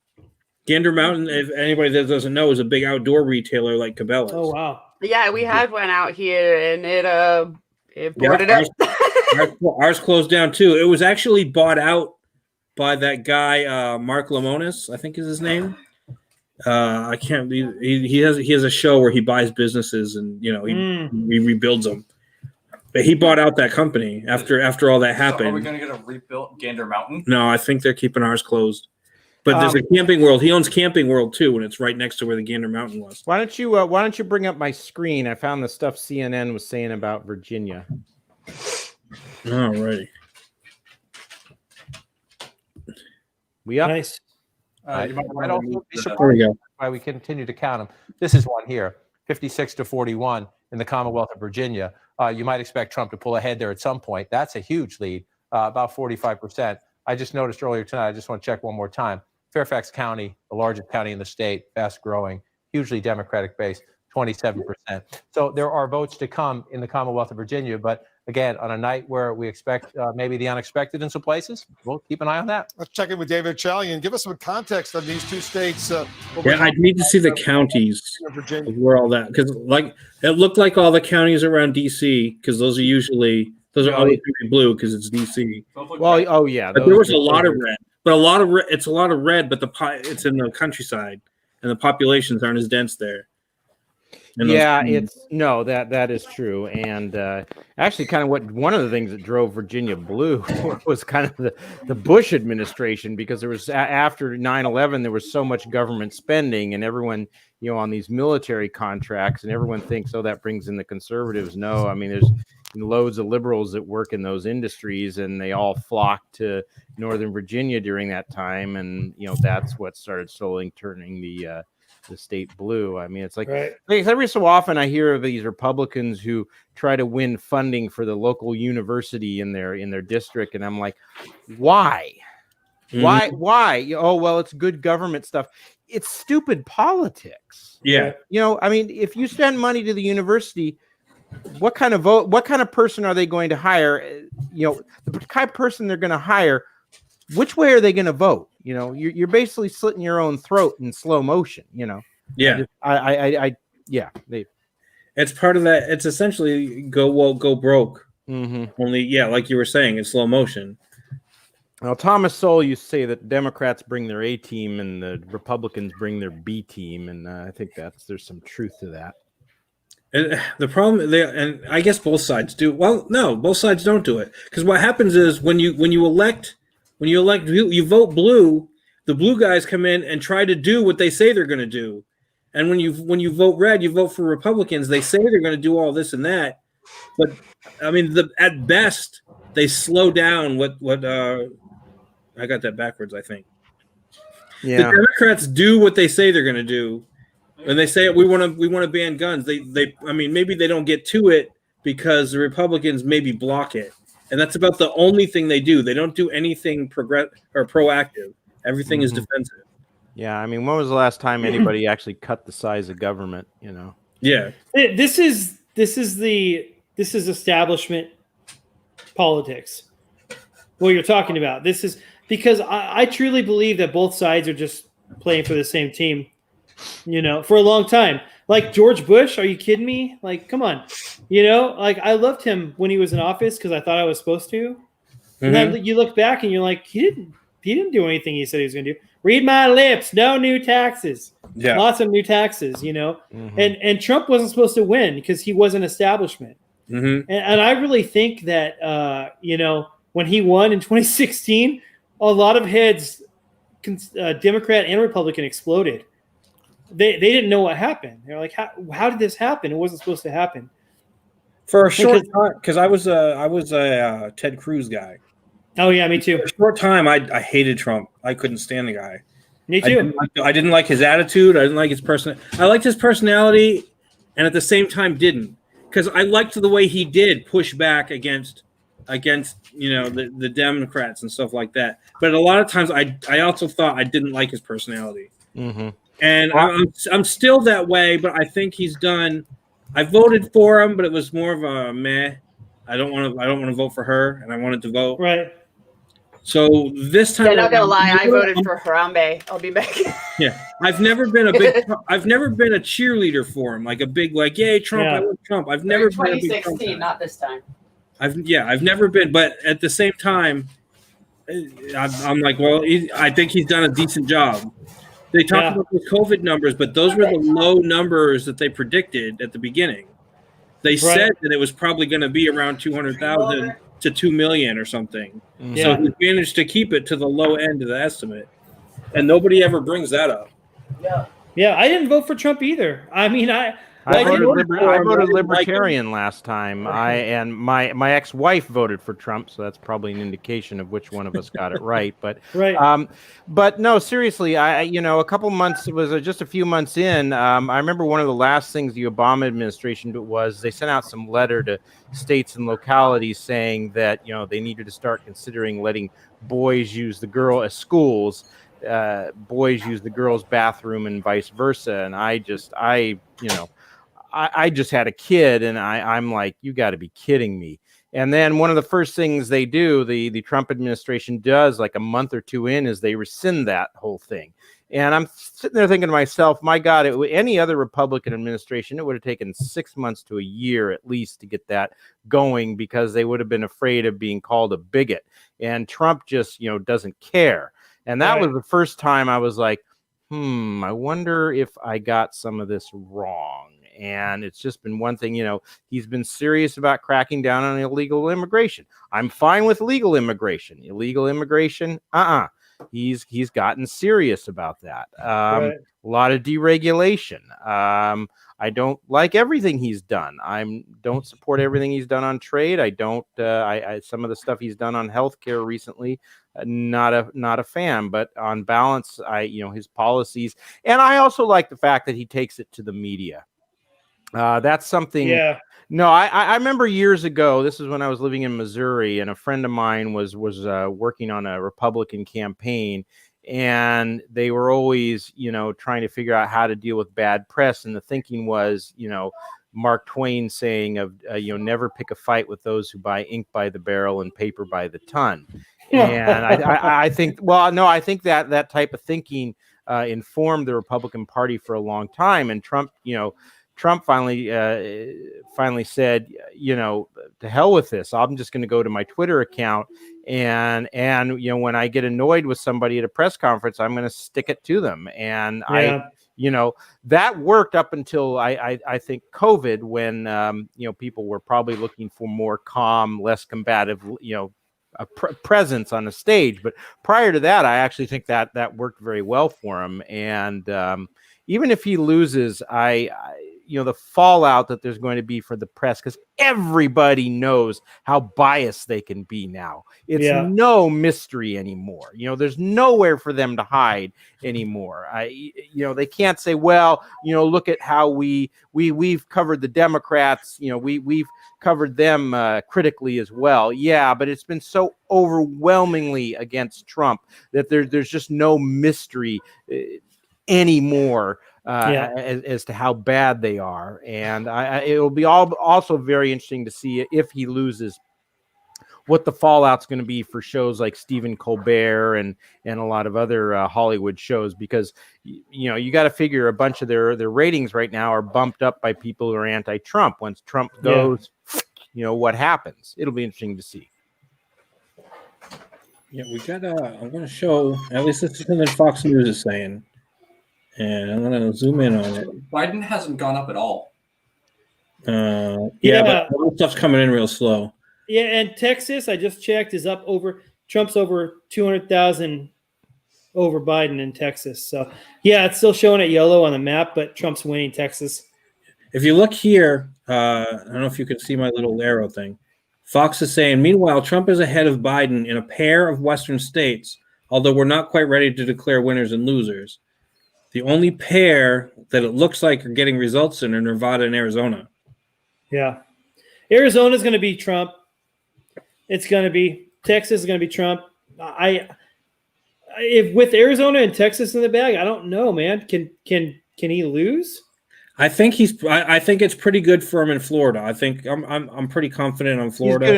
S1: Gander Mountain, if anybody that doesn't know, is a big outdoor retailer like Cabela's.
S9: Oh wow!
S5: Yeah, we had one out here, and it boarded up.
S1: Ours closed down too. It was actually bought out by that guy Mark Lemonis, I think is his name. I can't believe he has a show where he buys businesses and he rebuilds them. But he bought out that company after all that happened.
S10: So are we going to get a rebuilt Gander Mountain?
S1: No, I think they're keeping ours closed. But there's a Camping World. He owns Camping World too, and it's right next to where the Gander Mountain was.
S2: Why don't you bring up my screen? I found the stuff CNN was saying about Virginia.
S1: All righty.
S2: We up?
S9: Nice.
S2: I don't be surprised
S1: There we go.
S15: why we continue to count them. This is one here, 56-41 in the Commonwealth of Virginia. You might expect Trump to pull ahead there at some point. That's a huge lead, about 45%. I just noticed earlier tonight, I just want to check one more time. Fairfax County, the largest county in the state, fast growing, hugely Democratic base, 27%. So there are votes to come in the Commonwealth of Virginia, but again, on a night where we expect maybe the unexpected in some places, we'll keep an eye on that.
S16: Let's check in with David Chalian. Give us some context on these two states.
S1: Yeah, I need to see the counties of where all that, because it looked like all the counties around DC, because those are always going to be blue because it's DC.
S2: Well, oh yeah,
S1: but there was a lot of red. But it's a lot of red, but it's in the countryside, and the populations aren't as dense there.
S2: Yeah, that is true, and actually, kind of one of the things that drove Virginia blue was kind of the Bush administration, because there was after 9/11 there was so much government spending, and everyone on these military contracts, and everyone thinks that brings in the conservatives. No, I mean there's loads of liberals that work in those industries, and they all flocked to Northern Virginia during that time, and that's what started slowly turning the state blue. I mean, it's like every so often I hear of these Republicans who try to win funding for the local university in their district, and I'm like, why?
S1: Mm-hmm.
S2: Why? Oh, well, it's good government stuff. It's stupid politics.
S1: Yeah.
S2: I mean, if you spend money to the university, what kind of person are they going to hire? The kind of person they're going to hire, which way are they going to vote? You're basically slitting your own throat in slow motion.
S1: Yeah. It's part of that. It's essentially go woke, go broke.
S2: Mm-hmm.
S1: Only, like you were saying, in slow motion.
S2: Well, Thomas Sowell used to say that Democrats bring their A team and the Republicans bring their B team, and I think there's some truth to that.
S1: And the problem, and I guess both sides do. Well, no, both sides don't do it, because what happens is when you vote blue, the blue guys come in and try to do what they say they're going to do, and when you vote red, you vote for Republicans. They say they're going to do all this and that, but I mean, at best they slow down what I got that backwards, I think.
S2: Yeah.
S1: The Democrats do what they say they're going to do. When they say we want to ban guns, I mean, maybe they don't get to it because the Republicans maybe block it. And that's about the only thing they do. They don't do anything proactive. Everything is defensive.
S2: Yeah, I mean, when was the last time anybody actually cut the size of government? You know.
S1: Yeah.
S9: This is establishment politics. What you're talking about. This is because I truly believe that both sides are just playing for the same team. You know, for a long time. Like George Bush, are you kidding me? Like, come on. You know, like I loved him when he was in office because I thought I was supposed to. And then you look back and you're like, he didn't do anything he said he was going to do. Read my lips. No new taxes.
S1: Yeah.
S9: Lots of new taxes, you know. And Trump wasn't supposed to win because he was an establishment. And I really think that, you know, when he won in 2016, a lot of heads, Democrat and Republican, exploded. They didn't know what happened. They're like, how did this happen? It wasn't supposed to happen.
S1: For a short time, because I was a Ted Cruz guy.
S9: Oh yeah, me too.
S1: For a short time, I hated Trump. I couldn't stand the guy.
S9: Me too.
S1: I didn't like his attitude. I didn't like his person. I liked his personality, and at the same time didn't, because I liked the way he did push back against you know the Democrats and stuff like that. But a lot of times, I also thought I didn't like his personality. And I'm still that way, but I think he's done. I voted for him, but it was more of a meh. I don't want to vote for her, and I wanted to vote.
S9: Right.
S1: So this time,
S5: Yeah, not gonna lie, I voted for Harambe. I'll be back.
S1: Yeah, I've never been a cheerleader for him, like a big yay Trump.
S9: Yeah.
S1: I love Trump. I've never been a big Trump
S5: 2016,
S1: guy.
S5: not this time.
S1: I've never been, but at the same time, I'm like, well, I think he's done a decent job. They talked about the COVID numbers, but those were the low numbers that they predicted at the beginning. They said that it was probably going to be around 200,000 to 2 million or something. So he managed to keep it to the low end of the estimate, and nobody ever brings that up.
S9: Yeah, I didn't vote for Trump either. I mean, I
S2: voted Libertarian last time. And my ex-wife voted for Trump, so that's probably an indication of which one of us got it right. But but no, seriously, I you know, a couple months, it was just a few months in. I remember one of the last things the Obama administration did was they sent out some letter to states and localities saying that, you know, they needed to start considering letting boys use the girl at schools. Boys use the girls' bathroom and vice versa. And I just had a kid, and I'm like, you got to be kidding me. And then one of the first things they do, the Trump administration does, like a month or two in, is they rescind that whole thing. And I'm sitting there thinking to myself, my God, any other Republican administration, it would have taken 6 months to a year at least to get that going, because they would have been afraid of being called a bigot. And Trump just, you know, doesn't care. And that was the first time I was like, I wonder if I got some of this wrong. And it's just been one thing, you know, he's been serious about cracking down on illegal immigration. I'm fine with legal immigration. Illegal immigration, he's gotten serious about that. A lot of deregulation. I don't like everything he's done. I don't support everything he's done on trade. I don't. Some of the stuff he's done on healthcare recently, not a fan. But on balance, his policies, and I also like the fact that he takes it to the media. That's something.
S9: Yeah.
S2: No, I remember years ago. This is when I was living in Missouri, and a friend of mine was working on a Republican campaign. And they were always, trying to figure out how to deal with bad press. And the thinking was, Mark Twain saying of, never pick a fight with those who buy ink by the barrel and paper by the ton. And I think, I think that type of thinking informed the Republican Party for a long time. And Trump finally said, to hell with this. I'm just going to go to my Twitter account. And when I get annoyed with somebody at a press conference, I'm going to stick it to them. And that worked up until I think COVID, when people were probably looking for more calm, less combative, a presence on the stage. But prior to that, I actually think that worked very well for him. And even if he loses, the fallout that there's going to be for the press, because everybody knows how biased they can be now. It's no mystery anymore. There's nowhere for them to hide anymore. They can't say, well, look at how we've covered the Democrats. We've covered them critically as well. Yeah, but it's been so overwhelmingly against Trump that there's just no mystery anymore as to how bad they are. And it will be also very interesting to see if he loses, what the fallout's going to be for shows like Stephen Colbert and a lot of other Hollywood shows, because you got to figure a bunch of their ratings right now are bumped up by people who are anti-Trump. Once Trump goes, what happens? It'll be interesting to see.
S1: Yeah, we got. I'm going to show, at least this is something Fox News is saying, and I'm going to zoom in on it.
S6: Biden hasn't gone up at all.
S1: But all stuff's coming in real slow.
S9: Yeah, and Texas, I just checked, is up over Trump's over 200,000 over Biden in Texas. So yeah, it's still showing it yellow on the map, but Trump's winning Texas.
S1: If you look here, I don't know if you can see my little arrow thing. Fox is saying, meanwhile, Trump is ahead of Biden in a pair of Western states, although we're not quite ready to declare winners and losers. The only pair that it looks like are getting results in are Nevada and Arizona.
S9: Yeah. Arizona's going to be Trump. It's going to be Texas is going to be Trump. If with Arizona and Texas in the bag, I don't know, man. Can he lose?
S1: I think it's pretty good for him in Florida. I think I'm pretty confident on Florida.
S2: He's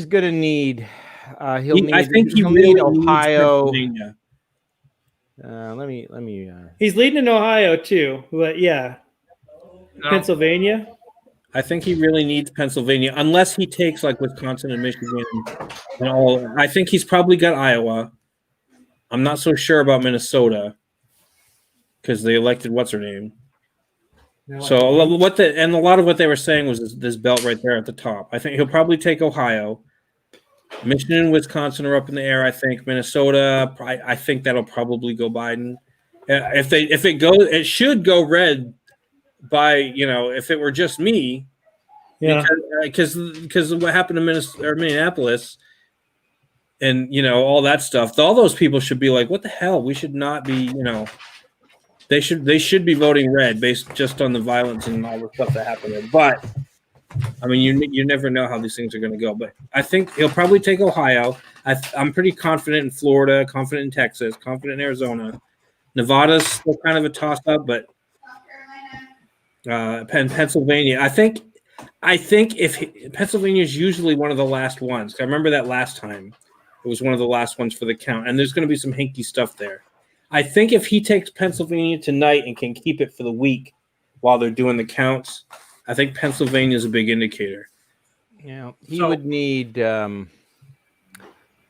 S2: gonna need. He'll need.
S1: I think
S2: he'll
S1: really
S2: need Ohio.
S1: Let
S2: me.
S9: He's leading in Ohio too, but Pennsylvania.
S1: I think he really needs Pennsylvania, unless he takes like Wisconsin and Michigan and all. I think he's probably got Iowa. I'm not so sure about Minnesota because they elected what's her name. So a lot of what they were saying was this belt right there at the top. I think he'll probably take Ohio. Michigan and Wisconsin are up in the air. I think Minnesota. I think that'll probably go Biden. If it goes, it should go red. By if it were just me, because what happened to Minneapolis, and all that stuff, all those people should be like, what the hell? We should not be, they should be voting red based just on the violence and all the stuff that happened there. But I mean, you never know how these things are going to go. But I think he'll probably take Ohio. I'm pretty confident in Florida, confident in Texas, confident in Arizona. Nevada's still kind of a toss up, but. Pennsylvania. I think if Pennsylvania is usually one of the last ones. I remember that last time it was one of the last ones for the count, and there's going to be some hinky stuff there. I think if he takes Pennsylvania tonight and can keep it for the week while they're doing the counts, I think Pennsylvania is a big indicator.
S2: Yeah, he would need. Let's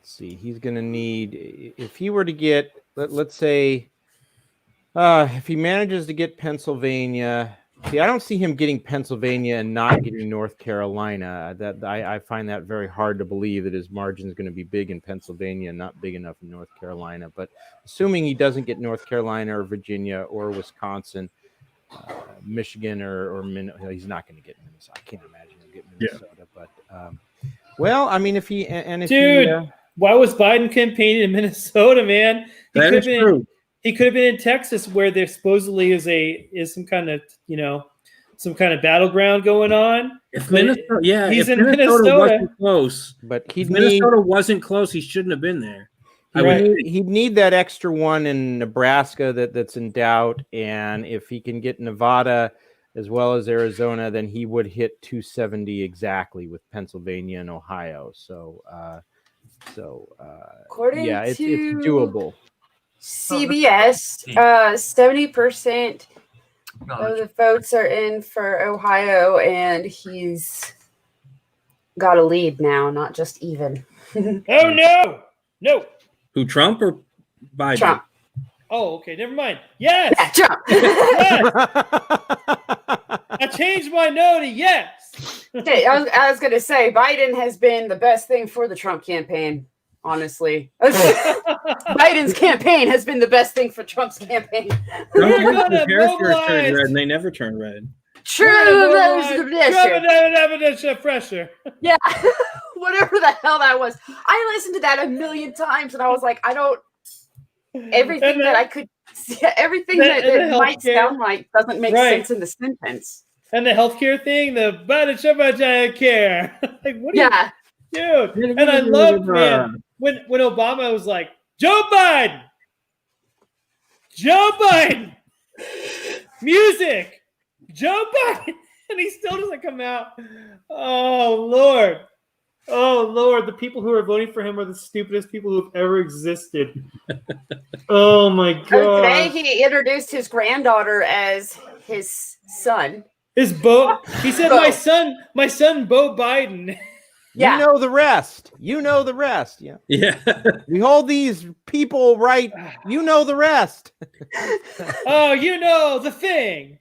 S2: see, he's going to need if he were to get. Let's say, if he manages to get Pennsylvania. See, I don't see him getting Pennsylvania and not getting North Carolina. That I find that very hard to believe that his margin is going to be big in Pennsylvania and not big enough in North Carolina. But assuming he doesn't get North Carolina or Virginia or Wisconsin, Michigan or he's not going to get Minnesota. I can't imagine he'll get Minnesota. Yeah. But well, I mean,
S9: why was Biden campaigning in Minnesota, man?
S1: That is true.
S9: He could have been in Texas, where there supposedly is some kind of battleground going on.
S1: If Minnesota, he's in Minnesota. Wasn't close, but Minnesota wasn't close. He shouldn't have been there.
S2: He'd need that extra one in Nebraska that's in doubt, and if he can get Nevada as well as Arizona, then he would hit 270 exactly with Pennsylvania and Ohio. So
S5: according
S2: it's
S5: to
S2: doable.
S5: CBS, 70% of the votes are in for Ohio, and he's got a lead now, not just even.
S9: Oh, no.
S1: Who, Trump or Biden?
S5: Trump.
S9: Oh, okay. Never mind. Yes.
S5: Yeah, Trump.
S9: Yes. I changed my no to yes.
S5: Okay, I was going to say, Biden has been the best thing for the Trump campaign. Honestly, Biden's campaign has been the best thing for Trump's campaign.
S1: Trump's hair turned red, and they never turn red.
S9: Pressure.
S5: Yeah, whatever the hell that was. I listened to that a million times, and I was like, I don't. Everything that I could, everything that it might sound like doesn't make sense in the sentence.
S9: And the healthcare thing, the care. Like, what?
S5: Yeah,
S9: dude. And I love, man, when Obama was like, Joe Biden, music, Joe Biden, and he still doesn't come out. Oh Lord, the people who are voting for him are the stupidest people who have ever existed. Oh my God.
S5: Today he introduced his granddaughter as his son.
S9: He said, my son, Bo Biden.
S5: Yeah.
S2: You know the rest. Yeah.
S1: Yeah.
S2: We hold these people right. You know the rest.
S9: Oh, you know the thing.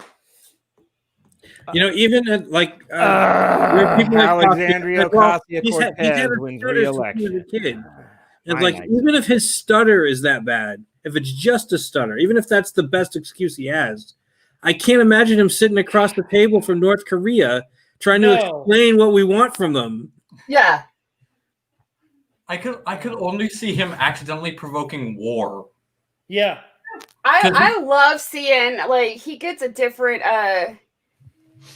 S1: Even at, like where people
S2: Alexandria
S1: he's had a
S2: wins
S1: stutter
S2: re-election.
S1: since he was a kid. It's like, even if his stutter is that bad, if it's just a stutter, even if that's the best excuse he has, I can't imagine him sitting across the table from North Korea trying to explain what we want from them.
S5: Yeah.
S10: I could only see him accidentally provoking war.
S9: Yeah.
S5: I love seeing, like, he gets a different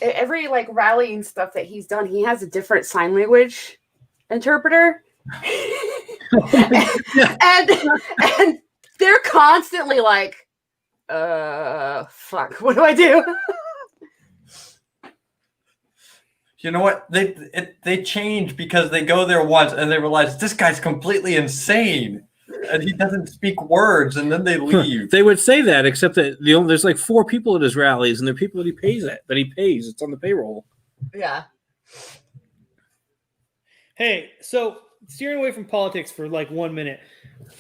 S5: every like rally and stuff that he's done, he has a different sign language interpreter. and they're constantly like, fuck, what do I do?
S10: You know what? They change because they go there once and they realize this guy's completely insane and he doesn't speak words, and then they leave.
S1: They would say that, except that there's like 4 people at his rallies, and they're people that he pays. It's on the payroll.
S5: Yeah.
S9: Hey, so steering away from politics for like 1 minute.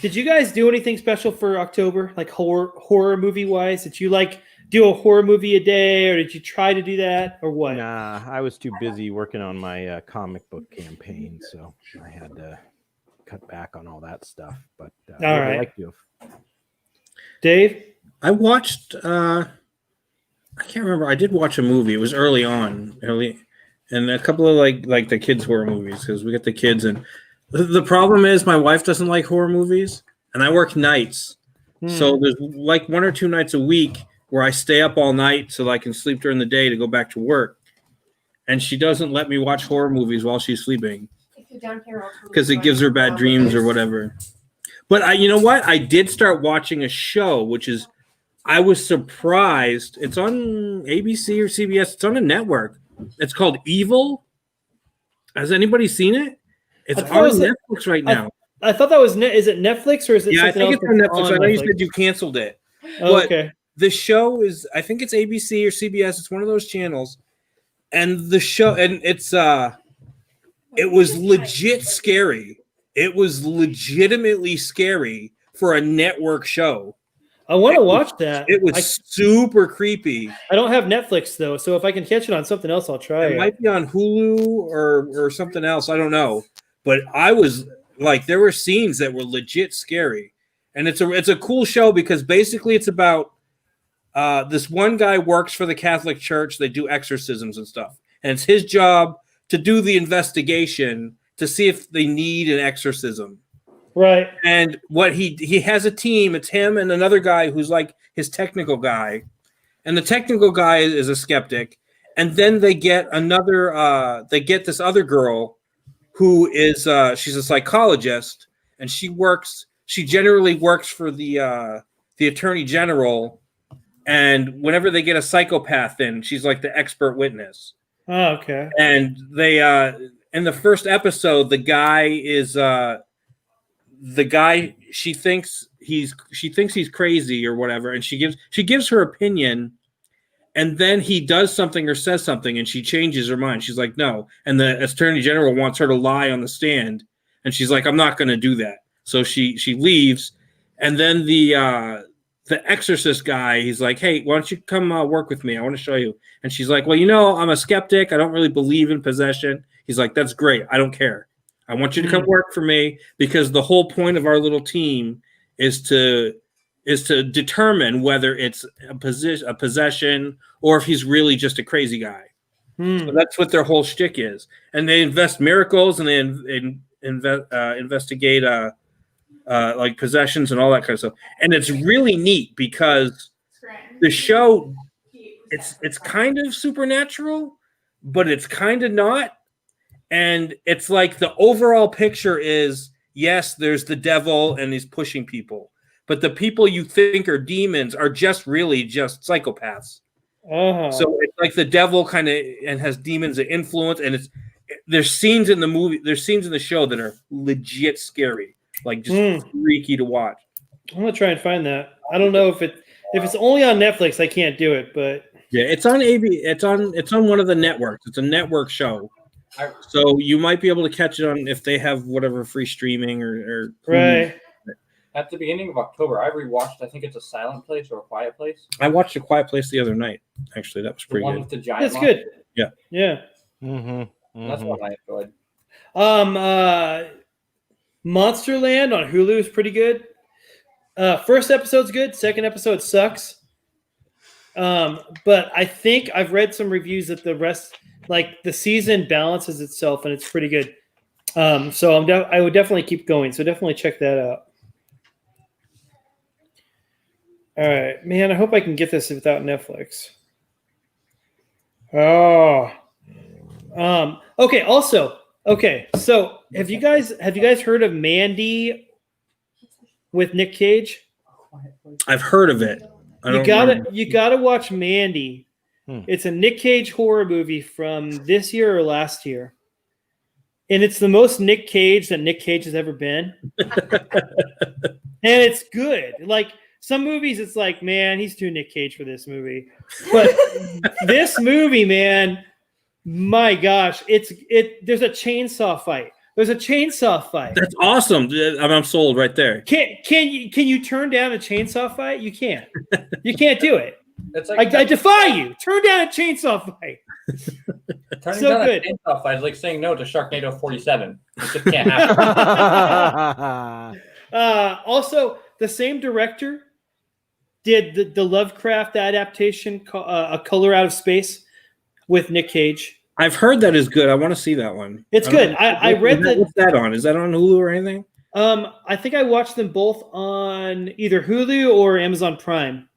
S9: Did you guys do anything special for October, like horror movie wise? Did you like do a horror movie a day, or did you try to do that, or what?
S2: Nah, I was too busy working on my comic book campaign, so I had to cut back on all that stuff. But
S9: all right,
S2: like you.
S9: Dave,
S1: I watched. I can't remember. I did watch a movie. It was early, and a couple of like the kids' horror movies, because we got the kids. And the problem is, my wife doesn't like horror movies, and I work nights, so there's like 1 or 2 nights a week where I stay up all night so that I can sleep during the day to go back to work. And she doesn't let me watch horror movies while she's sleeping because it gives her bad dreams or whatever. But you know what? I did start watching a show, which is, I was surprised. It's on ABC or CBS. It's on a network. It's called Evil. Has anybody seen it? It's on Netflix right now.
S9: I thought that was is it Netflix, or is it?
S1: Yeah, I
S9: something
S1: think
S9: else
S1: it's on
S9: that's
S1: Netflix. I know you said you canceled it.
S9: Oh, okay.
S1: The show is, I think it's ABC or CBS. It's one of those channels. And the show, and it's it was legit scary. It was legitimately scary for a network show.
S9: I want to watch that.
S1: It was super creepy.
S9: I don't have Netflix though, so if I can catch it on something else, I'll try it.
S1: It might be on Hulu or something else. I don't know. But I was like, there were scenes that were legit scary. And it's a cool show because basically it's about this one guy works for the Catholic Church. They do exorcisms and stuff. And it's his job to do the investigation to see if they need an exorcism.
S9: Right.
S1: And what he has a team. It's him and another guy who's like his technical guy. And the technical guy is a skeptic. And then they get this other girl who is she's a psychologist, and she generally works for the attorney general. And whenever they get a psychopath in, she's like the expert witness.
S9: Oh, okay.
S1: And they in the first episode, the guy she thinks he's crazy or whatever, and she gives her opinion, and then he does something or says something, and she changes her mind. She's like, no, and the attorney general wants her to lie on the stand, and she's like, I'm not going to do that. So she leaves, and then the exorcist guy, he's like, hey, why don't you come work with me? I want to show you. And she's like, well, I'm a skeptic. I don't really believe in possession. He's like, that's great. I don't care. I want you to come work for me because the whole point of our little team is to is to determine whether it's a possession or if he's really just a crazy guy. So that's what their whole shtick is. And they invest miracles and they investigate like possessions and all that kind of stuff. And it's really neat because the show, it's kind of supernatural, but it's kind of not. And it's like the overall picture is, yes, there's the devil and he's pushing people, but the people you think are demons are just really just psychopaths. So it's like the devil kind of and has demons that influence, and there's scenes in the movie, there's scenes in the show that are legit scary, like just freaky to watch.
S9: I'm gonna try and find that. I don't know if it's only on Netflix, I can't do it, but
S1: yeah, it's on it's on one of the networks. It's a network show. So you might be able to catch it on if they have whatever free streaming or
S9: right.
S10: At the beginning of October, I rewatched. I think it's A Silent Place or A Quiet Place.
S1: I watched A Quiet Place the other night. Actually, that was pretty
S10: one
S1: good.
S10: With the giant.
S9: That's good.
S1: Yeah.
S9: Yeah.
S10: That's what I enjoyed.
S9: Monsterland on Hulu is pretty good. First episode's good. Second episode sucks. But I think I've read some reviews that the rest, like the season, balances itself and it's pretty good. So I would definitely keep going. So definitely check that out. All right, man. I hope I can get this without Netflix. Oh. Okay. Also, okay. So have you guys heard of Mandy with Nick Cage?
S1: I've heard of it.
S9: You gotta watch Mandy. It's a Nick Cage horror movie from this year or last year, and it's the most Nick Cage that Nick Cage has ever been. And it's good. Like some movies, it's like, man, he's too Nick Cage for this movie. But this movie, man, my gosh, there's a chainsaw fight. There's a chainsaw fight.
S1: That's awesome. I'm sold right there.
S9: Can you turn down a chainsaw fight? You can't. You can't do it.
S10: It's like
S9: I defy you. Turn down a chainsaw fight.
S10: Turning
S9: So
S10: down
S9: good.
S10: a chainsaw fight is like saying no to Sharknado 47. It just can't happen.
S9: Also, the same director did the Lovecraft adaptation, A Color Out of Space, with Nick Cage.
S1: I've heard that is good. I want to see that one.
S9: It's good. I read that.
S1: What's that on? Is that on Hulu or anything?
S9: I think I watched them both on either Hulu or Amazon Prime.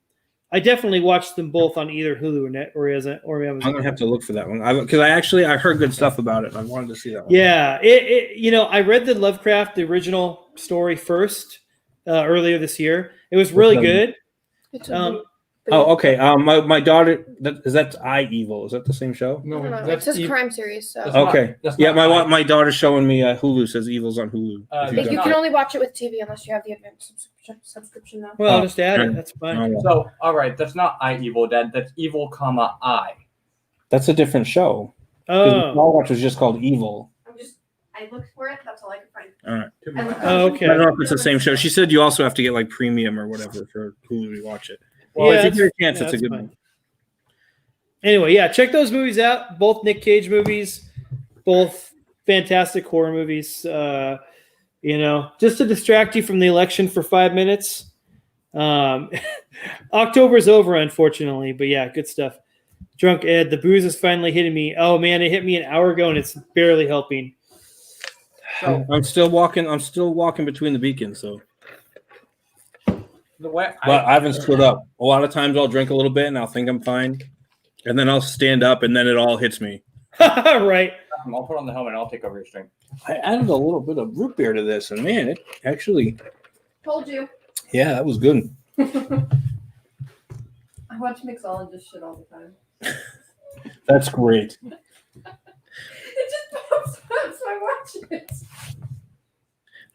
S9: I definitely watched them both on either Hulu or Amazon.
S1: I'm gonna have to look for that one because I heard good stuff about it. I wanted to see that one.
S9: Yeah, I read the Lovecraft, the original story first earlier this year. It was really good.
S1: Okay. My daughter, that's I Evil. Is that the same show?
S17: No, it's his crime series. So
S1: Okay. Yeah, my daughter's showing me Hulu says Evil's on Hulu.
S17: but you can only watch it with TV unless you have the advanced subscription now.
S9: Well, I'll just add it. That's fine.
S10: So, all right, that's not I Evil Dead. That's Evil, comma I.
S1: That's a different show.
S9: Oh.
S1: Small Watch was just called Evil.
S17: I looked for it. That's all I could find.
S1: All right.
S9: Okay.
S1: I don't know if it's the same show. She said you also have to get like premium or whatever for Hulu to watch it. Well, if you get a chance, it's a good one.
S9: Anyway, yeah, check those movies out. Both Nick Cage movies, both fantastic horror movies. Just to distract you from the election for 5 minutes. October's over, unfortunately, but yeah, good stuff. Drunk Ed, the booze is finally hitting me. Oh man, it hit me an hour ago and it's barely helping.
S1: So, I'm still walking between the beacons, so. But I haven't stood up. A lot of times I'll drink a little bit and I'll think I'm fine, and then I'll stand up and then it all hits me.
S9: Right.
S10: I'll put on the helmet and I'll take over your string.
S1: I added a little bit of root beer to this, and man, it actually.
S17: Told you.
S1: Yeah, that was good.
S17: I watch mixologist shit all the time.
S1: That's great.
S17: It just pops up, so I watch it.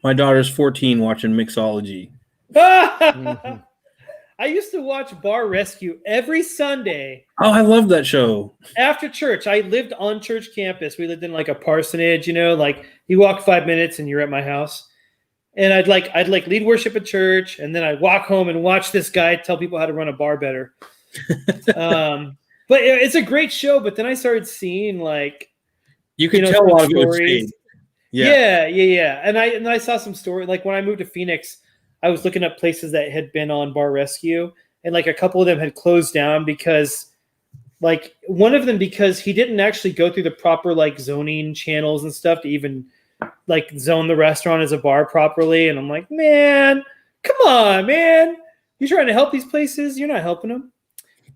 S1: My daughter's 14 watching Mixology.
S9: I used to watch Bar Rescue every Sunday.
S1: Oh, I love that show.
S9: After church. I lived on church campus. We lived in like a parsonage, like you walk 5 minutes and you're at my house. And I'd lead worship at church, and then I'd walk home and watch this guy tell people how to run a bar better. But it's a great show. But then I started seeing
S1: you can tell a lot of it was staged.
S9: Yeah. And I saw some story. Like when I moved to Phoenix, I was looking up places that had been on bar rescue, and like a couple of them had closed down because, like, one of them because he didn't actually go through the proper like zoning channels and stuff to even like zone the restaurant as a bar properly. And I'm like, man, come on, man, you trying to help these places? You're not helping them.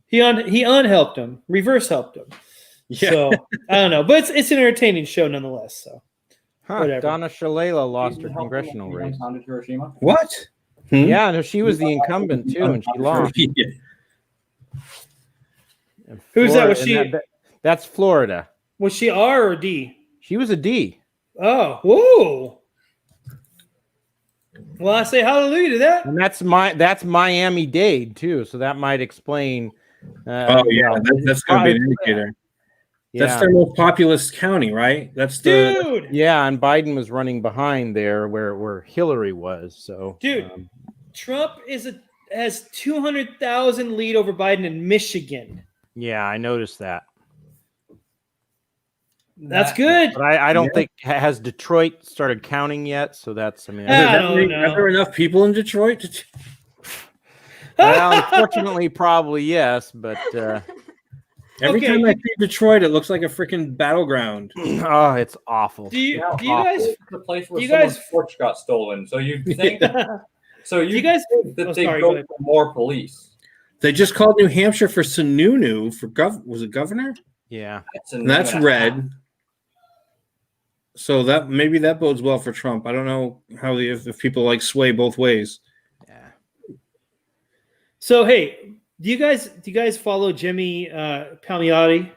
S9: He unhelped them, reverse helped them.
S1: Yeah.
S9: So I don't know, but it's an entertaining show nonetheless. So whatever.
S2: Donna Shalala lost her congressional race.
S1: What?
S2: Yeah, no, she was the incumbent too, and she lost.
S9: Who's that? Was
S2: Florida-
S9: she?
S2: That's Florida.
S9: Was she R or D?
S2: She was a D.
S9: Oh, whoa. Well, I say hallelujah to that.
S2: And that's Miami-Dade too, so that might explain.
S1: Oh yeah, that's going to be an indicator. That's
S2: Yeah.
S1: their most populous county, right? That's the
S9: Dude.
S2: Yeah, and Biden was running behind there where Hillary was. So,
S9: Dude, Trump has 200,000 lead over Biden in Michigan.
S2: yeah, I noticed that.
S9: That's good.
S2: But I don't think has Detroit started counting yet. So that's
S1: Are there enough people in Detroit?
S2: Well, unfortunately, probably yes, but
S1: Every time I see Detroit, it looks like a freaking battleground.
S2: Oh, it's awful.
S9: Do you
S2: Awful.
S9: guys?
S10: The place where
S9: you
S10: someone's
S9: guys-
S10: porch got stolen. So you think so you
S9: guys
S10: think that
S9: oh,
S10: they
S9: sorry,
S10: go
S9: go ahead.
S10: for more police.
S1: They just called New Hampshire for Sununu for was it governor?
S2: Yeah,
S1: And that's red. So that maybe that bodes well for Trump. I don't know how if people like sway both ways.
S9: So hey, do you guys follow Jimmy Palmiotti?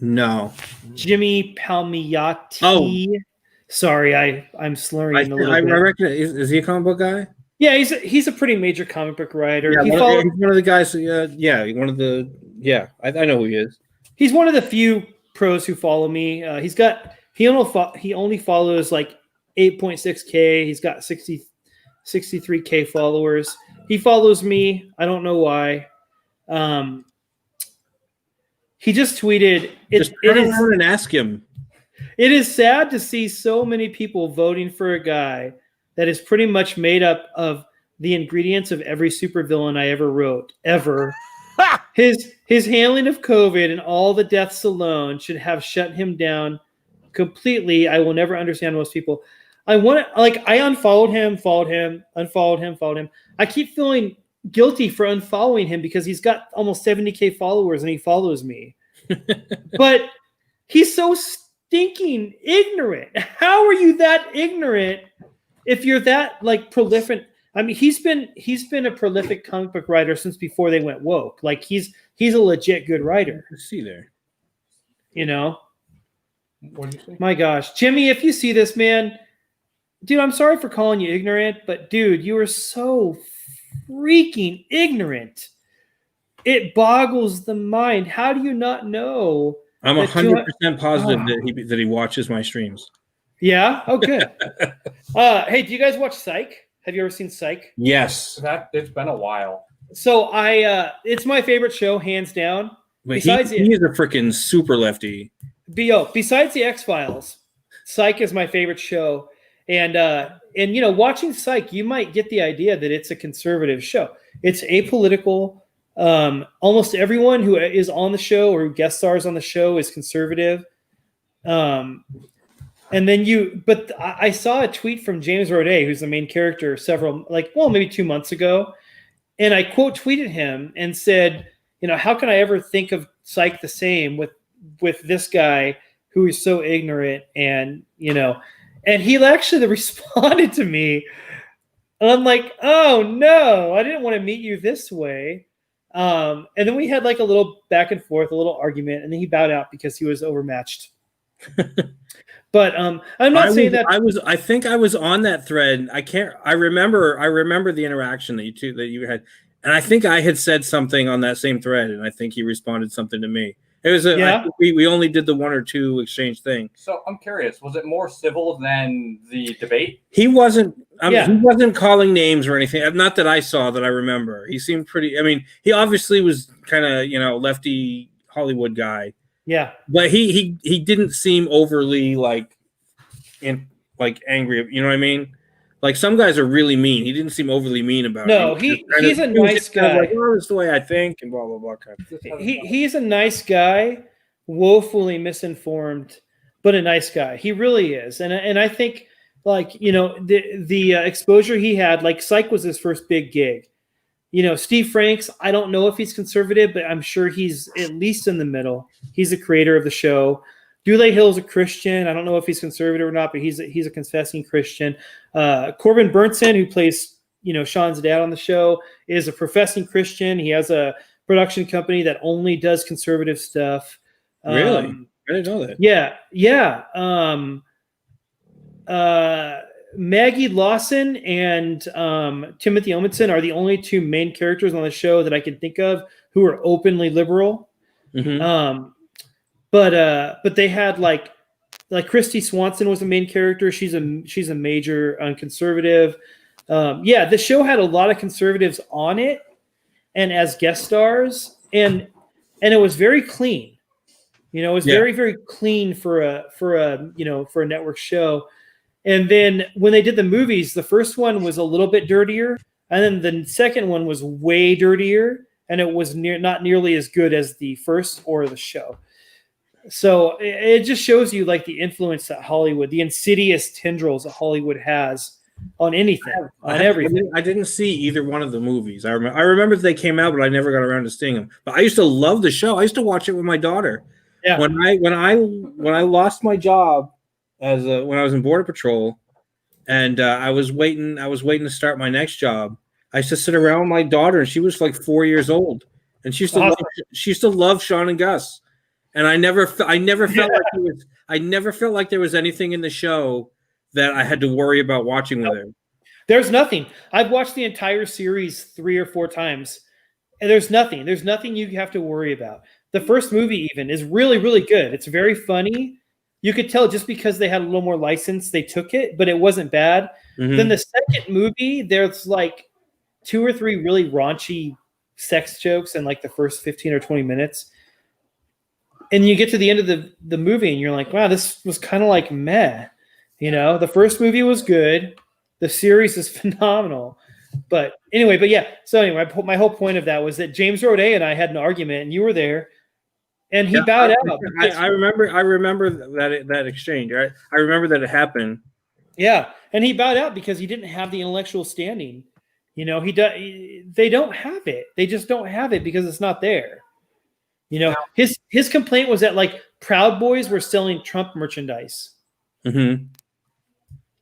S1: No.
S9: Jimmy Palmiotti.
S1: Oh.
S9: Sorry, I'm slurring a little
S1: I
S9: bit.
S1: reckon is he a comic book guy?
S9: Yeah, he's a pretty major comic book writer.
S1: Yeah,
S9: He
S1: he's
S9: followed-
S1: one of the guys. One of the. Yeah, I know who he is.
S9: He's one of the few pros who follow me. He only follows like 8.6K. He's got 63K followers. He follows me. I don't know why. He just tweeted.
S1: Just turn around and ask him.
S9: It is sad to see so many people voting for a guy that is pretty much made up of the ingredients of every supervillain I ever wrote, ever. His handling of COVID and all the deaths alone should have shut him down completely. I will never understand most people. I unfollowed him, followed him, unfollowed him, followed him. I keep feeling guilty for unfollowing him because he's got almost 70K followers and he follows me. But he's so stinking ignorant. How are you that ignorant if you're that like prolific? I mean, he's been a prolific comic book writer since before they went woke. Like he's a legit good writer.
S1: Let's see there.
S9: You know?
S10: What did you say?
S9: My gosh. Jimmy, if you see this, man, dude, I'm sorry for calling you ignorant, but dude, you are so freaking ignorant. It boggles the mind. How do you not know?
S1: I'm
S9: that
S1: 100% positive that he watches my streams.
S9: Yeah. Oh, good. Hey, do you guys watch Psych? Have you ever seen Psych?
S1: Yes.
S10: It's been a while.
S9: So it's my favorite show, hands down.
S1: But
S9: Besides
S1: he is a freaking super lefty.
S9: Besides the X-Files, Psych is my favorite show. And you know, watching Psych, you might get the idea that it's a conservative show. It's apolitical. Almost everyone who is on the show or who guest stars on the show is conservative. And then but I saw a tweet from James Roday, who's the main character, maybe 2 months ago. And I quote tweeted him and said, you know, how can I ever think of Psych the same with this guy who is so ignorant? And, you know, and he actually responded to me. And I'm like, oh no, I didn't want to meet you this way. And then we had like a little back and forth, a little argument, and then he bowed out because he was overmatched. But I'm not saying that
S1: I think I was on that thread. I remember the interaction that you had, and I think I had said something on that same thread, and I think he responded something to me. It was I think we only did the one or two exchange thing.
S10: So I'm curious, was it more civil than the debate?
S1: He wasn't. He wasn't calling names or anything. Not that I saw that I remember. He seemed pretty. I mean, he obviously was kind of lefty Hollywood guy.
S9: Yeah,
S1: but he didn't seem overly angry. You know what I mean? Like some guys are really mean. He didn't seem overly mean about
S9: No,
S1: it.
S9: he's a nice guy.
S1: Like, oh, it's the way I think, and blah blah blah. Kind of.
S9: He's a nice guy, woefully misinformed, but a nice guy. He really is, and I think like the exposure he had, like Psych was his first big gig. Steve Franks, I don't know if he's conservative, but I'm sure he's at least in the middle. He's the creator of the show. Dule Hill's a Christian. I don't know if he's conservative or not, but he's a confessing Christian. Corbin Burnson, who plays Sean's dad on the show, is a professing Christian. He has a production company that only does conservative stuff.
S1: Really? I didn't know that.
S9: Yeah. Maggie Lawson and Timothy Omundson are the only two main characters on the show that I can think of who are openly liberal.
S1: Mm-hmm.
S9: But they had like Christy Swanson was the main character. She's a major conservative. The show had a lot of conservatives on it and as guest stars, and it was very clean. It was very, very clean for a network show. And then when they did the movies, the first one was a little bit dirtier, and then the second one was way dirtier, and it was not nearly as good as the first or the show. So it just shows you like the influence that Hollywood, the insidious tendrils that Hollywood has on anything, on everything.
S1: I didn't see either one of the movies. I remember they came out, but I never got around to seeing them. But I used to love the show. I used to watch it with my daughter.
S9: Yeah.
S1: When I lost my job when I was in Border Patrol, and I was waiting to start my next job, I used to sit around with my daughter, and she was like 4 years old, and she used to love Sean and Gus. And I never felt like there was anything in the show that I had to worry about watching with her.
S9: There's nothing. I've watched the entire series 3 or 4 times, and there's nothing you have to worry about. The first movie even is really, really good. It's very funny. You could tell just because they had a little more license, they took it, but it wasn't bad.
S1: Mm-hmm.
S9: Then the second movie, there's like 2 or 3 really raunchy sex jokes in like the first 15 or 20 minutes. And you get to the end of the movie and you're like, wow, this was kind of like meh. The first movie was good. The series is phenomenal. But anyway, So anyway, my whole point of that was that James Roday and I had an argument, and you were there, and he bowed out.
S1: I remember that exchange. Right? I remember that it happened.
S9: Yeah, and he bowed out because he didn't have the intellectual standing. They don't have it. They just don't have it because it's not there. His complaint was that like Proud Boys were selling Trump merchandise.
S1: Mm-hmm.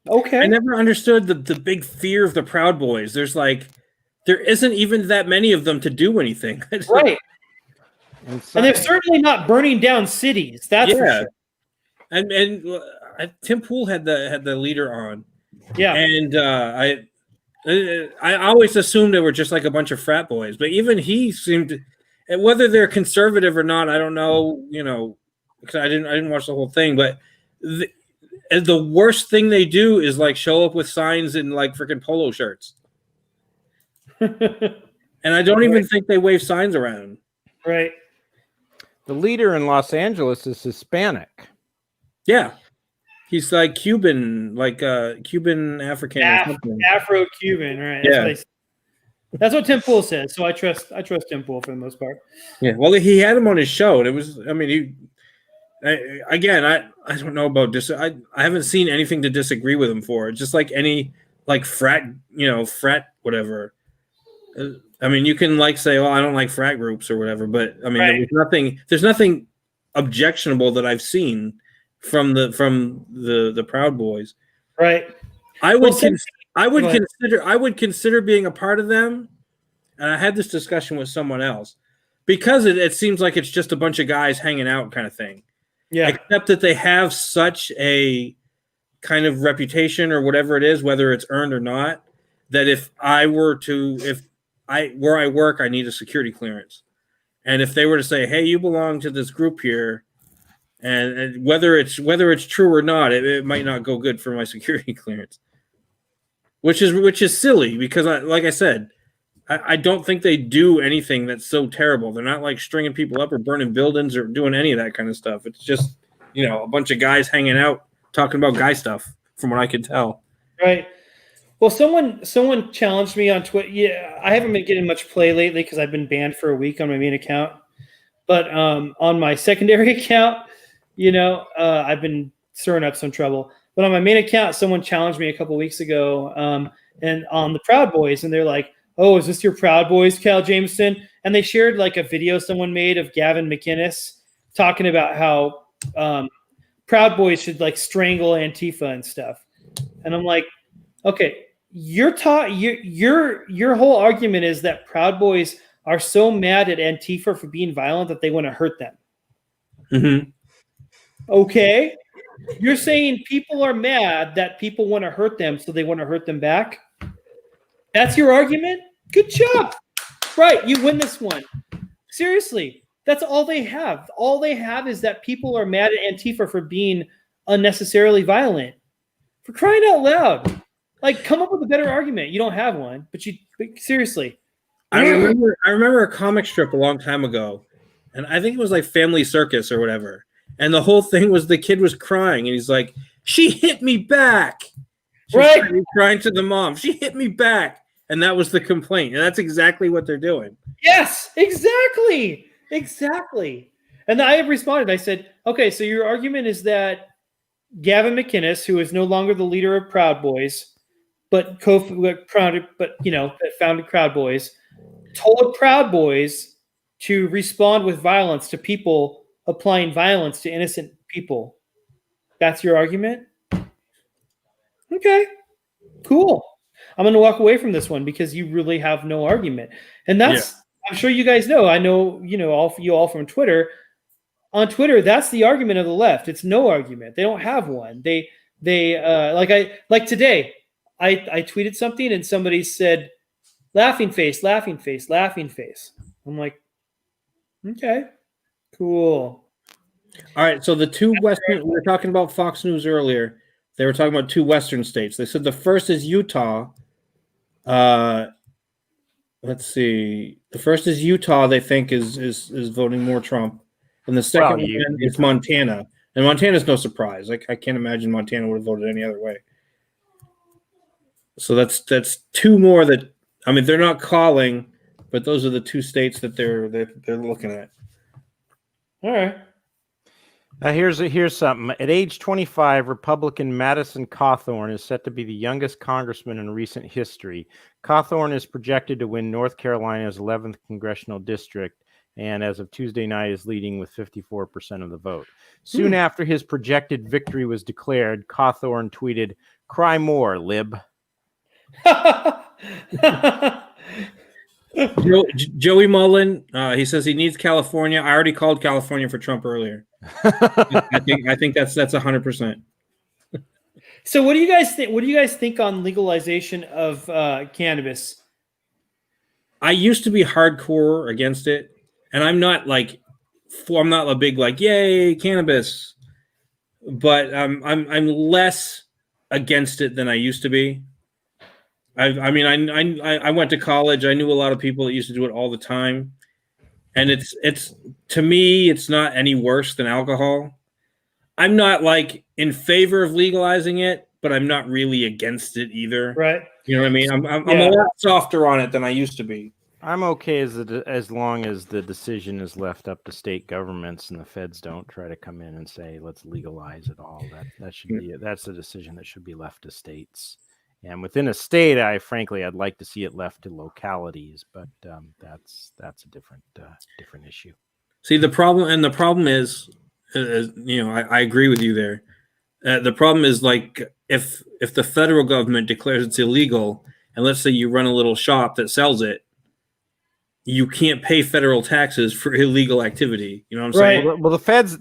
S9: Okay.
S1: I never understood the big fear of the Proud Boys. There isn't even that many of them to do anything.
S9: Right. And they're certainly not burning down cities. That's for sure.
S1: And Tim Pool had the leader on.
S9: Yeah.
S1: And I always assumed they were just like a bunch of frat boys, but even he seemed, whether they're conservative or not, I don't know, because I didn't watch the whole thing, but the worst thing they do is like show up with signs and like freaking polo shirts. And I don't even think they wave signs around.
S9: Right.
S2: The leader in Los Angeles is Hispanic.
S1: Yeah. He's like Cuban, like Cuban African or something.
S9: Afro-Cuban, right?
S1: Yeah.
S9: That's what Tim Pool says. So I trust Tim Pool for the most part.
S1: Yeah. Well, he had him on his show, and it was, I mean, I don't know about this. I haven't seen anything to disagree with him for. Just like any like frat whatever. I mean, you can like say, "Oh, I don't like frat groups" or whatever, but I mean,
S9: right.
S1: there's nothing objectionable that I've seen from the Proud Boys.
S9: Right.
S1: I would consider being a part of them, and I had this discussion with someone else because it seems like it's just a bunch of guys hanging out kind of thing.
S9: Yeah.
S1: Except that they have such a kind of reputation or whatever it is, whether it's earned or not, that where I work, I need a security clearance. And if they were to say, "Hey, you belong to this group here," and whether it's true or not, it might not go good for my security clearance. Which is silly because like I said, I don't think they do anything that's so terrible. They're not like stringing people up or burning buildings or doing any of that kind of stuff. It's just, a bunch of guys hanging out talking about guy stuff, from what I could tell.
S9: Right. Well, someone challenged me on Twitter. Yeah, I haven't been getting much play lately because I've been banned for a week on my main account. But on my secondary account, I've been stirring up some trouble. But on my main account, someone challenged me a couple weeks ago, and on the Proud Boys, and they're like, "Oh, is this your Proud Boys, Cal Jameson?" And they shared like a video someone made of Gavin McInnes talking about how Proud Boys should like strangle Antifa and stuff. And I'm like, okay, your whole argument is that Proud Boys are so mad at Antifa for being violent that they want to hurt them.
S1: Mm-hmm.
S9: Okay. You're saying people are mad that people want to hurt them, so they want to hurt them back? That's your argument? Good job. Right, you win this one. Seriously, that's all they have. All they have is that people are mad at Antifa for being unnecessarily violent. For crying out loud. Like, come up with a better argument. You don't have one, but seriously.
S1: I remember a comic strip a long time ago, and I think it was like Family Circus or whatever. And the whole thing was the kid was crying, and he's like, "She hit me back." Right? Crying to the mom, "She hit me back," and that was the complaint. And that's exactly what they're doing.
S9: Yes, exactly. And I have responded. I said, "Okay, so your argument is that Gavin McInnes, who is no longer the leader of Proud Boys, that founded Proud Boys, told Proud Boys to respond with violence to people applying violence to innocent people. That's your argument? Okay, cool. I'm going to walk away from this one because you really have no argument. And that's, I'm sure you guys know, I know, all from Twitter. On Twitter, that's the argument of the left. It's no argument. They don't have one. They like today, I tweeted something and somebody said, laughing face, laughing face, laughing face. I'm like, okay, cool.
S1: All right. So the two Western, we were talking about Fox News earlier. They were talking about two Western states. They said the first is Utah. Let's see. The first is Utah. They think is voting more Trump, and the second one is Montana. And Montana's no surprise. Like, I can't imagine Montana would have voted any other way. So that's two more that, I mean, they're not calling, but those are the two states that they're looking at.
S9: All right.
S2: Here's something. At age 25, Republican Madison Cawthorn is set to be the youngest congressman in recent history. Cawthorn is projected to win North Carolina's 11th congressional district, and as of Tuesday night is leading with 54% of the vote. Soon after his projected victory was declared, Cawthorn tweeted, "Cry more, lib."
S1: Joey Mullen, he says he needs California. I already called California for Trump earlier. I think that's 100%.
S9: So what do you guys think? What do you guys think on legalization of cannabis?
S1: I used to be hardcore against it, and I'm not a big yay cannabis, but I'm less against it than I used to be. I went to college. I knew a lot of people that used to do it all the time. And it's to me, it's not any worse than alcohol. I'm not in favor of legalizing it, but I'm not really against it either.
S9: Right.
S1: You know what I mean? I'm a lot softer on it than I used to be.
S2: I'm okay as long as the decision is left up to state governments and the feds don't try to come in and say, let's legalize it all. That should be that's a decision that should be left to states. And within a state, I'd like to see it left to localities, but that's a different issue.
S1: See, the problem is, I agree with you there. The problem is if the federal government declares it's illegal, and let's say you run a little shop that sells it, you can't pay federal taxes for illegal activity. You know what I'm saying?
S2: Well, the feds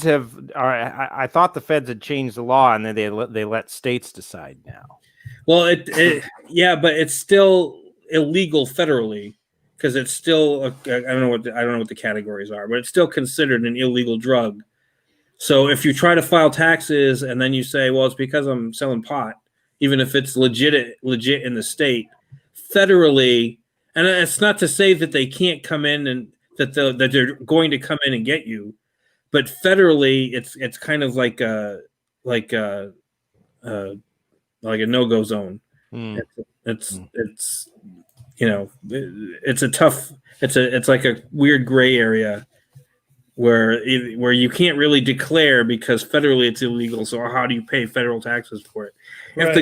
S2: have. I thought the feds had changed the law, and then they let states decide now.
S1: Well, but it's still illegal federally because it's still I don't know what the categories are, but it's still considered an illegal drug. So if you try to file taxes and then you say, well, it's because I'm selling pot, even if it's legit in the state, federally, and it's not to say that they can't come in and that they're going to come in and get you, but federally, it's kind of like a no-go zone. It's you know, it's a tough. It's like a weird gray area where you can't really declare because federally it's illegal. So how do you pay federal taxes for it? If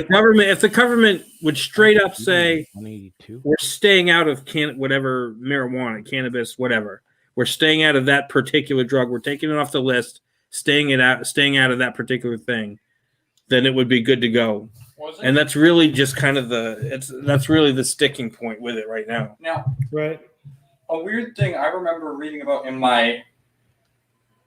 S1: the government would straight up say we're staying out of whatever marijuana, cannabis, whatever, we're staying out of that particular drug, we're taking it off the list, staying out of that particular thing, then it would be good to go. And that's really just kind of that's really the sticking point with it right now.
S10: Now,
S9: right.
S10: A weird thing I remember reading about in my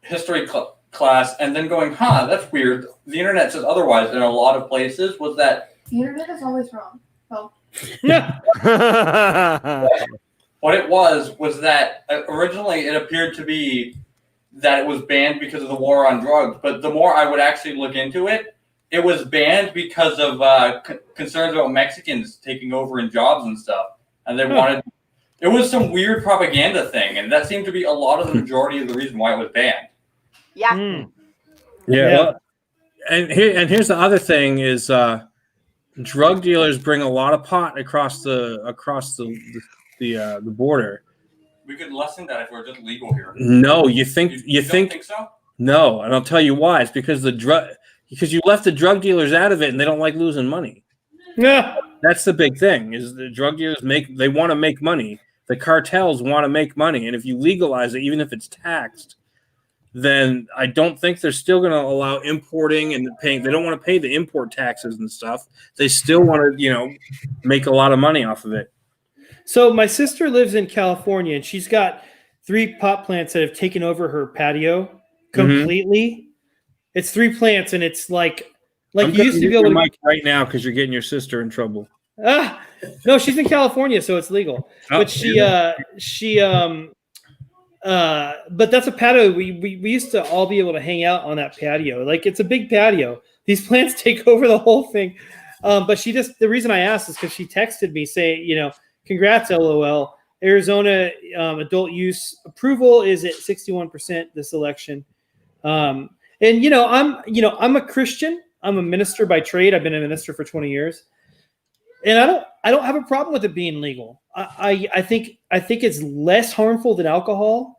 S10: history class and then going, that's weird. The internet says otherwise in a lot of places, was that
S17: The internet is always wrong. Oh.
S10: what it was that originally it appeared to be that it was banned because of the war on drugs. But the more I would actually look into it, it was banned because of concerns about Mexicans taking over in jobs and stuff. And they wanted, it was some weird propaganda thing. And that seemed to be a lot of the majority of the reason why it was banned.
S5: Yeah.
S1: Yeah. Well, and here's the other thing is drug dealers bring a lot of pot across the border.
S10: We could lessen that if we're just legal here.
S1: No, you think
S10: don't think so?
S1: No, and I'll tell you why. It's because because you left the drug dealers out of it and they don't like losing money.
S9: Yeah.
S1: That's the big thing is the drug dealers they want to make money. The cartels want to make money. And if you legalize it, even if it's taxed, then I don't think they're still going to allow importing and paying. They don't want to pay the import taxes and stuff. They still want to, make a lot of money off of it.
S9: So my sister lives in California and she's got 3 pot plants that have taken over her patio completely. It's 3 plants and it's like
S1: I'm
S9: you used to be able to
S1: mic right now because you're getting your sister in trouble.
S9: No, she's in California, so it's legal. But but that's a patio. We used to all be able to hang out on that patio. Like it's a big patio. These plants take over the whole thing. But the reason I asked is because she texted me saying, congrats, LOL. Arizona adult use approval is at 61% this election. And I'm a Christian. I'm a minister by trade. I've been a minister for 20 years. And I don't have a problem with it being legal. I think it's less harmful than alcohol.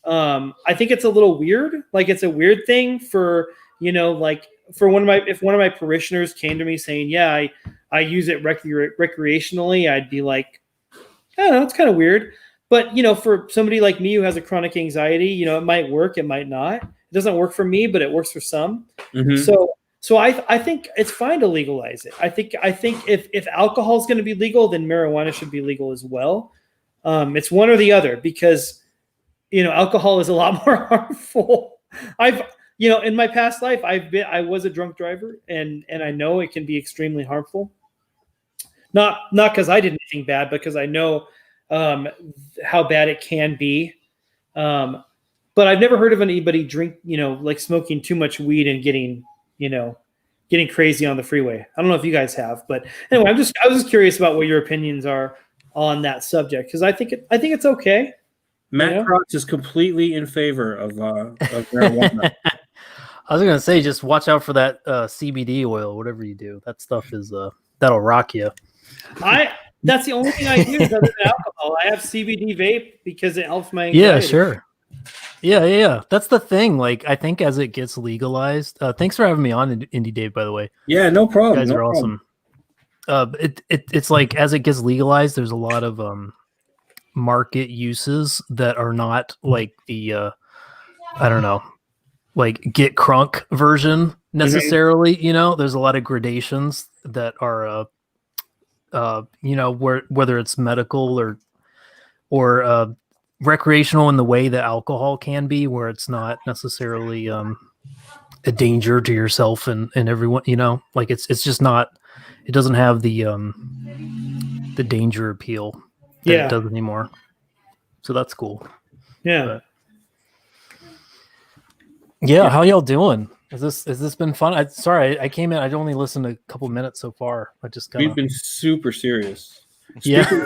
S9: I think it's a little weird. Like it's a weird thing for if one of my parishioners came to me saying, "Yeah, I use it recreationally," I'd be like, I don't know, it's kind of weird. But for somebody like me who has a chronic anxiety, it might work, it might not. It doesn't work for me, but it works for some. So I think it's fine to legalize it. I think if alcohol is going to be legal, then marijuana should be legal as well. It's one or the other because alcohol is a lot more harmful. In my past life I was a drunk driver and I know it can be extremely harmful. Not because I did anything bad, because I know how bad it can be. But I've never heard of anybody drink, like smoking too much weed and getting crazy on the freeway. I don't know if you guys have, but anyway, I was just curious about what your opinions are on that subject because I think it's okay.
S1: Matt Cross is completely in favor of marijuana.
S18: I was gonna say, just watch out for that CBD oil, whatever you do. That stuff is that'll rock you.
S9: That's the only thing I do other than alcohol. I have CBD vape because it helps my anxiety.
S18: Yeah, sure. Yeah. That's the thing. Like, I think as it gets legalized, thanks for having me on, Indie Dave, by the way.
S1: Yeah, no problem.
S18: You guys are awesome. It's like as it gets legalized, there's a lot of market uses that are not like the I don't know, like get crunk version necessarily. There's a lot of gradations that are whether it's medical or recreational in the way that alcohol can be, where it's not necessarily a danger to yourself and everyone, like it's just not, it doesn't have the danger appeal that it does anymore. So that's cool.
S9: Yeah.
S18: Yeah. How y'all doing? Has this been fun? I came in, I'd only listened a couple minutes so far.
S1: We've been super serious.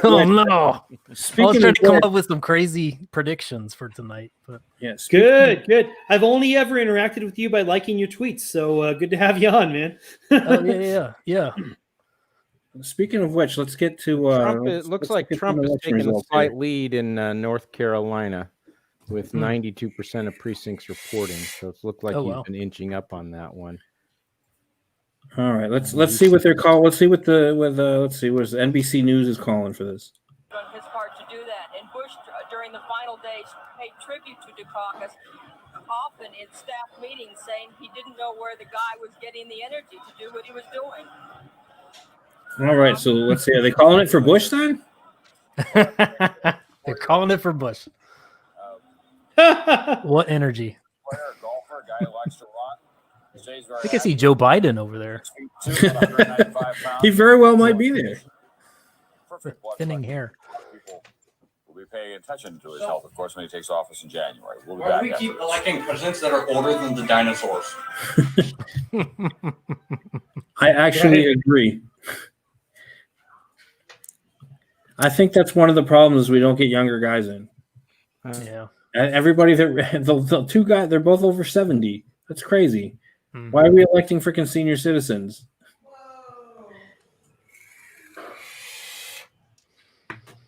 S18: Oh no! I was trying to come
S1: of
S18: up with some crazy predictions for tonight, but
S1: yes,
S9: good. I've only ever interacted with you by liking your tweets, so good to have you on, man.
S18: Oh yeah.
S1: Speaking of which, let's get to.
S2: Trump,
S1: let's-
S2: it looks
S1: let's
S2: like
S1: get
S2: Trump
S1: some
S2: is
S1: election
S2: taking a
S1: results
S2: slight
S1: here.
S2: lead in North Carolina with
S18: Hmm.
S2: 92% of precincts reporting. So it's looked like
S18: Oh,
S2: he's
S18: wow.
S2: been inching up on that one.
S1: All right, let's see what they're called. Let's see what let's see what NBC News is calling for this.
S12: On his part to do that, and Bush during the final days paid tribute to Dukakis, often in staff meetings, saying he didn't know where the guy was getting the energy to do what he was doing.
S1: All right, so let's see. Are they calling it for Bush then?
S18: They're calling it for Bush. What energy?
S4: Player, golfer, guy who likes to run. Stays very
S18: I think I see Joe Biden over there.
S4: active, 195 pounds.
S1: He very well might be there.
S4: Perfect blood
S18: Thinning hair.
S4: people will be paying attention to his health, of course, when he takes office in January. We'll be
S10: Why do
S4: back
S10: we
S4: after
S10: keep
S4: this.
S10: electing presidents that are older than the dinosaurs?
S1: I actually agree. I think that's one of the problems. We don't get younger guys in.
S18: Yeah.
S1: Everybody that the two guys, they're both over 70. That's crazy.
S18: Mhm.
S1: Why are we electing freaking senior citizens?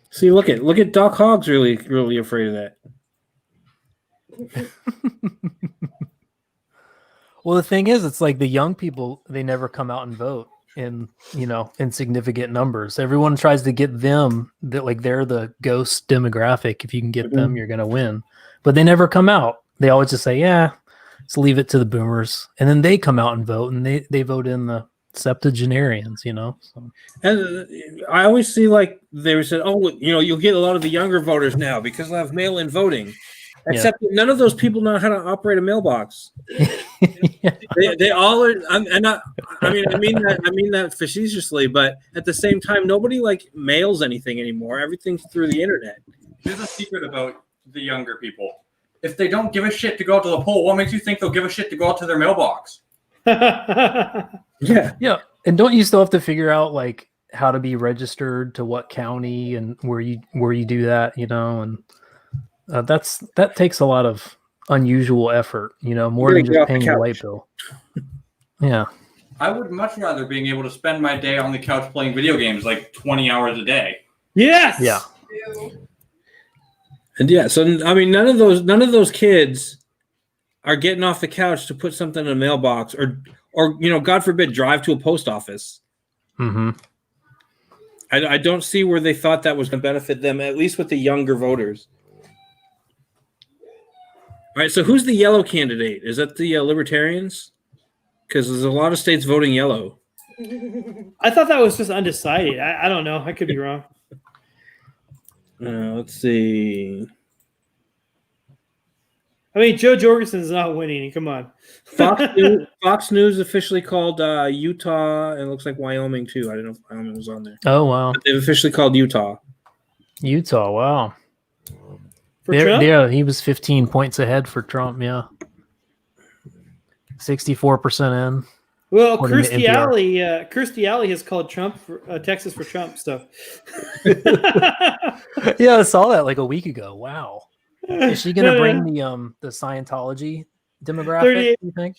S1: See, look at Doc Hogg's really afraid of that.
S18: Well, the thing is, it's like the young people, they never come out and vote in significant numbers. Everyone tries to get them that like they're the ghost demographic. If you can get them, you're going to win. But they never come out. They always just say, yeah, let's leave it to the boomers. And then they come out and vote, and they vote in the septuagenarians, So.
S1: And I always see like they said, oh, you'll get a lot of the younger voters now because they'll have mail-in voting. Except that none of those people know how to operate a mailbox. they all are. I mean that facetiously, but at the same time, nobody like mails anything anymore. Everything's through the internet.
S10: Here's a secret about the younger people. If they don't give a shit to go out to the poll, what makes you think they'll give a shit to go out to their mailbox?
S1: Yeah.
S18: And don't you still have to figure out like how to be registered to what county and where you do that, and that takes a lot of unusual effort, more than just paying your light bill. Yeah.
S10: I would much rather being able to spend my day on the couch playing video games like 20 hours a day.
S9: Yes.
S18: Yeah.
S1: And yeah, so I mean, none of those kids are getting off the couch to put something in a mailbox or God forbid, drive to a post office.
S18: Mm-hmm.
S1: I don't see where they thought that was going to benefit them, at least with the younger voters. All right, so who's the yellow candidate? Is that the Libertarians? Because there's a lot of states voting yellow.
S9: I thought that was just undecided. I don't know. I could be wrong.
S1: Let's see.
S9: I mean, Joe Jorgensen's not winning. Come on.
S1: Fox News officially called Utah, and it looks like Wyoming too. I don't know if Wyoming was on there.
S18: Oh, wow.
S1: But they've officially called Utah.
S18: Utah, wow.
S9: For Trump?
S18: Yeah, he was 15 points ahead for Trump, yeah. 64% in.
S9: Well,
S18: according to NPR.
S9: Kirstie Alley has called Texas for Trump. So,
S18: Yeah, I saw that like a week ago. Wow. Is she going to bring the Scientology demographic, you think?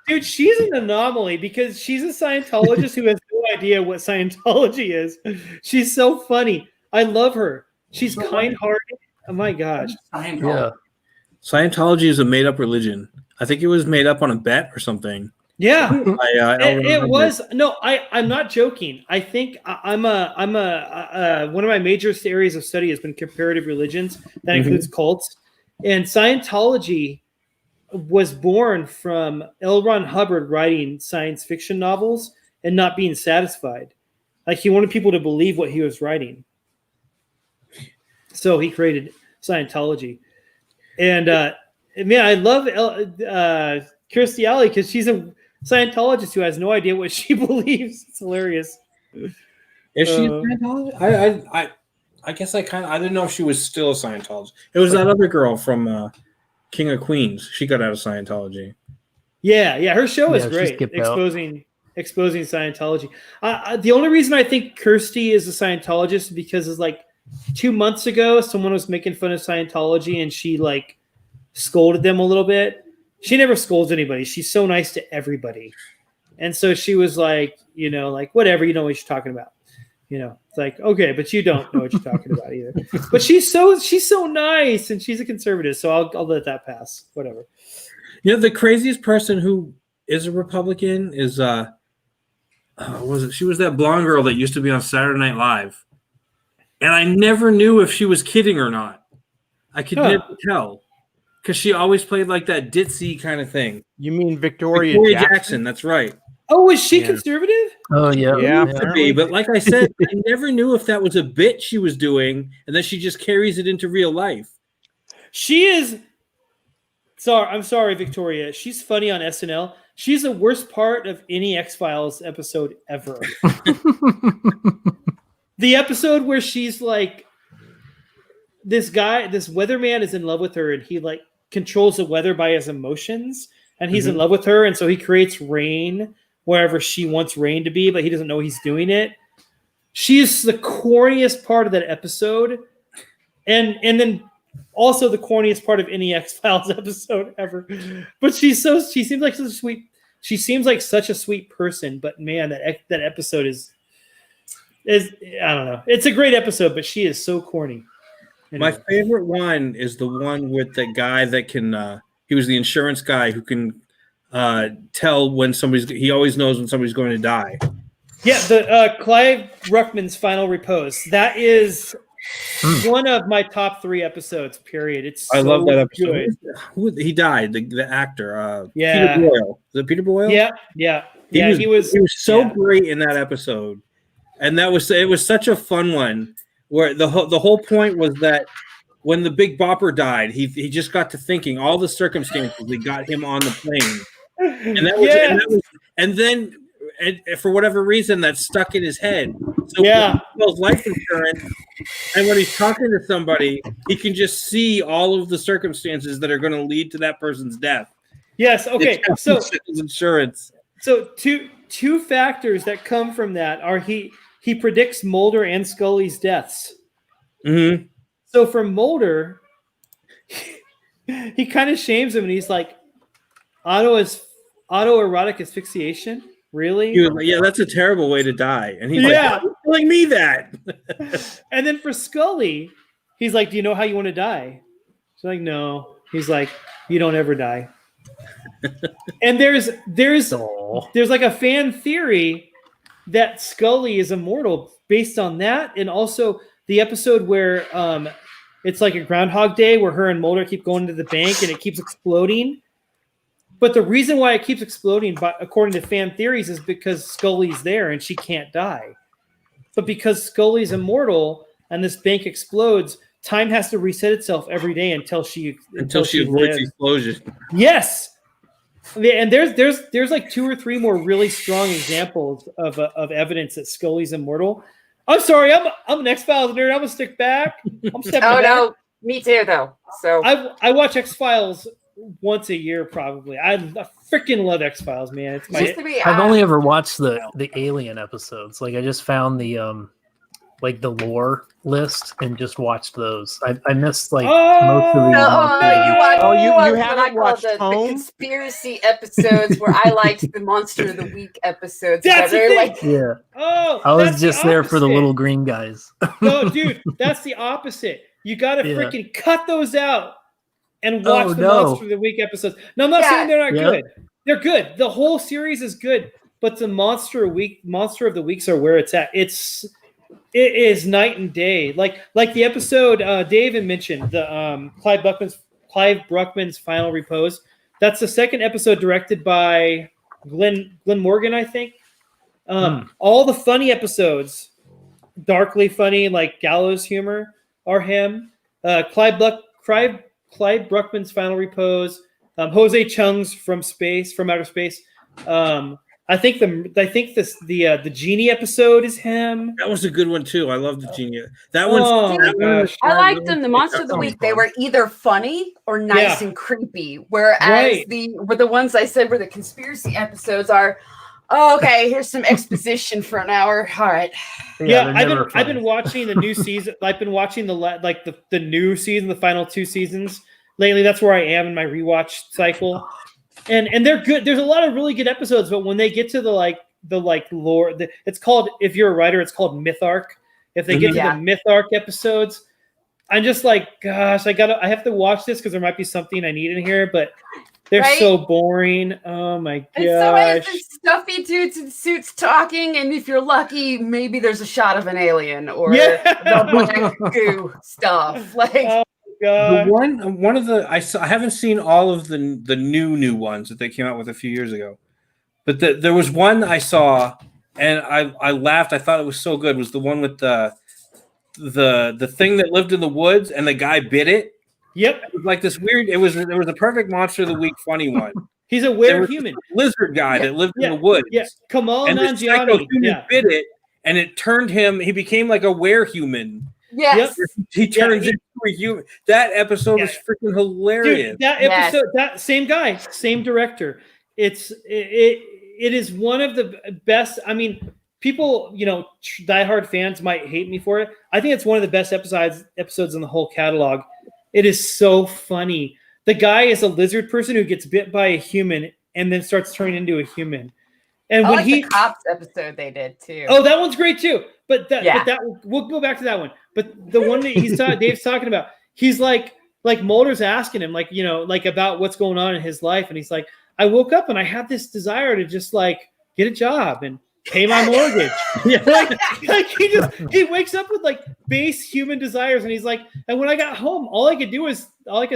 S9: Dude, she's an anomaly because she's a Scientologist who has no idea what Scientology is. She's so funny. I love her. She's kind-hearted. Oh my gosh.
S18: Yeah.
S1: Scientology is a made-up religion. I think it was made up on a bet or something.
S9: Yeah,
S1: it
S9: was. No, I'm not joking. I think I'm a one of my major areas of study has been comparative religions. That includes cults, and Scientology was born from L. Ron Hubbard writing science fiction novels and not being satisfied. Like he wanted people to believe what he was writing, so he created Scientology. And man, I love Kirstie Alley because she's a Scientologist who has no idea what she believes. It's hilarious.
S1: Is she a Scientologist? I guess I didn't know if she was still a Scientologist. It was that other girl from King of Queens. She got out of Scientology.
S9: Yeah, her show is
S18: Yeah, she
S9: great,
S18: skipped out.
S9: exposing Scientology. The only reason I think Kirstie is a Scientologist is because it's like 2 months ago, someone was making fun of Scientology and she like scolded them a little bit. She never scolds anybody. She's so nice to everybody. And so she was like, like, whatever, you know what you're talking about. You know, it's like, okay, but you don't know what you're talking about either. But she's so nice, and she's a conservative, so I'll let that pass. Whatever.
S1: You know, the craziest person who is a Republican is was it? She was that blonde girl that used to be on Saturday Night Live, and I never knew if she was kidding or not. I could never tell because she always played like that ditzy kind of thing.
S2: You mean Victoria
S1: Jackson? That's right.
S9: Oh, was she conservative?
S18: Oh yeah,
S1: Yeah, could be. But like I said, I never knew if that was a bit she was doing, and then she just carries it into real life.
S9: She is. Sorry, I'm sorry, Victoria. She's funny on SNL. She's the worst part of any X-Files episode ever. The episode where she's like, this weatherman is in love with her, and he like controls the weather by his emotions, and he's in love with her, and so he creates rain wherever she wants rain to be, but he doesn't know he's doing it. She's the corniest part of that episode, and then also the corniest part of any X-Files episode ever. But she seems like such a sweet. She seems like such a sweet person, but man, that episode is I don't know. It's a great episode, but she is so corny. Anyway.
S1: My favorite one is the one with the guy that can. He was the insurance guy who can tell when he always knows when somebody's going to die.
S9: Yeah, the Clive Bruckman's Final Repose. That is one of my top 3 episodes. Period. It's
S1: I love that episode.
S9: Good.
S1: He died. The actor.
S9: Yeah.
S1: Peter Boyle. Is it Peter Boyle?
S9: Yeah. He was
S1: so great in that episode, and it was such a fun one where the whole point was that when the Big Bopper died, he just got to thinking all the circumstances that got him on the plane, and then for whatever reason that stuck in his head. So he has life insurance, and when he's talking to somebody, he can just see all of the circumstances that are going to lead to that person's death.
S9: Yes. Okay. So
S1: insurance.
S9: So two factors that come from that are he predicts Mulder and Scully's deaths.
S1: Mm-hmm.
S9: So for Mulder, he kind of shames him, and he's like, autoerotic asphyxiation. Really?
S1: Yeah, that's a terrible way to die. And he's like, "You're telling me that."
S9: And then for Scully, he's like, "Do you know how you want to die?" She's like, "No." He's like, "You don't ever die." And there's like a fan theory that Scully is immortal based on that, and also the episode where it's like a Groundhog Day where her and Mulder keep going to the bank and it keeps exploding. But the reason why it keeps exploding, according to fan theories, is because Scully's there and she can't die. But because Scully's immortal and this bank explodes, time has to reset itself every day until she
S1: avoids the explosion.
S9: Yes, and there's like 2 or 3 more really strong examples of evidence that Scully's immortal. I'm sorry, I'm an X-Files nerd. I'm gonna stick back. I'm stepping back.
S3: No, me too though. So
S9: I watch X-Files once a year probably. I freaking love X-Files, man. It's
S18: I've only ever watched the Alien episodes. Like I just found the like the lore list and just watched those. I missed like most of the
S3: you haven't watched the conspiracy episodes where I liked the Monster of the Week episodes.
S9: That's the thing.
S18: Yeah.
S9: Oh,
S18: I was just there for the little green guys.
S9: No, dude, that's the opposite. You got to freaking cut those out and watch the Monster of the Week episodes. No, I'm not saying they're not good. They're good. The whole series is good, but the Monster of the Weeks are where it's at. It is night and day. Like the episode David mentioned, the Clive Bruckman's Final Repose. That's the second episode directed by Glenn Morgan, I think. All the funny episodes, darkly funny, like gallows humor, are him. Clive Bruckman's Final Repose. Jose Chung's From Outer Space. I think the Genie episode is him.
S1: That was a good one too. I love the Genie. That
S3: one's. I liked them. The Monster of the Week. They were either funny or nice and creepy. Whereas the ones I said were the conspiracy episodes are. Oh, okay, here's some exposition for an hour. All right.
S9: Yeah, I've been watching the new season. I've been watching the new season, the final 2 seasons lately. That's where I am in my rewatch cycle. And they're good. There's a lot of really good episodes, but when they get to the the like lore. It's called, if you're a writer, it's called myth arc. If they get to the myth arc episodes, I'm just like, gosh, I have to watch this because there might be something I need in here, but they're so boring. Oh my gosh.
S3: And so it's stuffy dudes in suits talking, and if you're lucky, maybe there's a shot of an alien or the black goo stuff. Like
S1: the one of the I haven't seen all of the new ones that they came out with a few years ago, but there was one I saw and I laughed. I thought it was so good. It was the one with the thing that lived in the woods and the guy bit it.
S9: Yep.
S1: It was like this weird. There was a perfect monster of the week funny one.
S9: He's a were-human
S1: lizard guy that lived in the woods.
S9: Yeah, Kamal
S1: and this
S9: Nanjiani.
S1: psycho-human bit it, and it turned him. He became like a were-human.
S3: Yes.
S1: He turns into a human. That episode was freaking hilarious.
S9: Dude, that episode, that same guy, same director. It is one of the best. I mean, people, diehard fans might hate me for it. I think it's one of the best episodes in the whole catalog. It is so funny. The guy is a lizard person who gets bit by a human and then starts turning into a human. And when
S3: the cops episode they did too.
S9: Oh, that one's great too. But that we'll go back to that one. But the one that Dave's talking about, he's like Mulder's asking him, about what's going on in his life, and he's like, I woke up and I had this desire to just get a job and pay my mortgage. He wakes up with base human desires, and he's like, and when I got home, all I could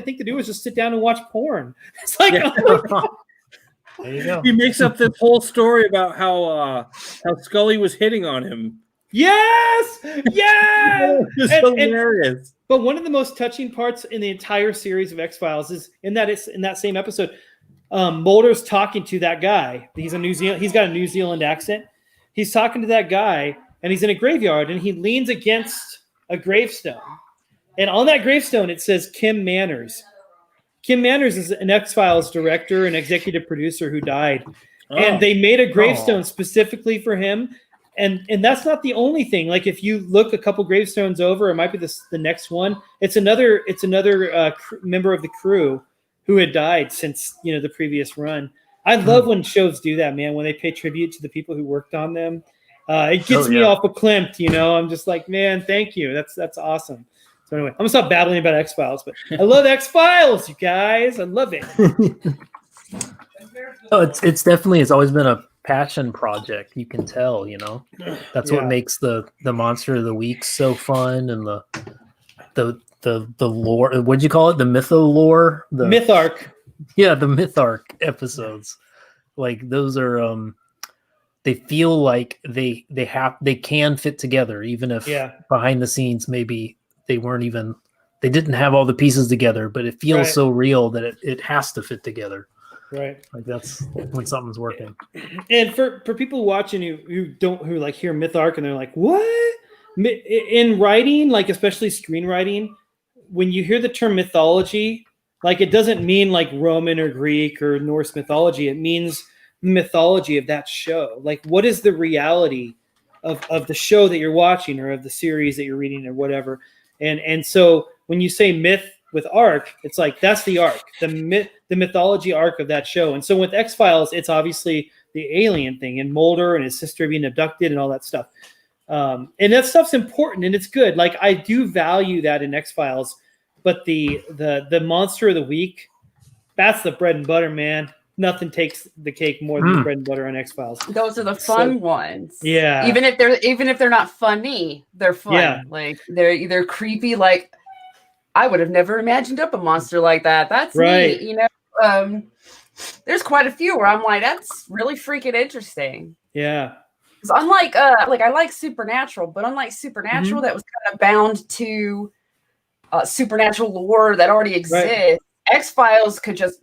S9: think to do was just sit down and watch porn. It's like, oh my God.
S18: There you go.
S1: He makes up this whole story about how Scully was hitting on him.
S9: Yes.
S1: It's hilarious.
S9: But one of the most touching parts in the entire series of X-Files is in that same episode. Mulder's talking to that guy. He's got a New Zealand accent. He's talking to that guy, and he's in a graveyard, and he leans against a gravestone. And on that gravestone, it says Kim Manners. Kim Manners is an X-Files director and executive producer who died. And they made a gravestone specifically for him. And that's not the only thing. Like, if you look a couple gravestones over, it might be the next one. It's another member of the crew who had died since the previous run. I love when shows do that, man. When they pay tribute to the people who worked on them, it gets me off a Klimt. I'm just like, man, thank you. That's awesome. So anyway, I'm gonna stop babbling about X-Files, but I love X-Files, you guys. I love it.
S18: Oh, it's definitely, it's always been a passion project. You can tell, that's what makes the monster of the week so fun, and the lore. What'd you call it? The mytho lore. The
S9: myth arc.
S18: Yeah, the myth arc episodes. Like, those are they feel like they can fit together, even if behind the scenes maybe they didn't have all the pieces together, but it feels so real that it has to fit together.
S9: Right.
S18: Like, that's when something's working.
S9: And for people watching who hear myth arc and they're like, what? In writing, especially screenwriting, when you hear the term mythology, it doesn't mean Roman or Greek or Norse mythology. It means mythology of that show. What is the reality of the show that you're watching, or of the series that you're reading, or whatever? And so when you say myth with arc, it's that's the arc, the mythology arc of that show. And so with X-Files, it's obviously the alien thing, and Mulder and his sister being abducted and all that stuff. And that stuff's important and it's good. I do value that in X-Files, but the monster of the week, that's the bread and butter, man. Nothing takes the cake more than the bread and butter on X-Files.
S3: Those are the fun ones.
S9: Yeah.
S3: Even if they're not funny, they're fun. Yeah. They're creepy. I would have never imagined up a monster like that. That's
S9: right.
S3: Neat. There's quite a few where I'm like, that's really freaking interesting.
S9: Yeah.
S3: Because unlike I like Supernatural, but unlike Supernatural, that was kind of bound to supernatural lore that already exists. Right. X-Files could just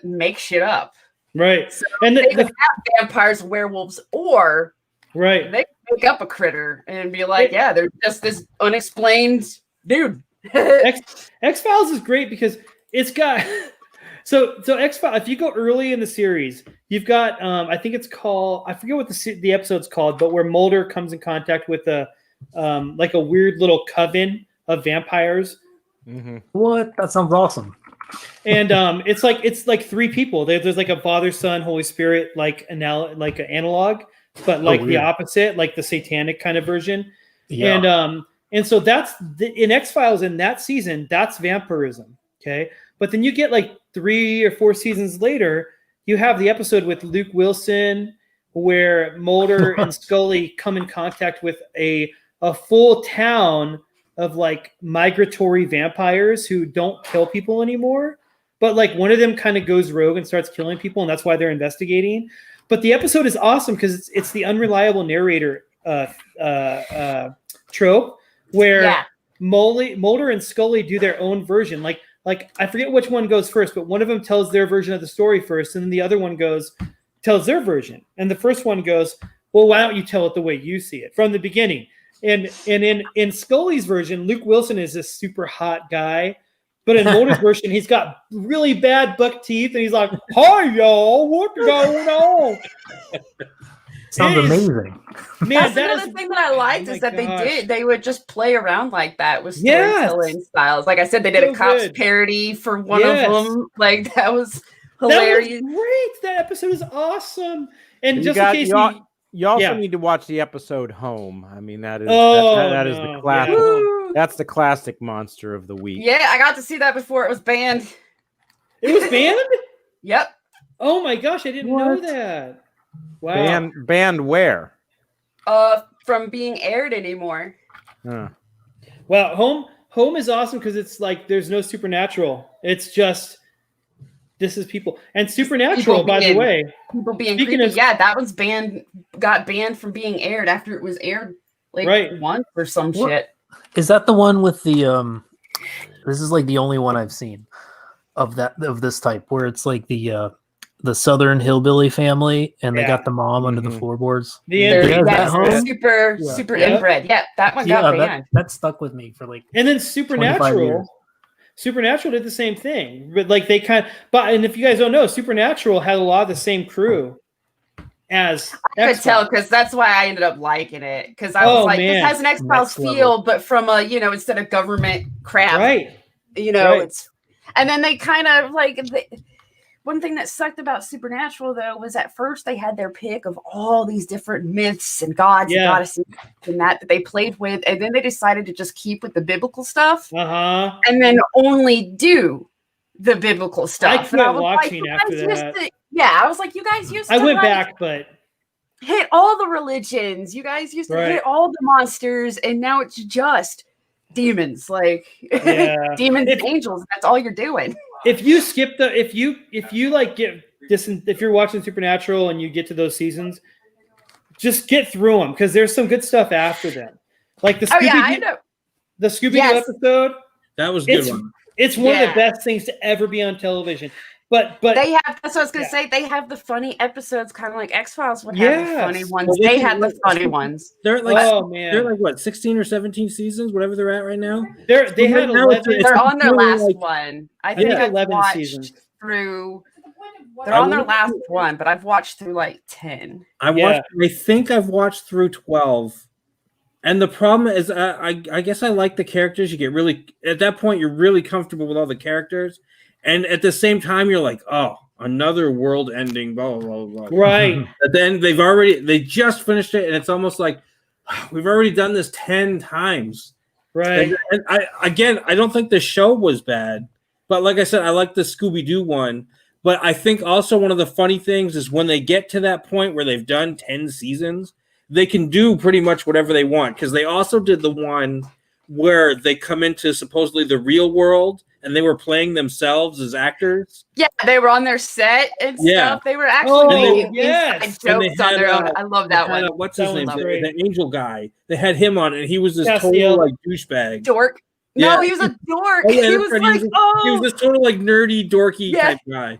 S3: make shit up.
S9: Right.
S3: So and they could have vampires, werewolves, or they could make up a critter and be like, yeah, they're just this unexplained dude.
S9: X-Files is great because it's got so X-Files, if you go early in the series, you've got I think it's called, I forget what the episode's called, but where Mulder comes in contact with a weird little coven of vampires.
S18: Mm-hmm. What? That sounds awesome.
S9: And it's like three people. There's a Father, Son, Holy Spirit, an analog. but like the
S18: weird.
S9: opposite, like the satanic kind of version.
S18: Yeah.
S9: And so that's in X-Files in that season, that's vampirism. Okay. But then you get like 3 or 4 seasons later, you have the episode with Luke Wilson where Mulder and Scully come in contact with a full town of like migratory vampires who don't kill people anymore. But like one of them kind of goes rogue and starts killing people, and that's why they're investigating. But the episode is awesome because it's the unreliable narrator trope where Mulder and Scully do their own version. Like I forget which one goes first, but one of them tells their version of the story first, and then the other one tells their version. And the first one goes, well, why don't you tell it the way you see it from the beginning? And in Scully's version, Luke Wilson is this super hot guy. But in Mulder's version, he's got really bad buck teeth, and he's like, "Hi, y'all, what's going on?"
S18: Sounds amazing.
S9: Man,
S5: that's another thing that I liked is that they would just play around like that with storytelling styles. Like I said, they did a cops parody for one of them. Like that was hilarious.
S9: That was great. That episode is awesome. And
S2: You
S9: just
S2: got-
S9: in case
S2: you also need to watch the episode Home. I mean, that is that is the classic.
S5: Yeah.
S2: That's the classic monster of the week.
S5: Yeah, I got to see that before it was banned.
S9: It was banned?
S5: Yep.
S9: Oh my gosh, I didn't know that. Wow.
S2: Banned where?
S5: From being aired anymore.
S2: Huh.
S9: Well, Home is awesome because it's like there's no supernatural. It's just this is people. And Supernatural, by the way.
S5: People being
S9: speaking
S5: creepy.
S9: of-
S5: Yeah, that was got banned from being aired after it was aired like once or some shit.
S18: Is that the one with the this is like the only one I've seen of this type where it's like the Southern hillbilly family and they got the mom under the floorboards.
S5: Super inbred. Yeah, that one got banned.
S18: That stuck with me for like
S9: And then
S18: 25
S9: Supernatural.
S18: years.
S9: Supernatural did the same thing. But like and if you guys don't know, Supernatural had a lot of the same crew as
S5: I could tell because that's why I ended up liking it. Because I was this has an X-Files
S9: Next
S5: feel,
S9: level.
S5: but from a instead of government crap.
S9: Right.
S5: It's and then they kind of one thing that sucked about Supernatural though was at first they had their pick of all these different myths and gods and goddesses and that they played with, and then they decided to just keep with the biblical stuff and then only do the biblical stuff.
S9: I quit watching after that.
S5: I was like, you guys used to
S9: I went back, but
S5: hit all the religions. You guys used to hit all the monsters, and now it's just demons, demons and angels. That's all you're doing.
S9: If you skip if you like get this, if you're watching Supernatural and you get to those seasons, just get through them because there's some good stuff after them. Like the Scooby-Doo episode.
S1: That was a good one.
S9: It's one of the best things to ever be on television. But
S5: they have. That's what I was gonna say. They have the funny episodes, kind of like X-Files would have the funny ones.
S1: Well,
S5: they had the funny ones.
S1: They're like,
S9: they're
S1: like what, 16 or 17 seasons, whatever they're at right now.
S9: They
S1: So
S9: had
S1: right now
S9: 11.
S5: They're on their
S1: really
S5: last
S1: like-
S5: one. I
S9: think
S5: think I've
S9: 11
S5: watched
S9: seasons.
S5: through. They're on their last one, but I've watched through like 10.
S1: I think I've watched through 12. And the problem is, I guess I like the characters. You get really, at that point, you're really comfortable with all the characters. And at the same time, you're like, oh, another world ending, blah, blah, blah, blah.
S9: Right.
S1: But then they just finished it. And it's almost like, we've already done this 10 times.
S9: Right.
S1: And I don't think the show was bad. But like I said, I like the Scooby-Doo one. But I think also one of the funny things is when they get to that point where they've done 10 seasons, they can do pretty much whatever they want. Because they also did the one where they come into supposedly the real world and they were playing themselves as actors.
S5: Yeah, they were on their set and
S1: Yeah.
S5: stuff. They were actually making
S9: yes.
S5: inside
S1: And they
S5: jokes on
S1: had,
S5: their own. I love that
S1: they had,
S5: one.
S1: what's
S9: That
S1: his name?
S9: one's great.
S1: The angel guy. They had him on, and he was this
S9: Castiel.
S1: total like douchebag.
S5: Dork.
S1: Yeah.
S5: No, he was a dork.
S1: Oh, yeah,
S5: he
S1: that's
S5: was
S1: right.
S5: like,
S1: he was this total like nerdy, dorky
S5: Yeah.
S1: type guy.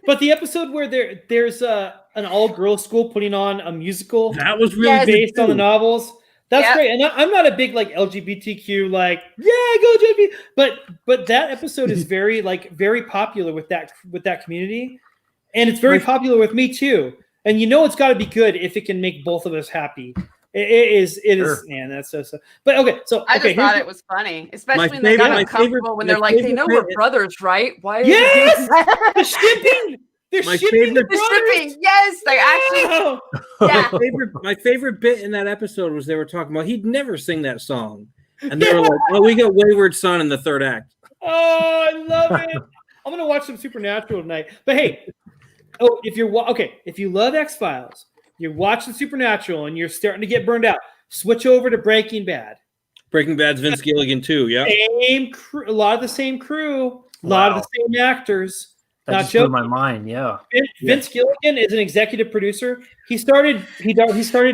S9: But the episode where there's an all-girls school putting on a musical
S1: That was really good
S9: based on the
S1: too.
S9: novels. That's
S5: Yeah.
S9: great. And I'm not a big like LGBTQ like go JB, but that episode is very very popular with that community, and it's very popular with me too. And it's got to be good if it can make both of us happy. It is
S1: Sure.
S9: man. That's so. But okay, so
S5: I just
S9: okay,
S5: thought
S9: here's-
S5: it was funny, especially when they
S1: favorite-
S5: got
S1: my
S5: uncomfortable
S1: favorite-
S5: when
S1: my
S5: they're like, they
S1: favorite
S5: know we're
S1: bit-
S5: brothers, right? Why? Are
S9: Yes!
S5: they doing that?
S9: the shipping. They're
S1: My
S9: shipping
S1: favorite-
S9: the
S3: The
S9: brothers.
S3: shipping, yes, they actually. Yeah.
S1: My favorite bit in that episode was they were talking about he'd never sing that song, and they were like, "Oh, we got Wayward Son in the third act."
S9: Oh, I love it. I'm gonna watch some Supernatural tonight. But hey, if you love X-Files, you're watching Supernatural, and you're starting to get burned out, switch over to Breaking Bad.
S1: Breaking Bad's Vince Gilligan too. Yeah,
S9: Same crew, a lot of the same crew, a lot of the same actors.
S18: That
S9: Not
S18: just blew
S9: joking.
S18: my mind. Yeah.
S9: Vince Gilligan is an executive producer. He started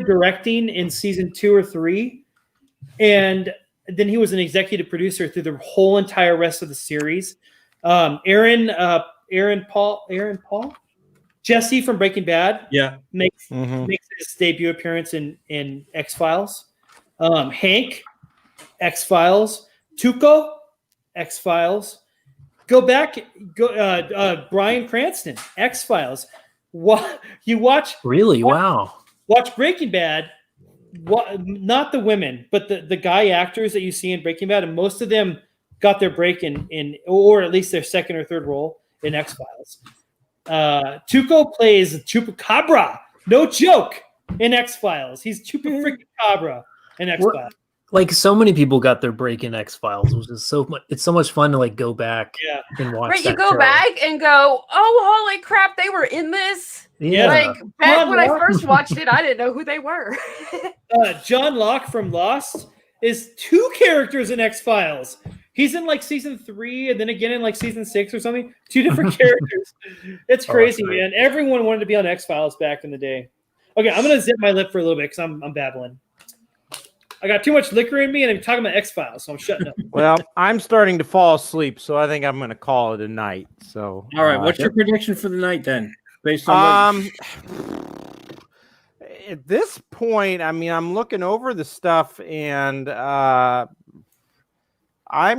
S9: directing in season 2 or 3, and then he was an executive producer through the whole entire rest of the series. Aaron Paul, Jesse from Breaking Bad.
S1: Yeah,
S9: makes his debut appearance in X-Files. Hank, X-Files. Tuco, X-Files. Bryan Cranston, X-Files. You watch
S18: Wow.
S9: Watch Breaking Bad. Not the women, but the guy actors that you see in Breaking Bad, and most of them got their break in or at least their second or third role in X-Files. Tuco plays Chupacabra. No joke. In X-Files. He's Chupa freaking Cabra in X-Files.
S18: Like so many people got their break in X-Files, which is it's so much fun to like go back and watch.
S3: Right, you
S18: that
S3: go
S18: show.
S3: back and go, oh, holy crap, they were in this.
S18: Yeah.
S3: Like back when I first watched it, I didn't know who they were.
S9: John Locke from Lost is 2 characters in X-Files. He's in like season 3 and then again in like season 6 or something. 2 different characters. It's crazy, man. Everyone wanted to be on X-Files back in the day. Okay, I'm gonna zip my lip for a little bit because I'm babbling. I got too much liquor in me, and I'm talking about X-Files, so I'm shutting up.
S2: Well, I'm starting to fall asleep, so I think I'm going to call it a night. So,
S1: all right. What's your prediction for the night then? Based on
S2: at this point, I mean, I'm looking over the stuff, and I'm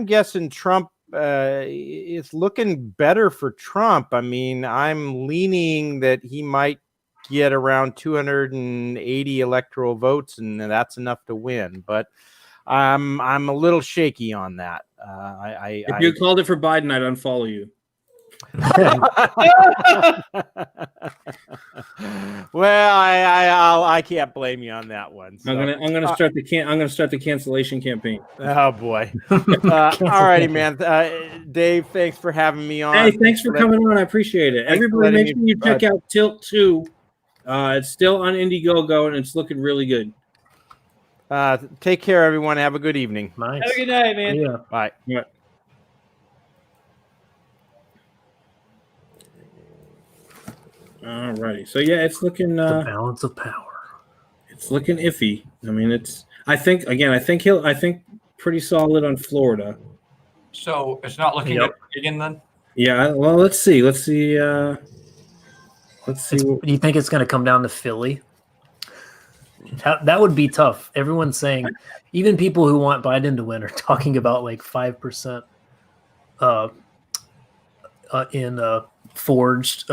S2: guessing Trump. It's looking better for Trump. I mean, I'm leaning that he might get around 280 electoral votes, and that's enough to win. But I'm a little shaky on that.
S1: if you called it for Biden, I'd unfollow you.
S2: Well, I can't blame you on that one. So.
S1: I'm gonna start the cancellation campaign.
S2: Oh boy! All righty, man. Dave, thanks for having me on.
S1: Hey, thanks for coming on. I appreciate it.
S2: Thanks for
S1: Everybody,
S2: letting
S1: make sure
S2: me-
S1: you check out Tilt 2. It's still on Indiegogo and it's looking really good.
S2: Take care, everyone. Have a good evening.
S18: Nice.
S9: Have a good night, man.
S18: Yeah.
S2: Bye.
S1: Yeah. All righty. So yeah, it's looking
S18: The balance of power.
S1: it's looking iffy. I mean, I think pretty solid on Florida.
S6: So it's not looking
S18: Yep.
S6: good again then?
S1: Yeah, well, let's see. Let's see.
S18: Do you think it's going to come down to Philly? That would be tough. Everyone's saying, even people who want Biden to win are talking about like 5% in forged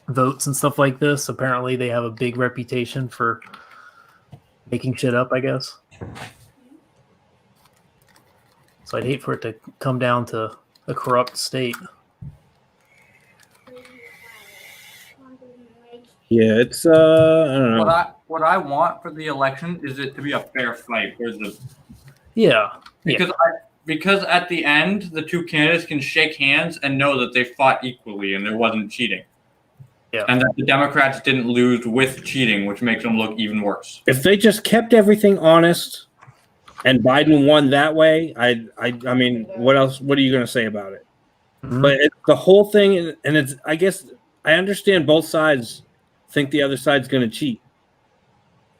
S18: votes and stuff like this. Apparently, they have a big reputation for making shit up, I guess. So I'd hate for it to come down to a corrupt state.
S1: Yeah, it's I don't know.
S10: What I want for the election is it to be a fair fight.
S18: Yeah.
S10: Because at the end, the two candidates can shake hands and know that they fought equally and there wasn't cheating.
S18: Yeah.
S10: And that the Democrats didn't lose with cheating, which makes them look even worse.
S1: If they just kept everything honest and Biden won that way, I mean, what else? What are you going to say about it?
S18: Mm-hmm.
S1: But the whole thing, and it's, I guess I understand both sides think the other side's going to cheat,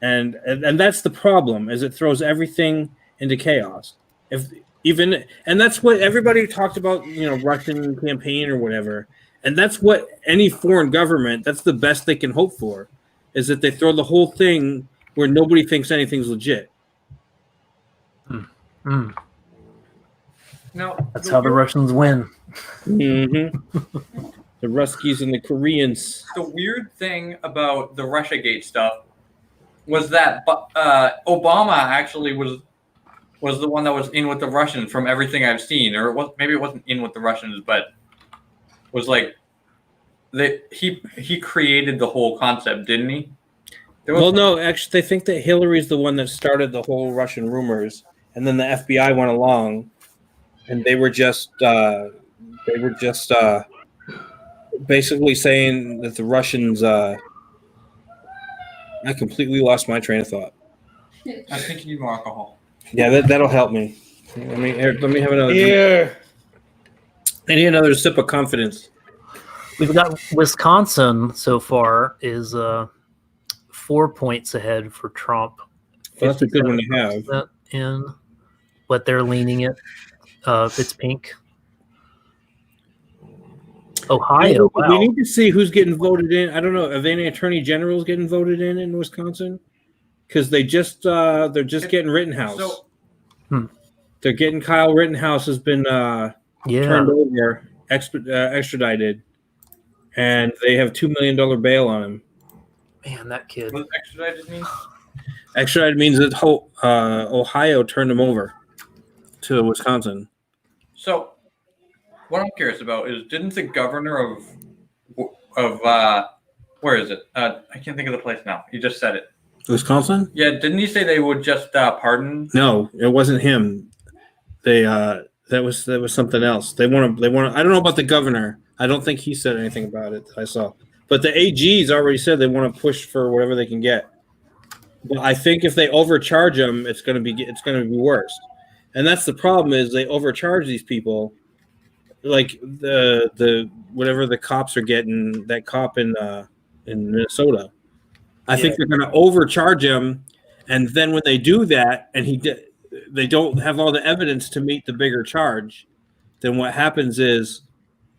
S1: and that's the problem. Is it throws everything into chaos. And that's what everybody talked about, Russian campaign or whatever. And that's what any foreign government, that's the best they can hope for, is that they throw the whole thing where nobody thinks anything's legit.
S18: Mm.
S10: No,
S18: That's how the Russians win.
S1: Mm-hmm. The Ruskies and the Koreans.
S10: The weird thing about the Russiagate stuff was that Obama actually was the one that was in with the Russians from everything I've seen, or maybe it wasn't in with the Russians, but was like he created the whole concept, didn't he?
S1: Well, no, actually, they think that Hillary's the one that started the whole Russian rumors, and then the FBI went along, and they were just basically saying that the Russians. I completely lost my train of thought.
S10: I think you need more alcohol.
S1: Yeah, that'll help me. Let me have another.
S9: Here.
S1: I need another sip of confidence.
S18: We've got Wisconsin so far is 4 points ahead for Trump.
S1: Well, that's a good one to have.
S18: In what they're leaning it. It's pink. Ohio.
S1: We need to see who's getting voted in. I don't know. Are there any attorney generals getting voted in Wisconsin? Because they're just getting Rittenhouse.
S10: So,
S1: they're getting Kyle Rittenhouse has been turned over, extradited, and they have $2 million bail on him.
S18: Man, that kid.
S10: What does extradited mean?
S1: Extradited means that Ohio turned him over to Wisconsin.
S10: So, what I'm curious about is, didn't the governor of where is it? I can't think of the place now. You just said it.
S1: Wisconsin?
S10: Yeah, didn't he say they would just pardon?
S1: No, it wasn't him. They that was something else. They want to. I don't know about the governor. I don't think he said anything about it that I saw. But the AG's already said they want to push for whatever they can get. But I think if they overcharge them, it's going to be worse. And that's the problem is they overcharge these people. Like the whatever the cops are getting, that cop in Minnesota. I think they're going to overcharge him, and then when they do that, and they don't have all the evidence to meet the bigger charge, then what happens is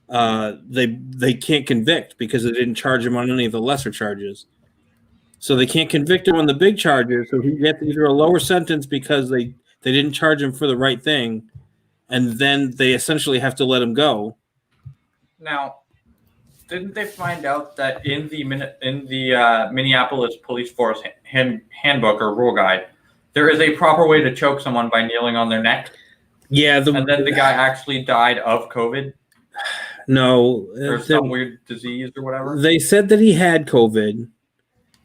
S1: they can't convict because they didn't charge him on any of the lesser charges. So they can't convict him on the big charges. So he gets either a lower sentence because they didn't charge him for the right thing, and then they essentially have to let him go.
S10: Now, didn't they find out that in the Minneapolis Police Force handbook or rule guide, there is a proper way to choke someone by kneeling on their neck?
S1: Yeah,
S10: and then the guy actually died of COVID.
S1: No,
S10: or some weird disease or whatever.
S1: They said that he had COVID.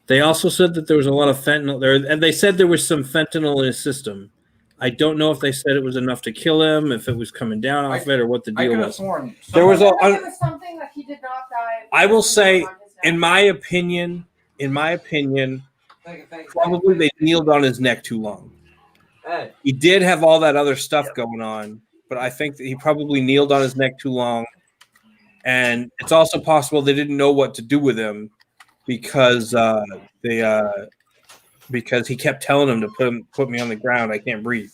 S1: They also said that there was a lot of fentanyl there, and they said there was some fentanyl in his system. I don't know if they said it was enough to kill him, if it was coming down off it, or what the deal was. There was
S17: There was something that he did not die.
S1: I will say, in my opinion, probably they kneeled on his neck too long. He did have all that other stuff going on, but I think that he probably kneeled on his neck too long. And it's also possible they didn't know what to do with him because because he kept telling him to put me on the ground. I can't breathe.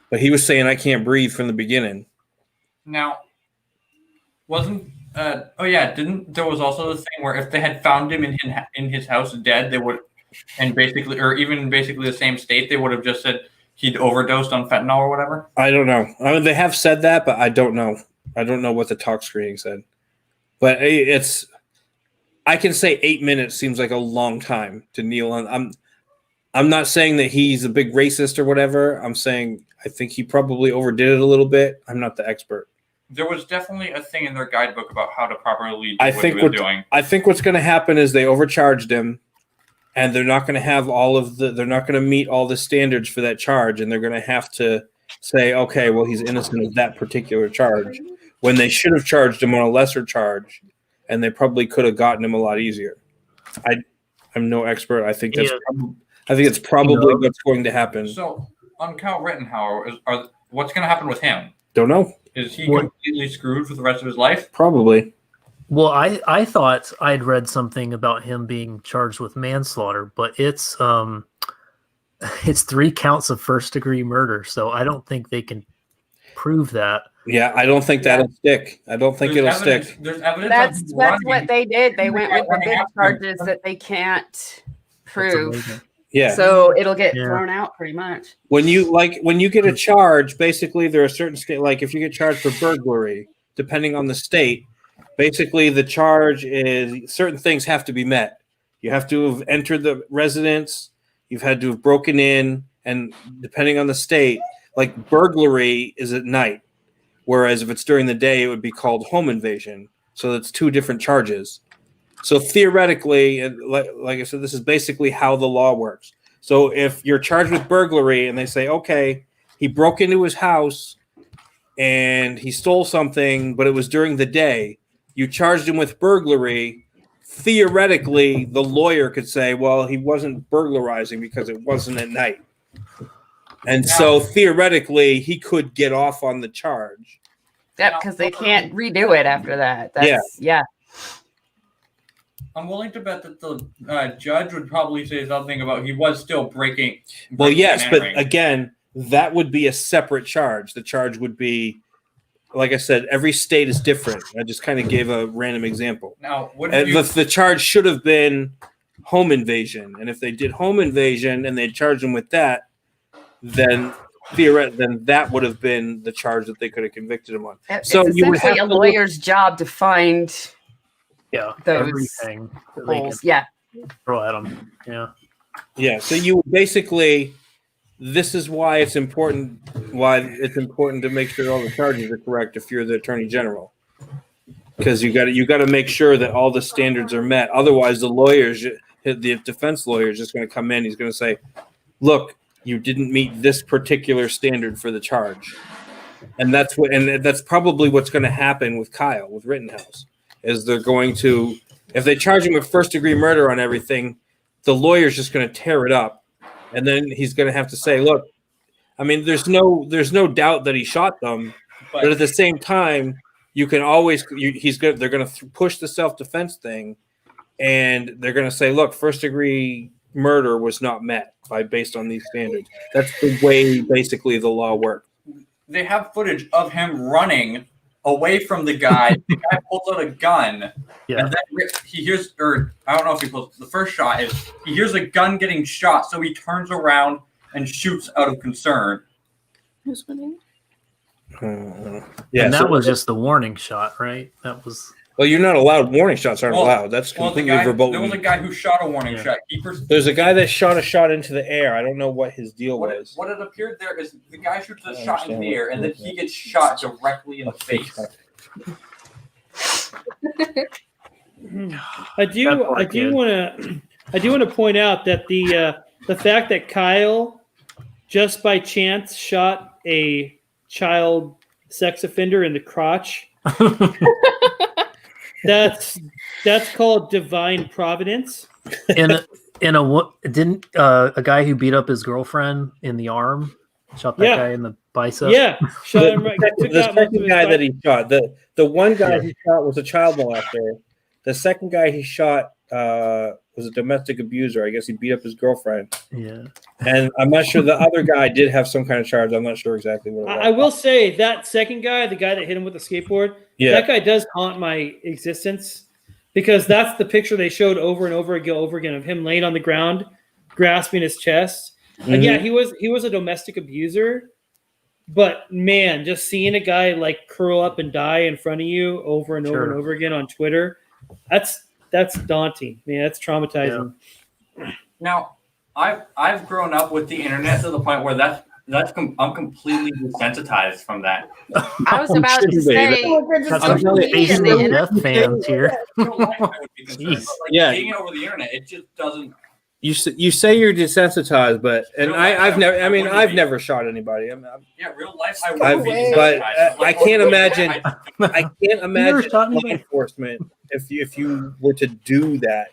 S1: But he was saying I can't breathe from the beginning.
S10: Now, didn't there was also the thing where if they had found him in his house dead, they would, and basically, or even basically the same state, they would have just said he'd overdosed on fentanyl or whatever?
S1: I don't know. I mean, they have said that, but I don't know. I don't know what the talk screening said. But I can say 8 minutes seems like a long time to kneel on. I'm not saying that he's a big racist or whatever. I'm saying I think he probably overdid it a little bit. I'm not the expert.
S10: There was definitely a thing in their guidebook about how to properly do what he was doing.
S1: I think what's going to happen is they overcharged him, and they're not going to have they're not going to meet all the standards for that charge, and they're going to have to say, okay, well, he's innocent of that particular charge, when they should have charged him on a lesser charge, and they probably could have gotten him a lot easier. I'm no expert. I think it's probably what's going to happen.
S10: So on Kyle Rittenhouse, what's going to happen with him?
S1: Don't know.
S10: Is he completely screwed for the rest of his life?
S1: Probably.
S18: Well, I thought I'd read something about him being charged with manslaughter, but it's 3 counts of first-degree murder, so I don't think they can prove that.
S1: Yeah, I don't think that'll stick. I don't think it'll stick.
S10: There's evidence.
S3: That's what they did. They went with the big charges that they can't prove.
S1: Yeah.
S3: So it'll get thrown out pretty much.
S1: When you get a charge, basically there are certain state, like if you get charged for burglary, depending on the state, basically the charge is certain things have to be met. You have to have entered the residence, you've had to have broken in, and depending on the state, like burglary is at night, whereas if it's during the day, it would be called home invasion. So it's two different charges. So theoretically, and like I said, this is basically how the law works. So if you're charged with burglary and they say, okay, he broke into his house and he stole something, but it was during the day, you charged him with burglary. Theoretically, the lawyer could say, well, he wasn't burglarizing because it wasn't at night. And so theoretically, he could get off on the charge.
S3: Yep, because they can't redo it after that. That's, yeah.
S10: I'm willing to bet that the judge would probably say something about he was still breaking.
S1: Well, yes,
S10: and
S1: but
S10: entering.
S1: again, that would be a separate charge. The charge would be, like I said, every state is different. I just kind of gave a random example.
S10: Now, what
S1: And
S10: you,
S1: the charge should have been home invasion. And if they did home invasion and they charged him with that, then theoretically, then that would have been the charge that they could have convicted him on.
S3: It's
S1: So you would have
S3: essentially a
S1: to look-
S3: lawyer's job to find those
S18: everything that they
S3: holes.
S18: can
S3: Yeah.
S18: throw at them. Yeah.
S1: Yeah, so you basically, this is why it's important. Why it's important to make sure all the charges are correct if you're the attorney general, because you got to make sure that all the standards are met. Otherwise, the defense lawyer is just going to come in. He's going to say, "Look, you didn't meet this particular standard for the charge," and that's probably what's going to happen with Kyle with Rittenhouse. Is they're going to, if they charge him with first-degree murder on everything, the lawyer's just going to tear it up, and then he's going to have to say, "Look, I mean, there's no doubt that he shot them, but at the same time, you can always they're going to push the self-defense thing, and they're going to say, look, first-degree murder was not met based on these standards." That's the way basically the law works.
S10: they have footage of him running away from the guy. The guy pulls out a gun.
S18: Yeah.
S10: And then he hears, or I don't know if he pulls, the first shot is he hears a gun getting shot, so he turns around and shoots out of concern.
S5: Who's winning?
S1: Yeah,
S18: and that
S1: so-
S18: was just the warning shot, right? That was.
S1: Well, you're not allowed. Warning shots aren't
S10: Well-
S1: allowed. That's
S10: Well, the
S1: completely
S10: guy,
S1: verboten.
S10: there was a guy who shot a warning shot.
S1: There's a guy that shot a shot into the air. I don't know what his deal was.
S10: What it appeared there is the guy shoots a
S1: I
S10: shot into
S1: understand
S10: the air, and then
S1: what-
S10: he gets shot directly in the face.
S9: I do want to point out that the fact that Kyle just by chance shot a child sex offender in the crotch. that's called divine providence.
S18: In didn't a guy who beat up his girlfriend in the arm shot that
S9: Yeah.
S18: guy in the bicep?
S9: Yeah, shot him right. took
S1: The
S9: out most of
S1: second
S9: his
S1: guy that
S9: bicep.
S1: he shot, the one guy he shot was a child molester. The second guy he shot was a domestic abuser. I guess he beat up his girlfriend.
S18: Yeah.
S1: And I'm not sure the other guy did have some kind of charge. I'm not sure exactly what it was.
S9: I will say that second guy, the guy that hit him with the skateboard,
S1: Yeah.
S9: that guy does haunt my existence because that's the picture they showed over and over again of him laying on the ground, grasping his chest. And yeah, he was a domestic abuser, but man, just seeing a guy like curl up and die in front of you over and over and over again on Twitter, that's daunting, man. That's traumatizing.
S10: Now, I've grown up with the internet to the point where I'm completely desensitized from that.
S3: I was about to say,
S18: That's
S3: social
S18: some
S3: media
S18: Asian
S3: and the internet-
S18: death fans here.
S10: Jeez.
S1: Yeah.
S10: Seeing it over the internet, it just doesn't.
S1: You say you're desensitized, but I've never shot anybody.
S10: Yeah, real life. I
S1: I've,
S10: would be
S1: but
S10: desensitized.
S1: I can't imagine. I can't
S18: never
S1: imagine
S18: shot
S1: law
S18: anybody?
S1: enforcement if you were to do that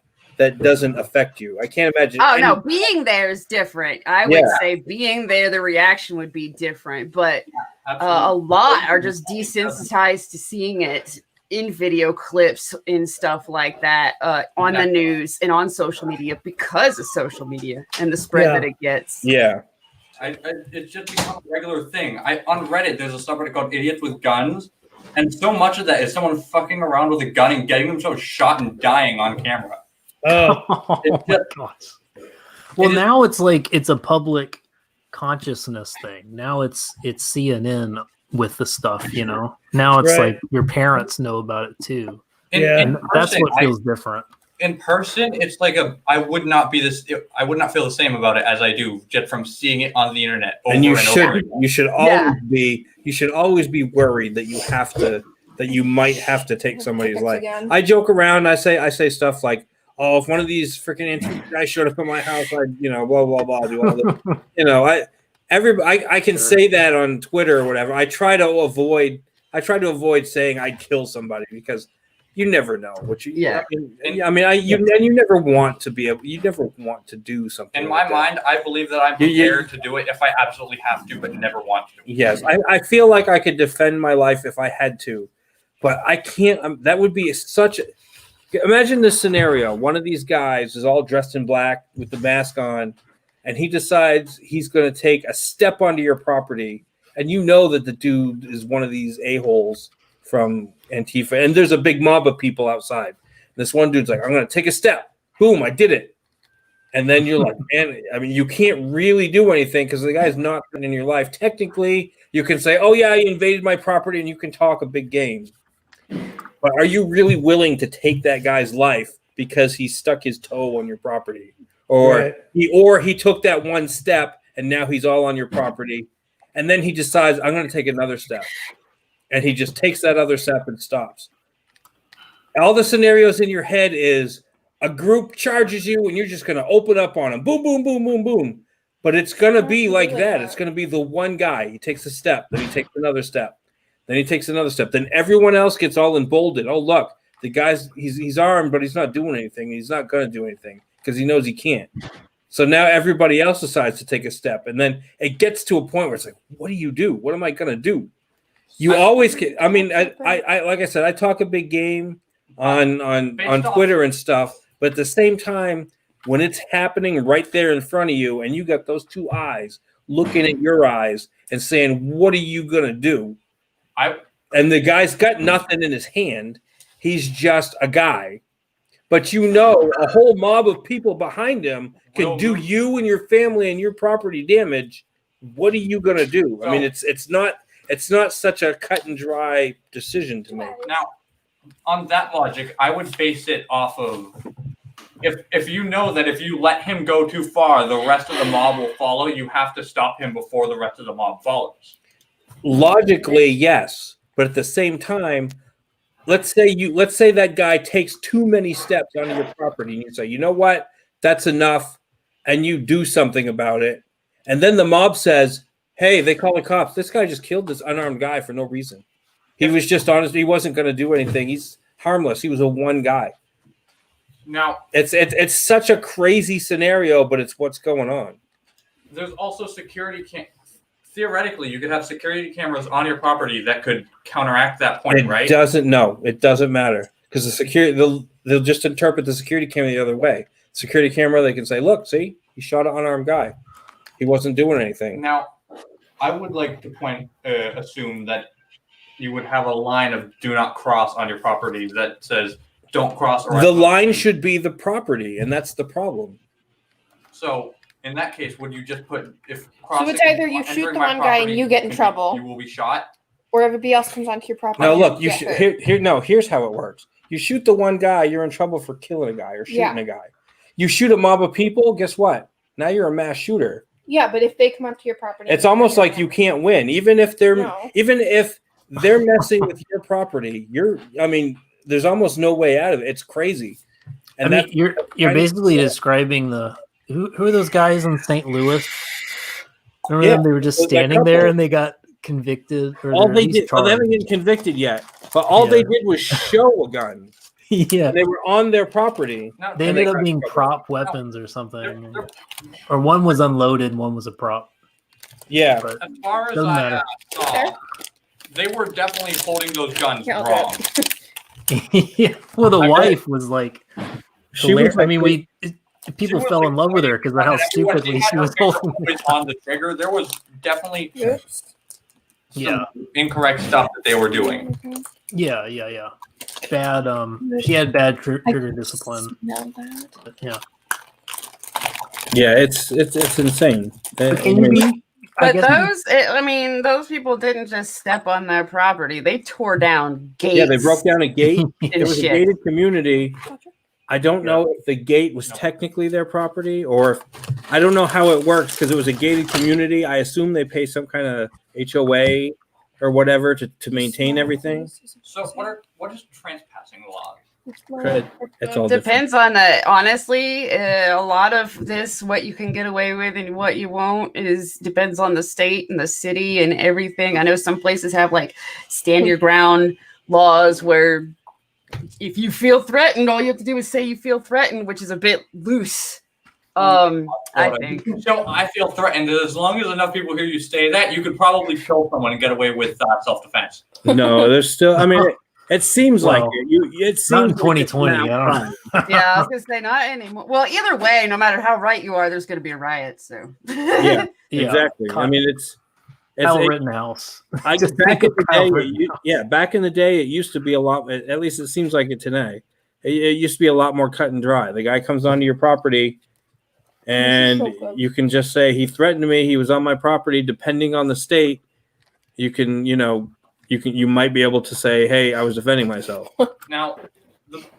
S1: doesn't affect you. I can't imagine.
S3: Oh no,
S1: any-
S3: being there is different. I would
S1: Yeah.
S3: say being there, the reaction would be different. But a lot are just desensitized to seeing it in video clips and stuff like that on the news and on social media because of social media and the spread
S10: Yeah.
S3: that it gets.
S1: Yeah.
S10: It's just become a regular thing. On Reddit, there's a subreddit called "Idiots with Guns," and so much of that is someone fucking around with a gun and getting themselves shot and dying on camera.
S9: Oh,
S18: Well, now it's like it's a public consciousness thing. Now it's CNN with the stuff, you know. Now it's
S10: Right.
S18: like your parents know about it too.
S10: In
S18: That's
S10: person,
S18: what feels different.
S10: In person, it's like I would not feel the same about it as I do just from seeing it on the internet over
S1: and you
S10: and over.
S1: should always be worried that you have to that you might have to take somebody's
S17: Tickets
S1: life.
S17: again.
S1: I joke around. I say stuff like, "Oh, if one of these freaking Antifa guys showed up at my house, I'd blah blah blah." Do all this. I can say that on Twitter or whatever. I try to avoid saying I'd kill somebody because you never know what you.
S10: Yeah.
S1: You never want to you never want to do something.
S10: In
S1: like
S10: my mind, I believe that I'm
S1: You-
S10: prepared to do it if I absolutely have to, but never want to.
S1: Yes, I feel like I could defend my life if I had to, but I can't. That would be such. Imagine this scenario: one of these guys is all dressed in black with the mask on, and he decides he's going to take a step onto your property, and you know that the dude is one of these a-holes from Antifa, and there's a big mob of people outside. This one dude's like, "I'm going to take a step." Boom! I did it. And then you're like, man, you can't really do anything because the guy's not in your life. Technically, you can say, "Oh yeah, he invaded my property," and you can talk a big game. But are you really willing to take that guy's life because he stuck his toe on your property, or he took that one step and now he's all on your property, and then he decides, "I'm going to take another step," and he just takes that other step and stops. All the scenarios in your head is a group charges you and you're just going to open up on them. Boom, boom, boom, boom, boom. But it's going to be like that. It's going to be the one guy. He takes a step, then he takes another step, then he takes another step. Then everyone else gets all emboldened. Oh, look, the guy's he's armed, but he's not doing anything. He's not going to do anything because he knows he can't. So now everybody else decides to take a step. And then it gets to a point where it's like, what do you do? What am I going to do? You always get, I like I said, I talk a big game on Twitter and stuff. But at the same time, when it's happening right there in front of you and you got those two eyes looking at your eyes and saying, what are you going to do? And the guy's got nothing in his hand. He's just a guy. But a whole mob of people behind him can do you and your family and your property damage. What are you going to do? I mean, it's not such a cut and dry decision to make.
S10: Now, on that logic, I would base it off of if you know that if you let him go too far, the rest of the mob will follow. You have to stop him before the rest of the mob follows.
S1: Logically, yes, but at the same time, let's say that guy takes too many steps onto your property, and you say, you know what, that's enough, and you do something about it, and then the mob says, hey, they call the cops. This guy just killed this unarmed guy for no reason. He was just honest. He wasn't going to do anything. He's harmless. He was a one guy.
S10: Now,
S1: it's such a crazy scenario, but it's what's going on.
S10: There's also theoretically, you could have security cameras on your property that could counteract that point, right?
S1: It doesn't matter because the security they'll just interpret the security camera the other way. Security camera, they can say, look, see, he shot an unarmed guy. He wasn't doing anything.
S10: Now, I would like to assume that you would have a line of "do not cross" on your property that says "don't cross."
S1: The line should be the property, and that's the problem.
S10: So, in that case, would you just put if
S17: So
S10: crossing?
S17: it's either you shoot the one guy and you get in trouble,
S10: you will be shot,
S17: or everybody else comes onto your property.
S1: Now, look,
S17: and get hurt.
S1: here's how it works. You shoot the one guy, you're in trouble for killing a guy or shooting
S17: Yeah.
S1: a guy. You shoot a mob of people, guess what? Now you're a mass shooter.
S17: Yeah, but if they come onto your property,
S1: It's almost like you can't win, even if they're messing with your property. There's almost no way out of it. It's crazy. And
S18: you're basically describing who are those guys in St. Louis? Remember them? They were just
S1: that
S18: standing there
S1: couple.
S18: and they got convicted. Or
S1: All
S18: they're
S1: they
S18: at least
S1: did, they haven't been convicted yet, but all they did was show a gun.
S18: Yeah,
S1: and they were on their property.
S18: They ended up being prop weapons or something, or one was unloaded, one was a prop.
S1: Yeah,
S18: but
S10: as far as
S18: doesn't
S10: I
S18: matter.
S10: saw, they were definitely holding those guns
S17: Yeah,
S10: wrong.
S18: Yeah, well, the
S10: I
S18: wife was like,
S1: She was
S18: I mean, people fell in love with her because of how stupidly she was holding.
S10: Was on the trigger. There was definitely
S18: Yeah,
S10: incorrect stuff that they were doing.
S18: yeah. Bad. She had bad trigger discipline. But, yeah.
S1: Yeah, it's insane.
S3: But those people didn't just step on their property. They tore down gates.
S1: Yeah, they broke down a gate. It was a
S3: shit.
S1: gated community. I don't know if the gate was technically their property or I don't know how it works because it was a gated community. I assume they pay some kind of HOA or whatever to maintain everything.
S10: So what is trespassing law?
S1: It's all different.
S3: Depends on honestly, a lot of this, what you can get away with and what you won't, depends on the state and the city and everything. I know some places have like stand your ground laws where if you feel threatened, all you have to do is say you feel threatened, which is a bit loose. I think.
S10: So I feel threatened. As long as enough people hear you say that, you could probably kill someone and get away with self-defense.
S1: No, there's still. I mean, it seems like it seems
S18: not in
S1: like
S18: 2020.
S1: it's now
S18: I don't know.
S3: Yeah, I was gonna say not anymore. Well, either way, no matter how right you are, there's gonna be a riot. So
S1: yeah, exactly. I mean, it's
S18: Kyle Rittenhouse.
S1: I guess back in the day, back in the day, it used to be a lot. At least it seems like it today. It used to be a lot more cut and dry. The guy comes onto your property, and you can just say he threatened me. He was on my property. Depending on the state, you might be able to say, "Hey, I was defending myself."
S10: Now,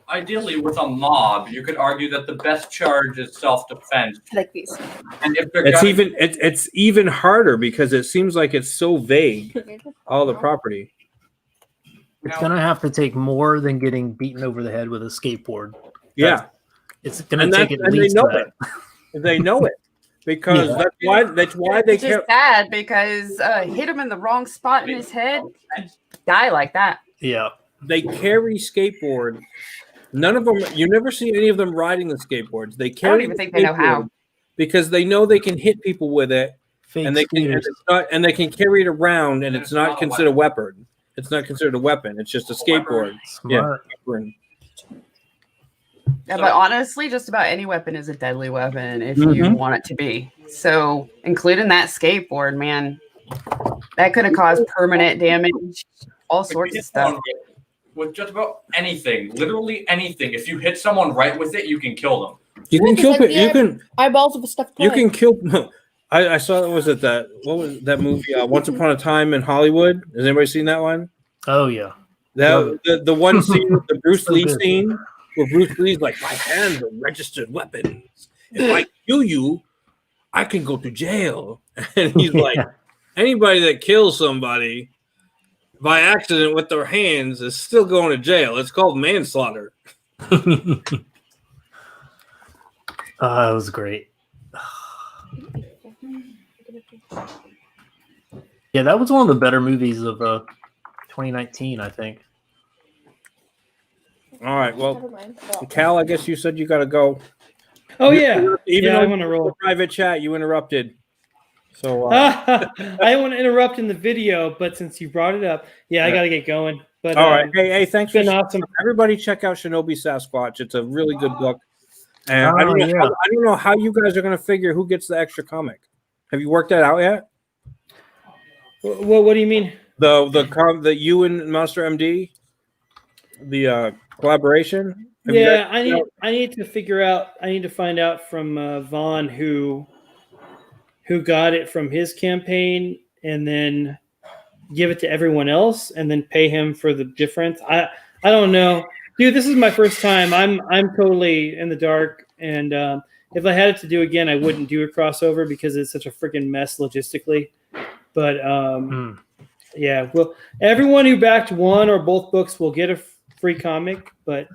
S10: ideally, with a mob, you could argue that the best charge is self-defense.
S17: Like these.
S10: And if they're
S1: It's even harder because it seems like it's so vague. All the property.
S18: It's going to have to take more than getting beaten over the head with a skateboard.
S1: Yeah.
S18: It's going to take at least
S1: they know
S18: that.
S1: it. They know it because that's why they
S3: it's just sad because hit him in the wrong spot in his head, die like that.
S18: Yeah.
S1: They carry skateboard. None of them. You never see any of them riding the skateboards. They carry.
S3: I don't even think they know how.
S1: Because they know they can hit people with it, and they can. And they can carry it around, and it's not considered a weapon. It's not considered a weapon. It's just a skateboard.
S18: Smart.
S3: Yeah, but honestly, just about any weapon is a deadly weapon if you want it to be. So, including that skateboard, man, that could have caused permanent damage, all sorts of stuff.
S10: With just about anything, literally anything. If you hit someone right with it, you can kill them.
S1: You can kill people. You can
S17: eyeballs of a stuffed toy.
S1: You can kill. I saw. What was that movie? Once Upon a Time in Hollywood. Has anybody seen that one?
S18: Oh yeah.
S1: The one scene, the Bruce Lee scene, where Bruce Lee's like, "My hands are registered weapons. If I kill you, I can go to jail." And he's like, "Anybody that kills somebody by accident with their hands is still going to jail. It's called manslaughter."
S18: That was great. Yeah, that was one of the better movies of 2019, I think.
S1: All right, well, Cal, I guess you said you got to go.
S9: Oh yeah,
S1: even
S9: I
S1: though
S9: want to roll
S1: the private chat, you interrupted. So
S9: I don't want to interrupt in the video, but since you brought it up, I got to get going. But
S1: all right, hey, thanks for
S9: awesome.
S1: Everybody, check out Shinobi Sasquatch. It's a really good book, and I don't know how you guys are going to figure who gets the extra comic. Have you worked that out yet?
S9: What do you mean?
S1: The you and Monster MD, the collaboration.
S9: I need to figure out. I need to find out from Vaughn who got it from his campaign, and then give it to everyone else, and then pay him for the difference. I don't know, dude. This is my first time. I'm totally in the dark, and if I had it to do again, I wouldn't do a crossover because it's such a freaking mess logistically. But yeah, well, everyone who backed one or both books will get a free comic, but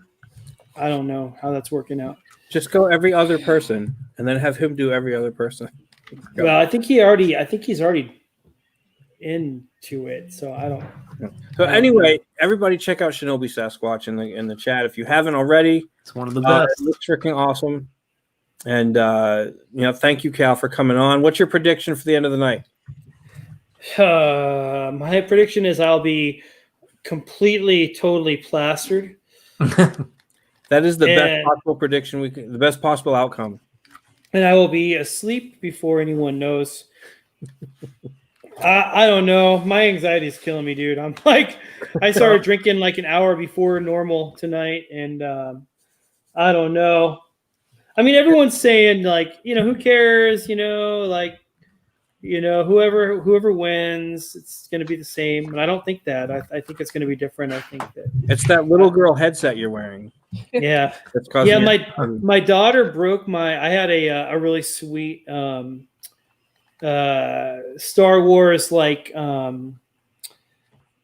S9: I don't know how that's working out.
S1: Just go every other person, and then have him do every other person.
S9: Well, I think he's already into it, so I don't.
S1: So anyway, everybody check out Shinobi Sasquatch in the chat if you haven't already.
S18: It's one of the best.
S1: It looks freaking awesome, and thank you, Cal, for coming on. What's your prediction for the end of the night?
S9: My prediction is I'll be completely, totally plastered.
S1: That is the best possible prediction the best possible outcome.
S9: And I will be asleep before anyone knows. I don't know. My anxiety is killing me, dude. I'm like, I started drinking like an hour before normal tonight, and I don't know. I mean, everyone's saying like, who cares? Whoever wins, it's going to be the same. But I don't think that. I think it's going to be different. I think that
S1: it's that little girl headset you're wearing.
S9: Yeah.
S1: That's causing
S9: my daughter broke I had a really sweet Star Wars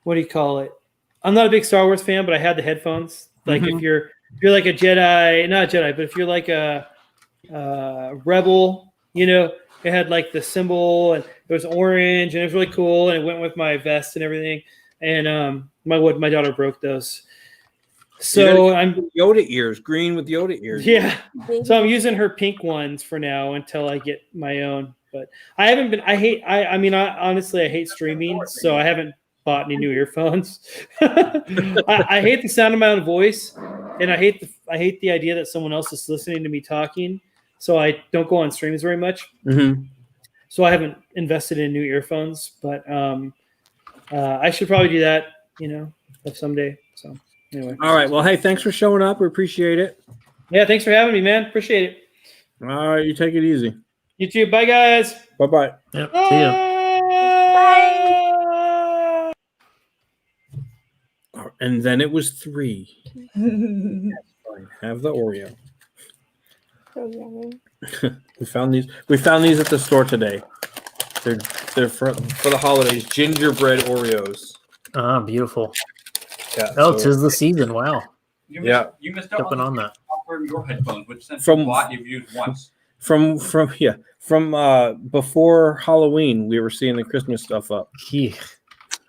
S9: what do you call it? I'm not a big Star Wars fan, but I had the headphones. Like
S1: Mhm.
S9: if you're like a Jedi, not a Jedi, but if you're like a rebel, you know, it had like the symbol and it was orange and it was really cool and it went with my vest and everything. And my daughter broke those. So I'm
S1: Yoda ears, green with Yoda ears.
S9: yeah. So I'm using her pink ones for now until I get my own. But I haven't been. I mean, honestly, I hate streaming, so I haven't bought any new earphones. I hate the sound of my own voice, and I hate the idea that someone else is listening to me talking. So I don't go on streams very much.
S1: Mm-hmm.
S9: So I haven't invested in new earphones, but I should probably do that. You know, someday. So anyway.
S1: All right. Well, hey, thanks for showing up. We appreciate it.
S9: Yeah, thanks for having me, man. Appreciate it.
S1: All right, you take it easy.
S9: You too. Bye, guys.
S1: Bye-bye.
S18: Yep. See ya.
S1: And then it was 3. Fine. Have the Oreo. We found these. We found these at the store today. They're for the holidays. Gingerbread Oreos.
S18: Ah, beautiful.
S1: Yeah.
S18: Oh,
S1: so-
S18: 'tis the season. Wow.
S10: You missed out
S18: Jumping on that.
S10: on your headphones, which since
S1: From-
S10: you bought, you've used once.
S1: From before Halloween, we were seeing the Christmas stuff up.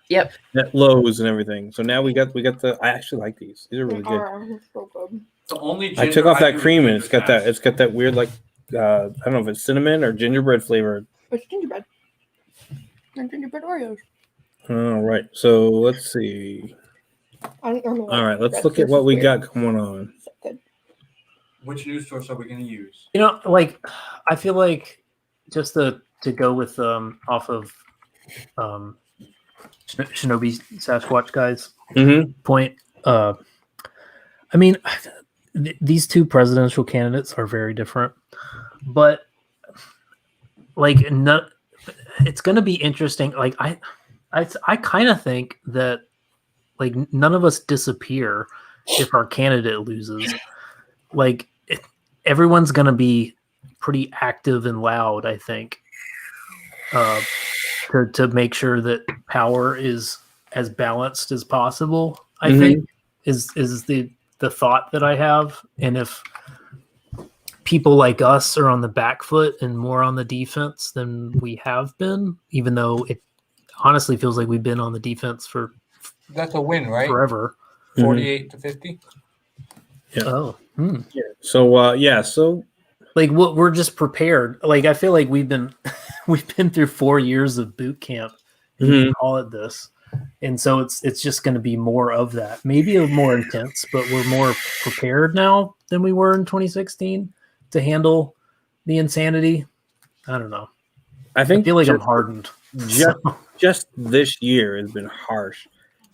S3: Yep.
S1: At Lowe's and everything. So now we got the. I actually like these. These are really good.
S10: The only
S1: I
S10: ginger
S1: took off that
S10: do
S1: cream and
S10: is
S1: it's got that weird like I don't know if it's cinnamon or gingerbread flavor.
S17: It's gingerbread. And gingerbread Oreos.
S1: All right. So let's see.
S17: I don't know.
S1: All right, let's look at what we got going on.
S10: Which news source are we going to use?
S18: You know, like I feel like just to go with off of Shinobi Sasquatch guys point. I mean, these two presidential candidates are very different, but like no, it's going to be interesting. Like I kind of think that like none of us disappear if our candidate loses. Like everyone's going to be pretty active and loud, I think, to make sure that power is as balanced as possible. I think is the thought that I have. And if people like us are on the back foot and more on the defense than we have been, even though it honestly feels like we've been on the defense for
S14: That's a win, right?
S18: forever.
S14: 48 to 50.
S1: Yeah.
S18: Oh.
S1: Yeah. So so
S18: like we're just prepared. Like I feel like we've been through 4 years of boot camp. You can call it this. And so it's just going to be more of that. Maybe more intense, but we're more prepared now than we were in 2016 to handle the insanity. I don't know.
S1: I
S18: feel like I'm hardened.
S1: Just this year has been harsh.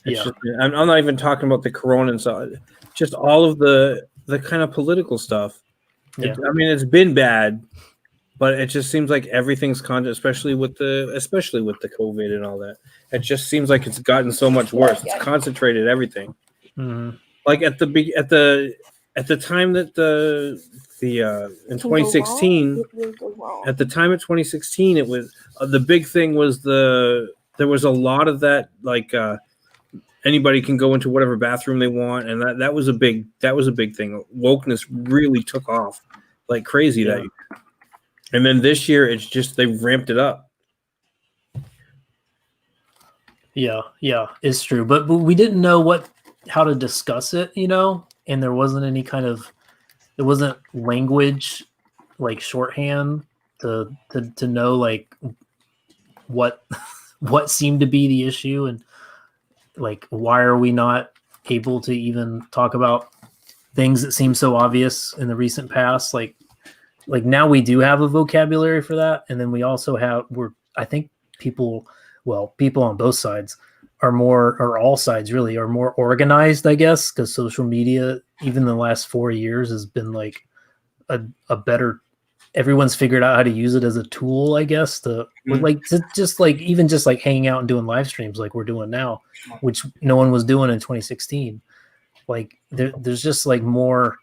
S1: It's
S18: Yeah.
S1: just, I'm not even talking about the corona and stuff. Just all of the kind of political stuff.
S18: Yeah.
S1: I mean, it's been bad, but it just seems like everything's especially with the COVID and all that. It just seems like it's gotten so much worse. It's concentrated everything.
S18: Mhm.
S1: Like at the time that in 2016, at the time of 2016, it was the big thing was there was a lot of that like anybody can go into whatever bathroom they want, and that was a big thing. Wokeness really took off like crazy that year. And then this year it's just they ramped it up.
S18: Yeah, it's true. But we didn't know how to discuss it, you know, and there wasn't any kind of it wasn't language like shorthand to know like what seemed to be the issue and like why are we not able to even talk about things that seem so obvious in the recent past, like now we do have a vocabulary for that, and then we also I think people on both sides or all sides really are more organized, I guess, because social media even the last 4 years has been like a better, everyone's figured out how to use it as a tool, I guess, to just hanging out and doing live streams like we're doing now, which no one was doing in 2016. Like there's just like more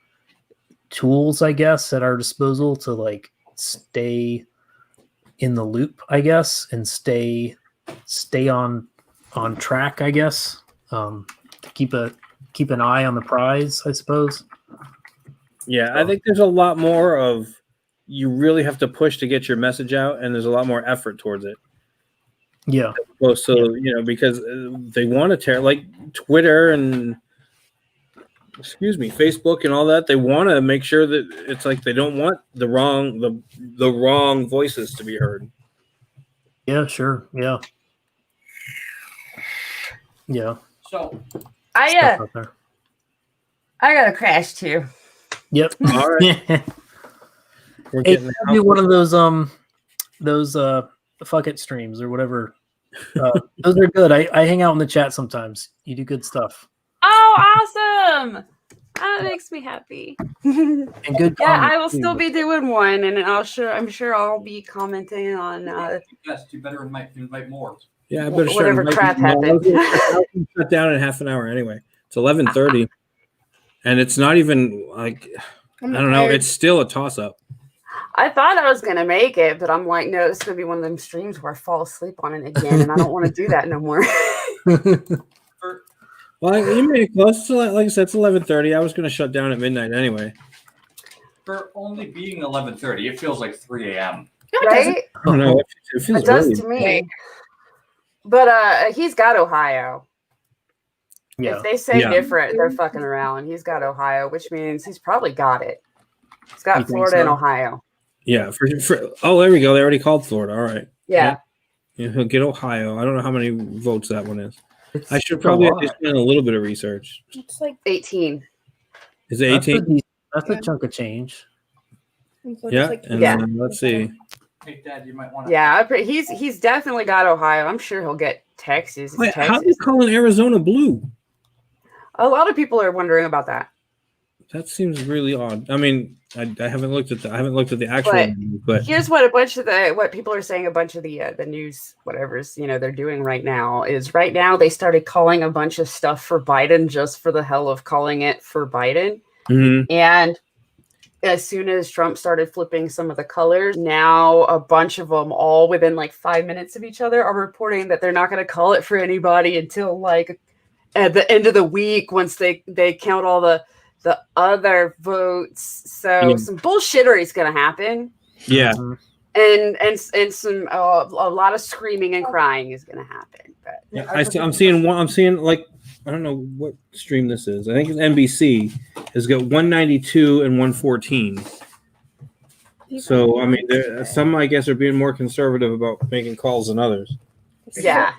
S18: tools, I guess, at our disposal to like stay in the loop, I guess, and stay on track, I guess, to keep an eye on the prize, I suppose.
S1: Yeah, I think there's a lot more of you really have to push to get your message out, and there's a lot more effort towards it.
S18: Yeah.
S1: Well, so because they want to tear like Twitter and Facebook and all that. They want to make sure that it's like they don't want the wrong voices to be heard.
S18: Yeah, sure. Yeah. Yeah.
S10: So
S5: I got a crash too.
S18: Yep.
S1: All right. We're
S18: Hey,
S1: getting
S18: do one of those fuck it streams or whatever. Those are good. I hang out in the chat sometimes. You do good stuff.
S5: Oh, awesome! That makes me happy.
S18: And good.
S5: Yeah,
S18: comments,
S5: I will
S18: too.
S5: still be doing one, and I'm sure I'll be commenting on.
S10: yes, you better invite more.
S1: Yeah, I better
S5: Whatever
S1: start
S5: crap
S1: inviting-
S5: happened.
S1: I'll shut down in half an hour anyway. It's 11:30, and it's not even like I don't know. It's still a toss up.
S5: I thought I was gonna make it, but I'm like, no, it's gonna be one of them streams where I fall asleep on it again, and I don't want to do that no more.
S1: Well, you made it close. Like I said, it's 11:30. I was going to shut down at midnight anyway.
S10: For only being 11:30, it feels like 3 a.m.
S5: Right?
S1: I don't know. It feels
S5: It does
S1: early.
S5: to me. But he's got Ohio.
S18: Yeah.
S5: If they say
S1: Yeah.
S5: different, they're fucking around. He's got Ohio, which means he's probably got it. He's got
S1: You think
S5: Florida and
S1: so?
S5: Ohio.
S1: Yeah. Oh, there we go. They already called Florida. All right.
S5: Yeah.
S1: Yeah, he'll get Ohio. I don't know how many votes that one is. I should
S18: a
S1: probably
S18: lot.
S1: have to spend a little bit of research.
S5: It's like 18.
S1: Is it
S18: That's
S1: 18?
S18: That's a chunk of change.
S1: Yeah. And
S5: Yeah.
S1: then let's see.
S10: Hey, Dad, you might want to.
S5: Yeah, he's definitely got Ohio. I'm sure he'll get Texas. It's
S1: Wait, how
S5: Texas.
S1: do you call an Arizona blue?
S5: A lot of people are wondering about that.
S1: That seems really odd. I mean, I haven't looked at the actual
S5: But
S1: one, but
S5: here's what a bunch of what people are saying. A bunch of the news, whatever's they're doing right now is right now they started calling a bunch of stuff for Biden just for the hell of calling it for Biden.
S1: Mhm.
S5: And as soon as Trump started flipping some of the colors, now a bunch of them, all within like 5 minutes of each other, are reporting that they're not going to call it for anybody until like at the end of the week once they count all the other votes. So
S1: Yeah.
S5: some bullshittery is going to happen,
S1: yeah.
S5: and some a lot of screaming and crying is going to happen. But
S1: Yeah, I'm seeing one. I'm seeing like I don't know what stream this is. I think it's NBC has got 192 and 114. So I mean, some I guess are being more conservative about making calls than others.
S5: yeah.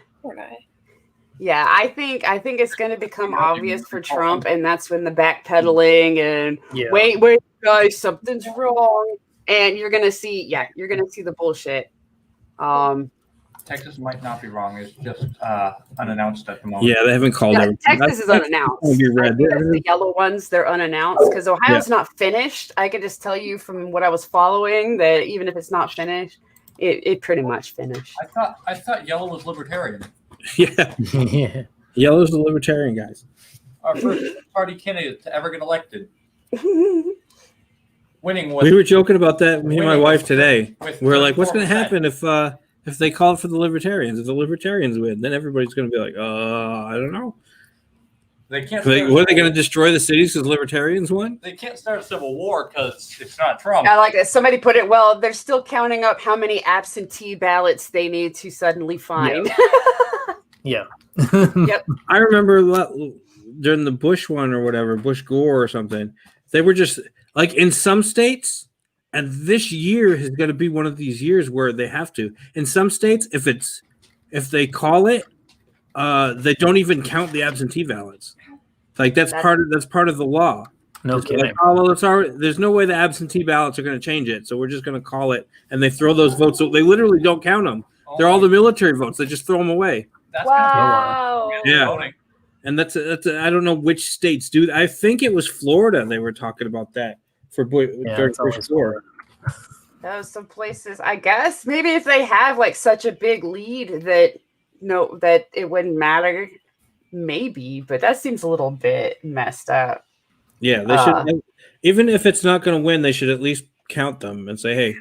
S5: Yeah, I think it's going to become obvious for Trump, and that's when the backpedaling and
S18: Yeah.
S5: wait, guys, something's wrong, and you're gonna see the bullshit.
S10: Texas might not be wrong. It's just unannounced at the moment.
S1: Yeah, they haven't called
S5: Yeah,
S1: everything.
S5: Texas is unannounced.
S1: Gonna be
S5: I
S1: red.
S5: think that's the yellow ones, they're unannounced because Ohio's not finished. I can just tell you from what I was following that even if it's not finished, it pretty much finished.
S10: I thought yellow was libertarian.
S1: Yeah,
S18: Yeah.
S1: yellow's the libertarian guys.
S10: Our first party candidate to ever get elected. Winning was
S1: We were joking about that, me and my
S10: winning
S1: wife
S10: with-
S1: today.
S10: with
S1: We're like, what's going to
S10: 34%.
S1: happen if they call for the libertarians? If the libertarians win, then everybody's going to be like, I don't know.
S10: They can't.
S1: What
S10: start
S1: are they going to destroy the cities because libertarians won?
S10: They can't start a civil war because it's not Trump.
S5: I like that. Somebody put it well. They're still counting up how many absentee ballots they need to suddenly find.
S18: Yeah.
S5: Yep.
S1: I remember during the Bush one or whatever, Bush Gore or something, they were just like in some states, and this year is going to be one of these years where they have to. In some states, if they call it, they don't even count the absentee ballots. Like that's part of the law.
S18: No
S1: It's
S18: kidding.
S1: like, oh well, it's already, there's no way the absentee ballots are going to change it, so we're just going to call it, and they throw those votes. So they literally don't count them. They're all the military votes. They just throw them away.
S5: Wow.
S1: Yeah, and that's I don't know which states do. I think it was Florida. They were talking about that for during
S18: it's
S1: Bush
S18: always
S1: Gore.
S5: Those some places, I guess. Maybe if they have like such a big lead that it wouldn't matter. Maybe, but that seems a little bit messed up.
S1: Yeah, they should. Even if it's not going to win, they should at least count them and say, "Hey,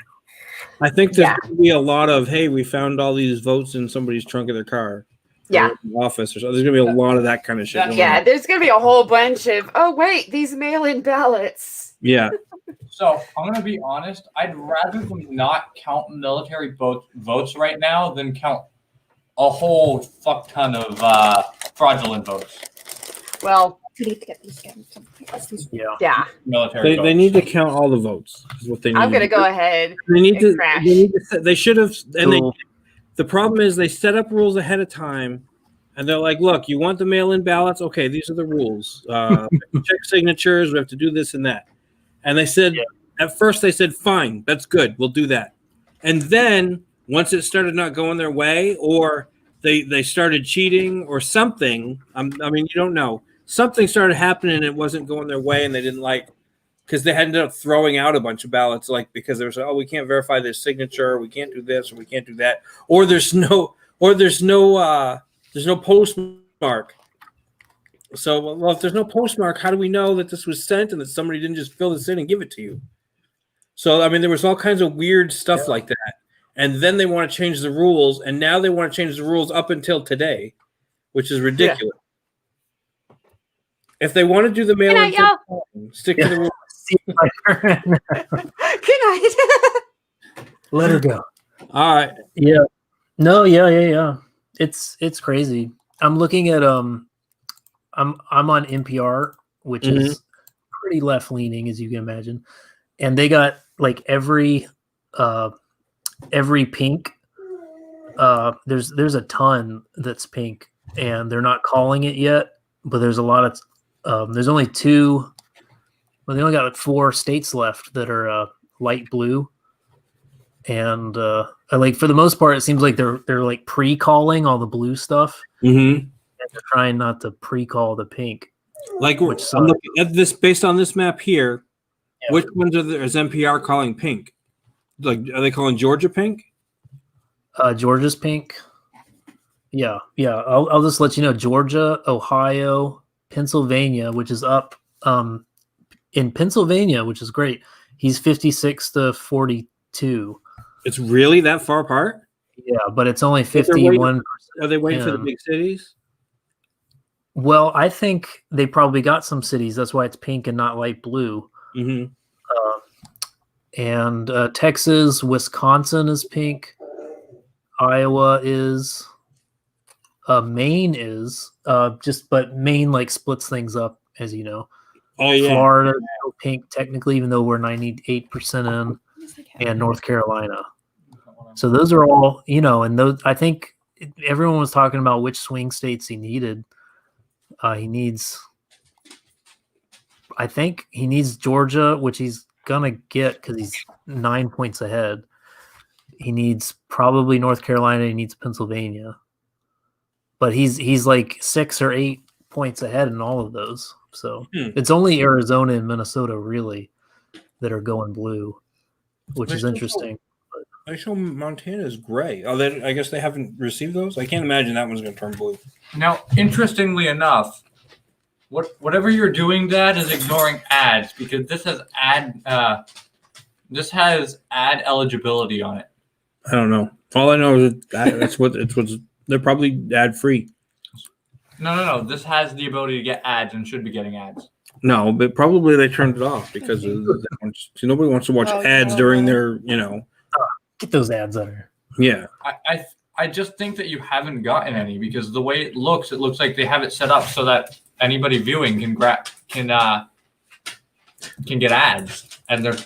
S1: I think there's going to be a lot of hey, we found all these votes in somebody's trunk of their car."
S3: Yeah.
S1: office or something. There's gonna be a lot of that kind of shit. going
S3: Yeah,
S1: on.
S3: there's gonna be a whole bunch of wait, these mail-in ballots.
S1: Yeah.
S10: So I'm gonna be honest. I'd rather them not count military votes right now than count a whole fuck ton of fraudulent votes.
S3: Well,
S18: yeah.
S3: Yeah.
S10: Military.
S1: They need to count all the votes. Is what they need.
S3: I'm
S1: to
S3: gonna
S1: do.
S3: go ahead.
S1: They need
S3: and
S1: to.
S3: crash.
S1: They need to. They should have. And
S18: Cool.
S1: the problem is they set up rules ahead of time, and they're like, "Look, you want the mail-in ballots? Okay, these are the rules. Check signatures. We have to do this and that." And they said, at first, they said, "Fine, that's good. We'll do that." And then once it started not going their way, or they started cheating or something, I mean, you don't know. Something started happening and it wasn't going their way, and they didn't like, because they ended up throwing out a bunch of ballots, like because they were saying, "Oh, we can't verify their signature, we can't do this, or we can't do that," or there's no postmark. So, well, if there's no postmark, how do we know that this was sent and that somebody didn't just fill this in and give it to you? So, I mean, there was all kinds of weird stuff like that. And then they want to change the rules, and now they want to change the rules up until today, which is ridiculous. If they want to do the mail,
S3: Good night, y'all.
S1: stick to the rules.
S3: Good night.
S18: Let her go.
S1: All right.
S18: Yeah. No, yeah. It's crazy. I'm looking at I'm on NPR, which is pretty left leaning, as you can imagine. And they got like every pink. There's a ton that's pink, and they're not calling it yet, but there's a lot of there's only two. Well, they only got like 4 states left that are light blue, and like for the most part, it seems like they're like pre-calling all the blue stuff, and they're trying not to pre-call the pink.
S1: Like,
S18: which
S1: I'm looking at this based on this map here. Which ones is NPR calling pink? Like, are they calling Georgia pink?
S18: Georgia's pink. Yeah. I'll just let you know. Georgia, Ohio, Pennsylvania, which is up. In Pennsylvania, which is great. He's 56 to 42.
S1: It's really that far apart?
S18: Yeah, but it's only
S1: But they're waiting-
S18: 51%.
S1: Are they waiting for the big cities?
S18: Well, I think they probably got some cities. That's why it's pink and not light blue.
S1: Mm-hmm.
S18: And Texas, Wisconsin is pink. Iowa is. Maine is. But Maine like splits things up, as you know.
S1: Oh yeah.
S18: Florida is still pink technically, even though we're 98% in, and North Carolina. So those are all, and those. I think everyone was talking about which swing states he needed. I think he needs Georgia, which he's gonna get because he's 9 points ahead. He needs probably North Carolina. He needs Pennsylvania, but he's like 6 or 8 points ahead in all of those. So it's only Arizona and Minnesota really that are going blue, which is interesting.
S1: I show Montana is gray. Oh, I guess they haven't received those. I can't imagine that one's going to turn blue.
S10: Now, interestingly enough, whatever you're doing, Dad, is ignoring ads because this has ad eligibility on it.
S1: I don't know. All I know is that they're probably ad free.
S10: No. This has the ability to get ads and should be getting ads.
S1: No, but probably they turned it off because nobody wants to watch ads during their,
S18: Get those ads out of here.
S1: Yeah.
S10: I just think that you haven't gotten any because the way it looks like they have it set up so that anybody viewing can get ads, and they're.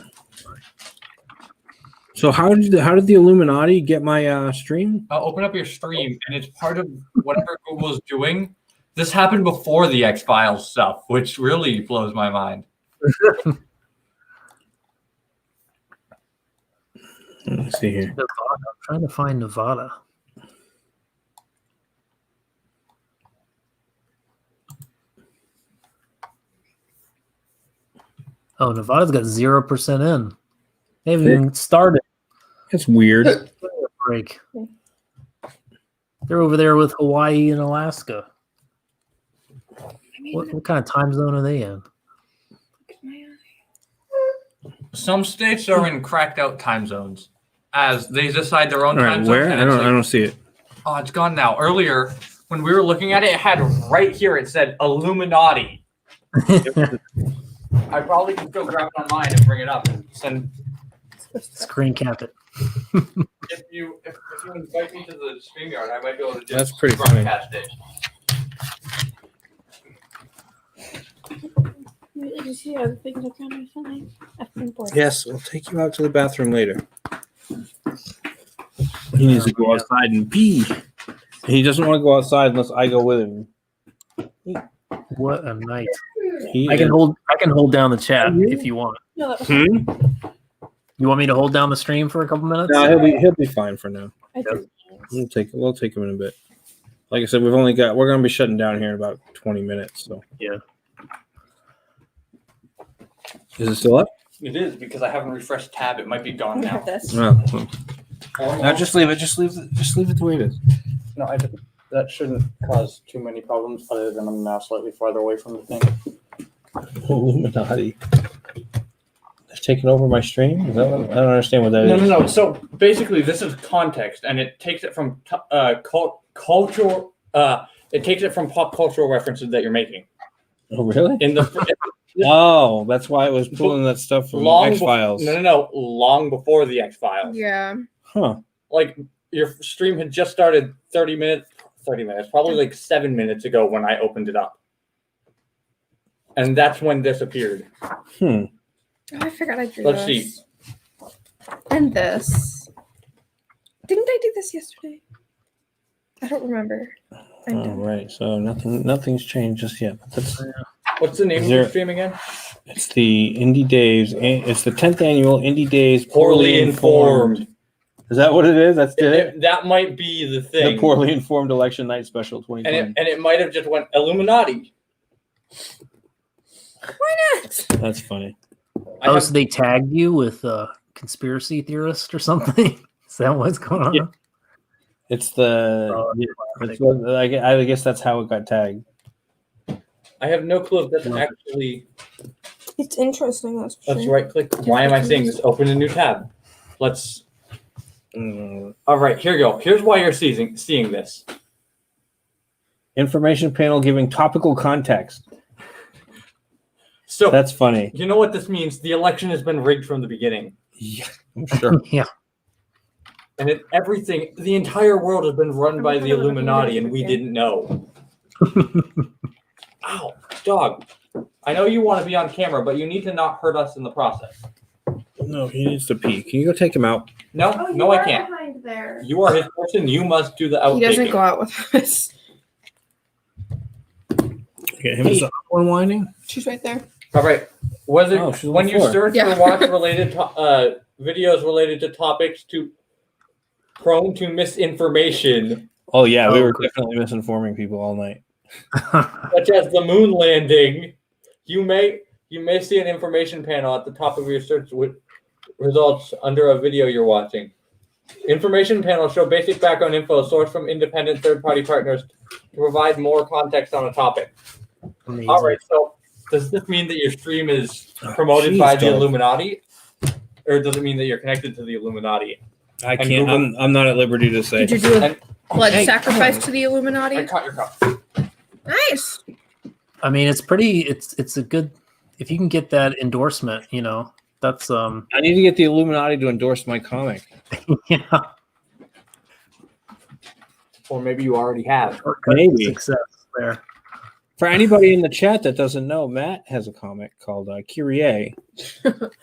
S1: So how did the Illuminati get my stream?
S10: I'll open up your stream, and it's part of whatever Google's doing. This happened before the X-Files stuff, which really blows my mind.
S1: Let's see here.
S18: Nevada. I'm trying to find Nevada. Oh, Nevada's got 0% in. They haven't even started.
S1: That's weird.
S18: Break. They're over there with Hawaii and Alaska. What kind of time zone are they in?
S10: Some states are in cracked out time zones as they decide their own
S1: All
S10: time
S1: right,
S10: zones.
S1: where?
S10: and
S1: I
S10: it's
S1: don't see it.
S10: Oh, it's gone now. Earlier, when we were looking at it, it had right here. It said Illuminati. I probably can go grab it online and bring it up and send.
S18: Screen cap it.
S10: If you invite me to the StreamYard, I might be able to just
S1: That's pretty funny.
S10: broadcast it.
S17: Did you see other things I found recently? I've been bored.
S1: Yes, we'll take you out to the bathroom later. He needs to go outside and pee. He doesn't want to go outside unless I go with him.
S18: What a night!
S1: He
S18: I can
S1: is-
S18: hold down the chat if you want.
S17: No, that was
S18: You want me to hold down the stream for a couple minutes?
S1: No, he'll be fine for now.
S17: I think
S1: We'll take him in a bit. Like I said, we're going to be shutting down here in about 20 minutes. So
S18: yeah.
S1: Is it still up?
S10: It is because I haven't refreshed tab. It might be gone now.
S1: No. No, just leave it. Just leave it the way it is.
S10: No, that shouldn't cause too many problems other than I'm now slightly farther away from the thing.
S1: Illuminati. They've taken over my stream? Is that what, I don't understand what that is.
S10: No. So basically, this is context, and it takes it from cultural. It takes it from pop cultural references that you're making.
S1: Oh, really?
S10: In the
S1: Oh, that's why it was pulling that stuff from X Files.
S10: No. Long before the X Files.
S17: Yeah.
S1: Huh.
S10: Like your stream had just started 30 minutes, probably like 7 minutes ago when I opened it up. And that's when this appeared.
S17: Oh, I forgot I drew
S10: Let's
S17: this.
S10: see.
S17: And this. Didn't I do this yesterday? I don't remember.
S1: Oh, right. So nothing's changed just yet. But that's,
S10: What's the name of the stream again?
S1: It's the Indie Days. It's the 10th annual Indie Days
S10: Poorly Informed.
S1: Is that what it is? That's it.
S10: That might be the thing.
S1: The Poorly Informed Election Night Special 2020.
S10: And it might have just went Illuminati.
S17: Why not?
S1: That's funny.
S18: Oh, so they tagged you with a conspiracy theorist or something? Is that what's going on?
S1: Yeah. It's the. I guess that's how it got tagged.
S10: I have no clue if that's actually.
S17: It's interesting. That's for
S10: Let's
S17: sure.
S10: right click. Why am I saying this? Open a new tab. Let's. All right, here you go. Here's why you're seeing this.
S1: Information panel giving topical context.
S10: So
S1: that's funny.
S10: You know what this means? The election has been rigged from the beginning.
S1: Yeah, I'm sure.
S18: Yeah.
S10: And everything, the entire world has been run by the Illuminati, and we didn't know. Ow, dog. I know you want to be on camera, but you need to not hurt us in the process.
S1: No, he needs to pee. Can you go take him out?
S10: No,
S17: Oh,
S10: no, I can't.
S17: Behind there.
S10: You are his person. You must do the out.
S17: He doesn't go out with us.
S1: Okay, him is the unwinding.
S17: She's right there.
S10: All right. Was it
S1: Oh, she's on
S10: when
S1: the
S10: you
S1: floor.
S10: search
S17: Yeah.
S10: for watch related videos related to topics prone to misinformation,
S1: Oh yeah, we were definitely misinforming people all night.
S10: such as the moon landing, you may see an information panel at the top of your search with results under a video you're watching. Information panels show basic background info sourced from independent third-party partners to provide more context on a topic.
S18: Amazing.
S10: All right, so does this mean that your stream is promoted by the
S1: dog.
S10: Illuminati, or does it mean that you're connected to the Illuminati?
S1: I
S10: And
S1: can't.
S10: Google-
S1: I'm not at liberty to say.
S17: Did you do a
S10: And-
S17: blood
S1: Hey,
S17: sacrifice
S1: come on.
S17: to the Illuminati?
S10: I caught your cup.
S17: Nice.
S18: I mean, it's pretty. It's a good. If you can get that endorsement, that's
S1: I need to get the Illuminati to endorse my comic.
S18: yeah.
S10: Or maybe you already have.
S18: Shortcut to
S1: Maybe.
S18: success there.
S1: For anybody in the chat that doesn't know, Matt has a comic called Kyrie,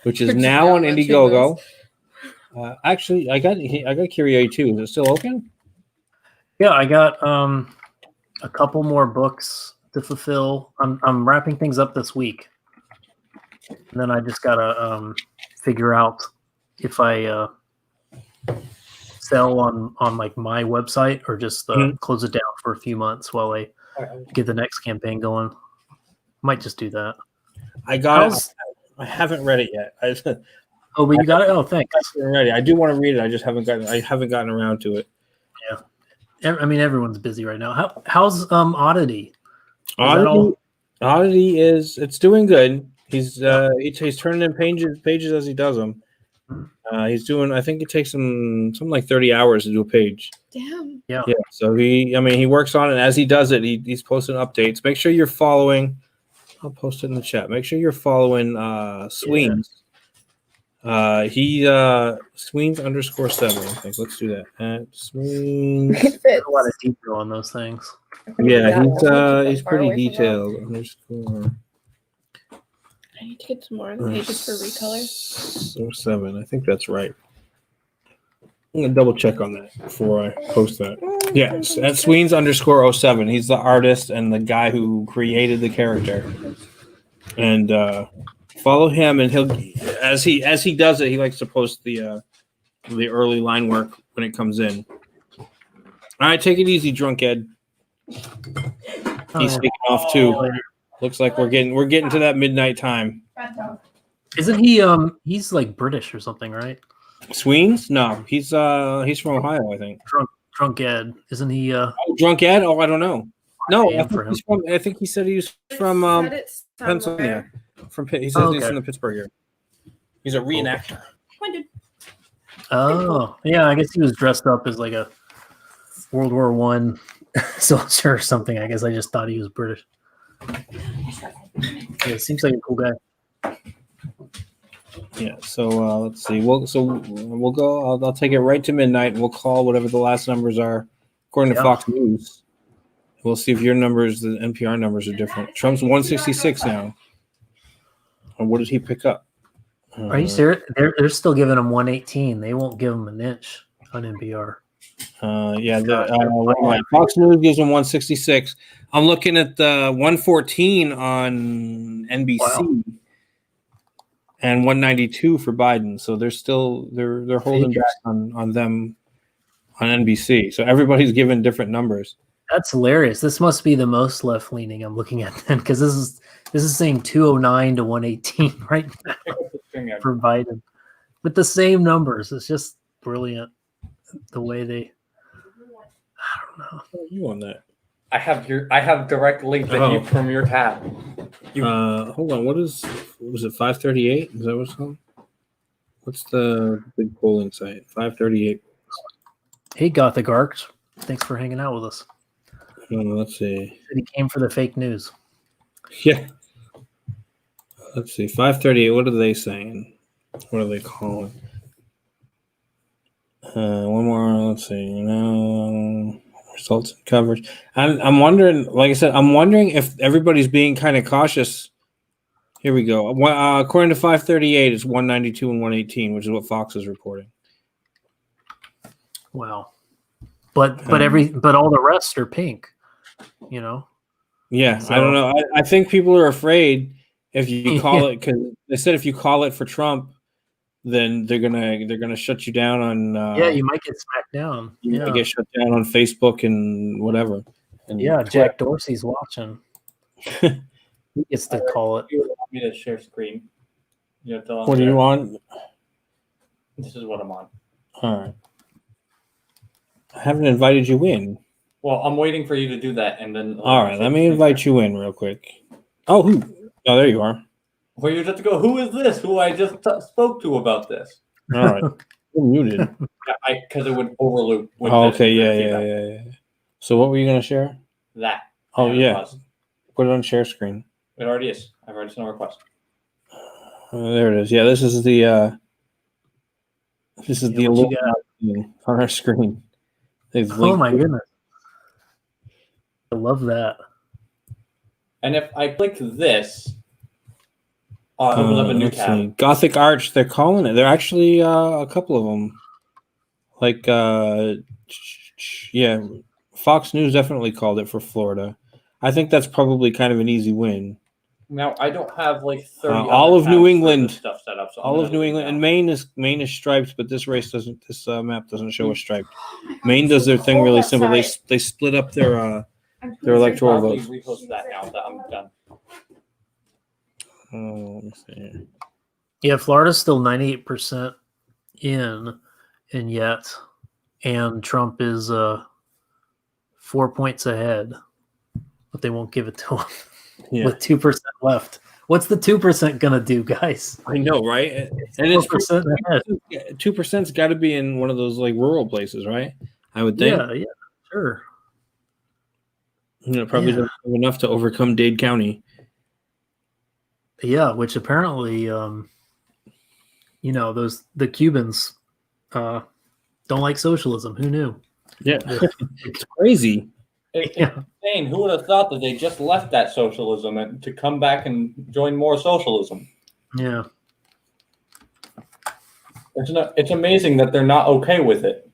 S1: which is
S17: Which
S1: now
S17: now
S1: on
S17: mentioned
S1: Indiegogo. Actually, I got Kyrie too. Is it still open?
S18: Yeah, I got a couple more books to fulfill. I'm wrapping things up this week, and then I just gotta figure out if I sell on like my website or just close it down for a few months while I get the next campaign going. Might just do that.
S1: I got
S18: How's-
S1: it. I haven't read it yet.
S18: Oh, but you got it. Oh, thanks.
S1: I'm ready. I do want to read it. I just haven't gotten around to it.
S18: I mean, everyone's busy right now. How's Oddity? Is that all-
S1: Oddity it's doing good. He's turning in pages as he does them. He's doing. I think it takes him something like 30 hours to do a page.
S17: Damn.
S18: Yeah.
S1: Yeah. So he works on it. As he does it, he's posting updates. Make sure you're following. I'll post it in the chat. Make sure you're following Sweens. Sweens _7. I think. Let's do that. At Sweens.
S18: There's a lot of detail on those things.
S1: Yeah, he's pretty detailed. _.
S17: I need to get some more pages for recolor.
S1: 07. I think that's right. I'm gonna double check on that before I post that. Yeah, at Sweens _07. He's the artist and the guy who created the character. And follow him, and he'll as he does it, he likes to post the early line work when it comes in. All right, take it easy, drunk Ed. He's taking off too. Looks like we're getting to that midnight time.
S18: Isn't he? He's like British or something, right?
S1: Sweens? No, he's from Ohio, I think.
S18: Drunk Ed, isn't he?
S1: Drunk Ed? Oh, I don't know. No,
S18: I
S1: think he said he was from Pennsylvania. He says he's from the Pittsburgh area. He's a reenactor.
S18: Oh, yeah. I guess he was dressed up as like a World War One soldier or something. I guess I just thought he was British. Yeah, seems like a cool guy.
S1: Yeah. So let's see. We'll go. I'll take it right to midnight, and we'll call whatever the last numbers are according to Fox News. We'll see if your numbers, the NPR numbers, are different. Trump's 166 now. And what did he pick up?
S18: Are you serious? They're still giving him 118. They won't give him an inch on NPR.
S1: Fox News gives him 166. I'm looking at the 114 on NBC and 192 for Biden. So they're holding back on them on NBC. So everybody's giving different numbers.
S18: That's hilarious. This must be the most left leaning I'm looking at then, because this is saying 209 to 118 right now for Biden with the same numbers. It's just brilliant the way they. I don't know.
S1: You on that?
S10: I have direct link from your tab.
S1: Hold on. Was it 538? Is that what's called? What's the big polling site? 538.
S18: Hey, Gothic Arcs. Thanks for hanging out with us.
S1: Let's see.
S18: He came for the fake news.
S1: Yeah. Let's see. 538. What are they saying? What are they calling? One more. Let's see. Results and coverage. I'm wondering. Like I said, I'm wondering if everybody's being kind of cautious. Here we go. According to 538, it's 192 and 118, which is what Fox is reporting.
S18: Wow. But all the rest are pink. You know.
S1: Yeah, so, I don't know. I think people are afraid if you call it, because they said if you call it for Trump, then they're gonna shut you down on.
S18: You might get smacked down.
S1: You might get shut down on Facebook and whatever. And
S18: Jack Dorsey's watching. He gets to call it.
S10: You want me to share screen?
S1: What are you on?
S10: This is what I'm on.
S1: All right. I haven't invited you in.
S10: Well, I'm waiting for you to do that, and then.
S1: All right, let me invite you in real quick. Oh, who? Oh, there you are.
S10: Well, you just have to go. Who is this? Who I just spoke to about this?
S1: All right, you're muted.
S10: Because it would overloop.
S1: Oh, okay, yeah. So, what were you gonna share?
S10: That.
S1: Oh, yeah. Put it on share screen.
S10: It already is. I've already sent a request.
S1: There it is. Yeah, this is the Illuminati on our screen.
S18: Oh my goodness. I love that.
S10: And if I click this, I'll have a new tab.
S1: Gothic Arch, they're calling it. They're actually a couple of them. Like, Fox News definitely called it for Florida. I think that's probably kind of an easy win.
S10: Now I don't have like 30.
S1: All of New England
S10: stuff set up. So
S1: all of New England and Maine is striped, but this race doesn't. This map doesn't show a stripe. Maine does their thing really simple. They split up their electoral votes.
S10: Repost that now that I'm done.
S1: Let me see.
S18: Yeah, Florida's still 98% in, and Trump is 4 points ahead, but they won't give it to him.
S1: Yeah.
S18: With 2% left. What's the 2% gonna do, guys?
S1: I know, right? And it's 2%'s got to be in one of those like rural places, right? I would think.
S18: Yeah, sure.
S1: Probably
S18: Yeah.
S1: doesn't have enough to overcome Dade County.
S18: Yeah, which apparently, the Cubans don't like socialism. Who knew?
S1: Yeah, it's crazy.
S10: It's insane. Who would have thought that they just left that socialism and to come back and join more socialism?
S18: Yeah.
S10: It's amazing that they're not okay with it.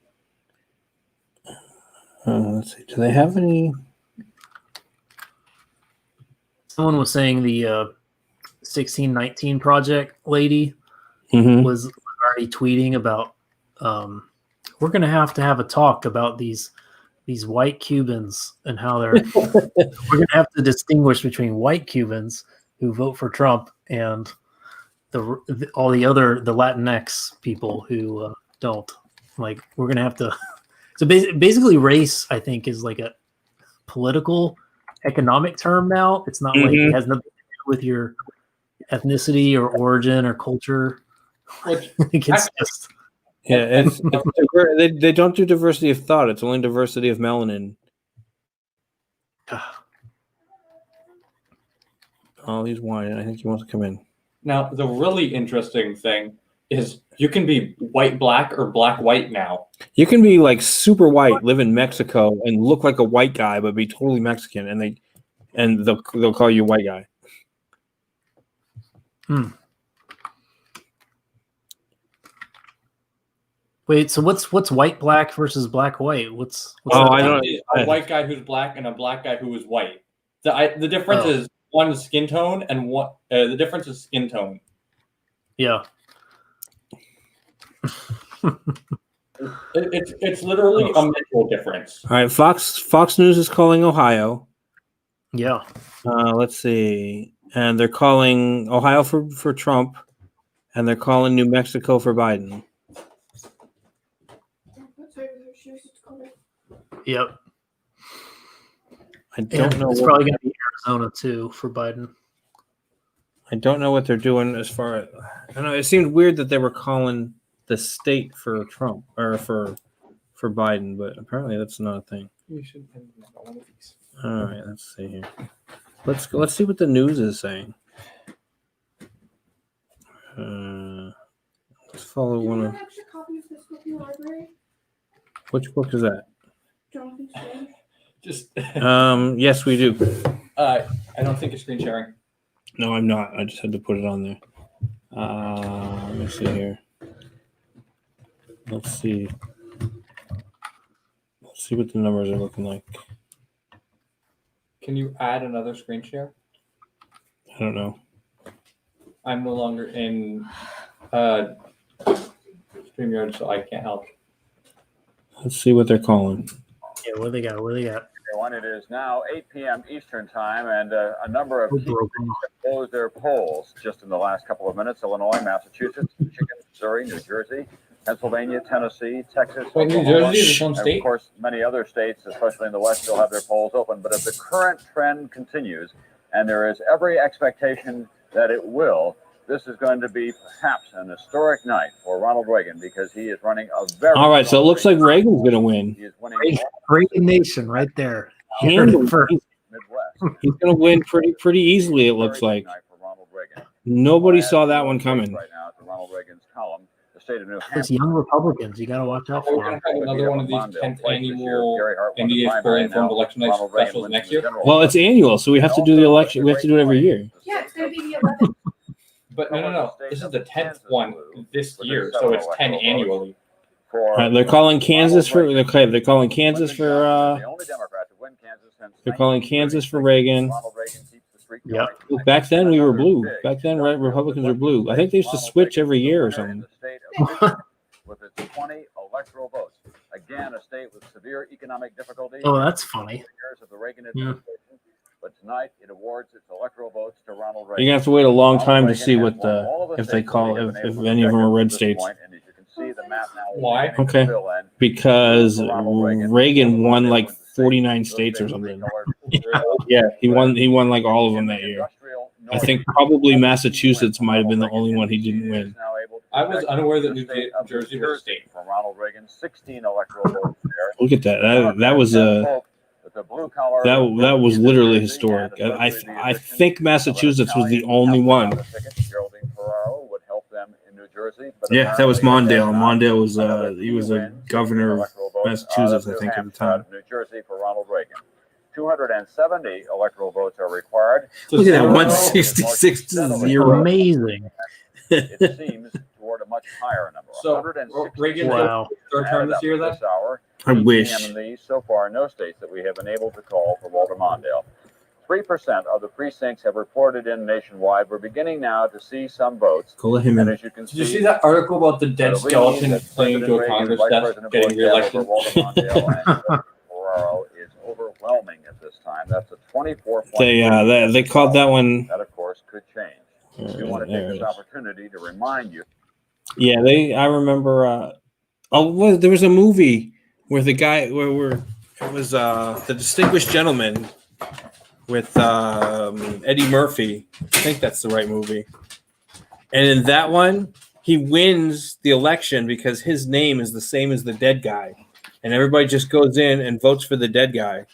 S1: Let's see. Do they have any?
S18: Someone was saying the 1619 Project lady
S1: Mhm.
S18: was already tweeting about we're going to have a talk about these white Cubans and how they're we're going to have to distinguish between white Cubans who vote for Trump and all the Latinx people who don't. Like, we're going to have to. So basically, race, I think, is like a political, economic term now. It's not like
S1: Mhm.
S18: it has nothing to do with your ethnicity or origin or culture. Like, it's just.
S1: Yeah, they don't do diversity of thought. It's only diversity of melanin. Oh, he's whining. I think he wants to come in.
S10: Now, the really interesting thing is you can be white black or black white now.
S1: You can be like super white, live in Mexico, and look like a white guy, but be totally Mexican, and they'll call you a white guy.
S18: Wait, so what's white black versus black white? What's
S1: I don't.
S10: A white guy who's black and a black guy who is white. The difference is one skin tone and one. The difference is skin tone.
S18: Yeah.
S10: It's literally a mental difference.
S1: All right, Fox News is calling Ohio.
S18: Yeah.
S1: Let's see, and they're calling Ohio for Trump, and they're calling New Mexico for Biden.
S18: Yep.
S1: I don't know.
S18: It's probably going to be Arizona too for Biden.
S1: I don't know what they're doing as far as. I don't know. It seemed weird that they were calling the state for Trump or for Biden, but apparently that's not a thing.
S10: You should one of these.
S1: All right, let's see here. Let's see what the news is saying. Let's follow one of. Which book is that?
S10: Just.
S1: Yes, we do.
S10: I don't think you're screen sharing.
S1: No, I'm not. I just had to put it on there. Let me see here. Let's see. Let's see what the numbers are looking like.
S10: Can you add another screen share?
S1: I don't know.
S10: I'm no longer in StreamYard, so I can't help.
S1: Let's see what they're calling.
S18: Yeah, what they got?
S13: Everyone, it is now 8 p.m. Eastern time, and a number of people have closed their polls just in the last couple of minutes. Illinois, Massachusetts, Michigan, Missouri, New Jersey, Pennsylvania, Tennessee, Texas.
S10: Wait, New
S13: Oklahoma,
S10: Jersey is its own
S13: and
S10: state?
S13: of course, many other states, especially in the West, still have their polls open. But if the current trend continues, and there is every expectation that it will, this is going to be perhaps an historic night for Ronald Reagan because he is running a very.
S1: All right, so it looks like Reagan's going to win.
S13: He is winning
S18: Reagan Nation right there.
S1: Handily.
S18: First.
S1: He's going to win pretty easily. It looks like. Nobody saw that one coming.
S13: right now to Ronald Reagan's column. The state of New
S18: Those
S13: Hampshire.
S18: young Republicans, you got to watch out
S10: We're
S18: for
S10: going
S18: them.
S10: to have another one of these 10th annual NDA Full Informed Election Night specials next year.
S1: Well, it's annual, so we have to do the election. We have to do it every year.
S17: Yeah, it's going to be the 11th.
S10: But no. This is the 10th one this year, so it's 10 annually.
S1: All right, they're calling Kansas for. Okay, they're calling Kansas for. They're calling Kansas for Reagan.
S18: Yeah.
S1: Back then we were blue. Back then, right, Republicans were blue. I think they used to switch every year or something.
S13: With its 20 electoral votes. Again, a state with severe economic difficulties.
S18: Oh, that's funny.
S13: Years of the Reagan administration. But tonight it awards its electoral votes to Ronald Reagan.
S1: You're gonna have to wait a long time to see what if they call if any of them are red states.
S10: Why?
S1: Okay, because Reagan won like 49 states or something. Yeah, he won like all of them that year. I think probably Massachusetts might have been the only one he didn't win.
S10: I was unaware that New Jersey was a state.
S13: For Ronald Reagan, 16 electoral votes there.
S1: Look at that. That was a
S13: the blue collar.
S1: That was literally historic. I think Massachusetts was the only one.
S13: Geraldine Ferraro would help them in New Jersey. But
S1: Yeah, that was
S13: apparently
S1: Mondale.
S13: it did not.
S1: Mondale was
S13: Another
S1: he was
S13: key
S1: a
S13: win,
S1: governor of
S13: electoral votes
S1: Massachusetts,
S13: out
S1: I
S13: of
S1: think,
S13: New
S1: at the
S13: Hampshire, out
S1: time.
S13: of New Jersey for Ronald Reagan. 270 electoral votes are required.
S1: Look at that,
S13: Zero
S1: 166 to
S13: steadily
S1: 0.
S18: Amazing.
S13: It seems toward a much higher number.
S10: So
S13: 160
S10: Reagan
S18: Wow.
S10: third term this year, then?
S13: this hour.
S1: I wish.
S13: These so far, no states that we have been able to call for Walter Mondale. 3% of the precincts have reported in nationwide. We're beginning now to see some votes.
S1: Go let him
S13: And
S1: in.
S13: as you can
S10: Did you
S13: see,
S10: see that article about the dead
S13: the lead
S10: skeleton
S13: that
S10: playing to a
S13: President
S10: Congress
S13: Reagan, Vice
S10: desk
S13: President
S10: getting
S13: Bush
S10: reelected?
S13: have over Walter Mondale and Ferraro is overwhelming at this time. That's a 24
S1: They called that one.
S13: That, of course, could change. We want to
S1: There
S13: take
S1: it
S13: this
S1: is.
S13: opportunity to remind you.
S1: Yeah, I remember. There was a movie where the guy it was The Distinguished Gentleman with Eddie Murphy. I think that's the right movie. And in that one, he wins the election because his name is the same as the dead guy, and everybody just goes in and votes for the dead guy.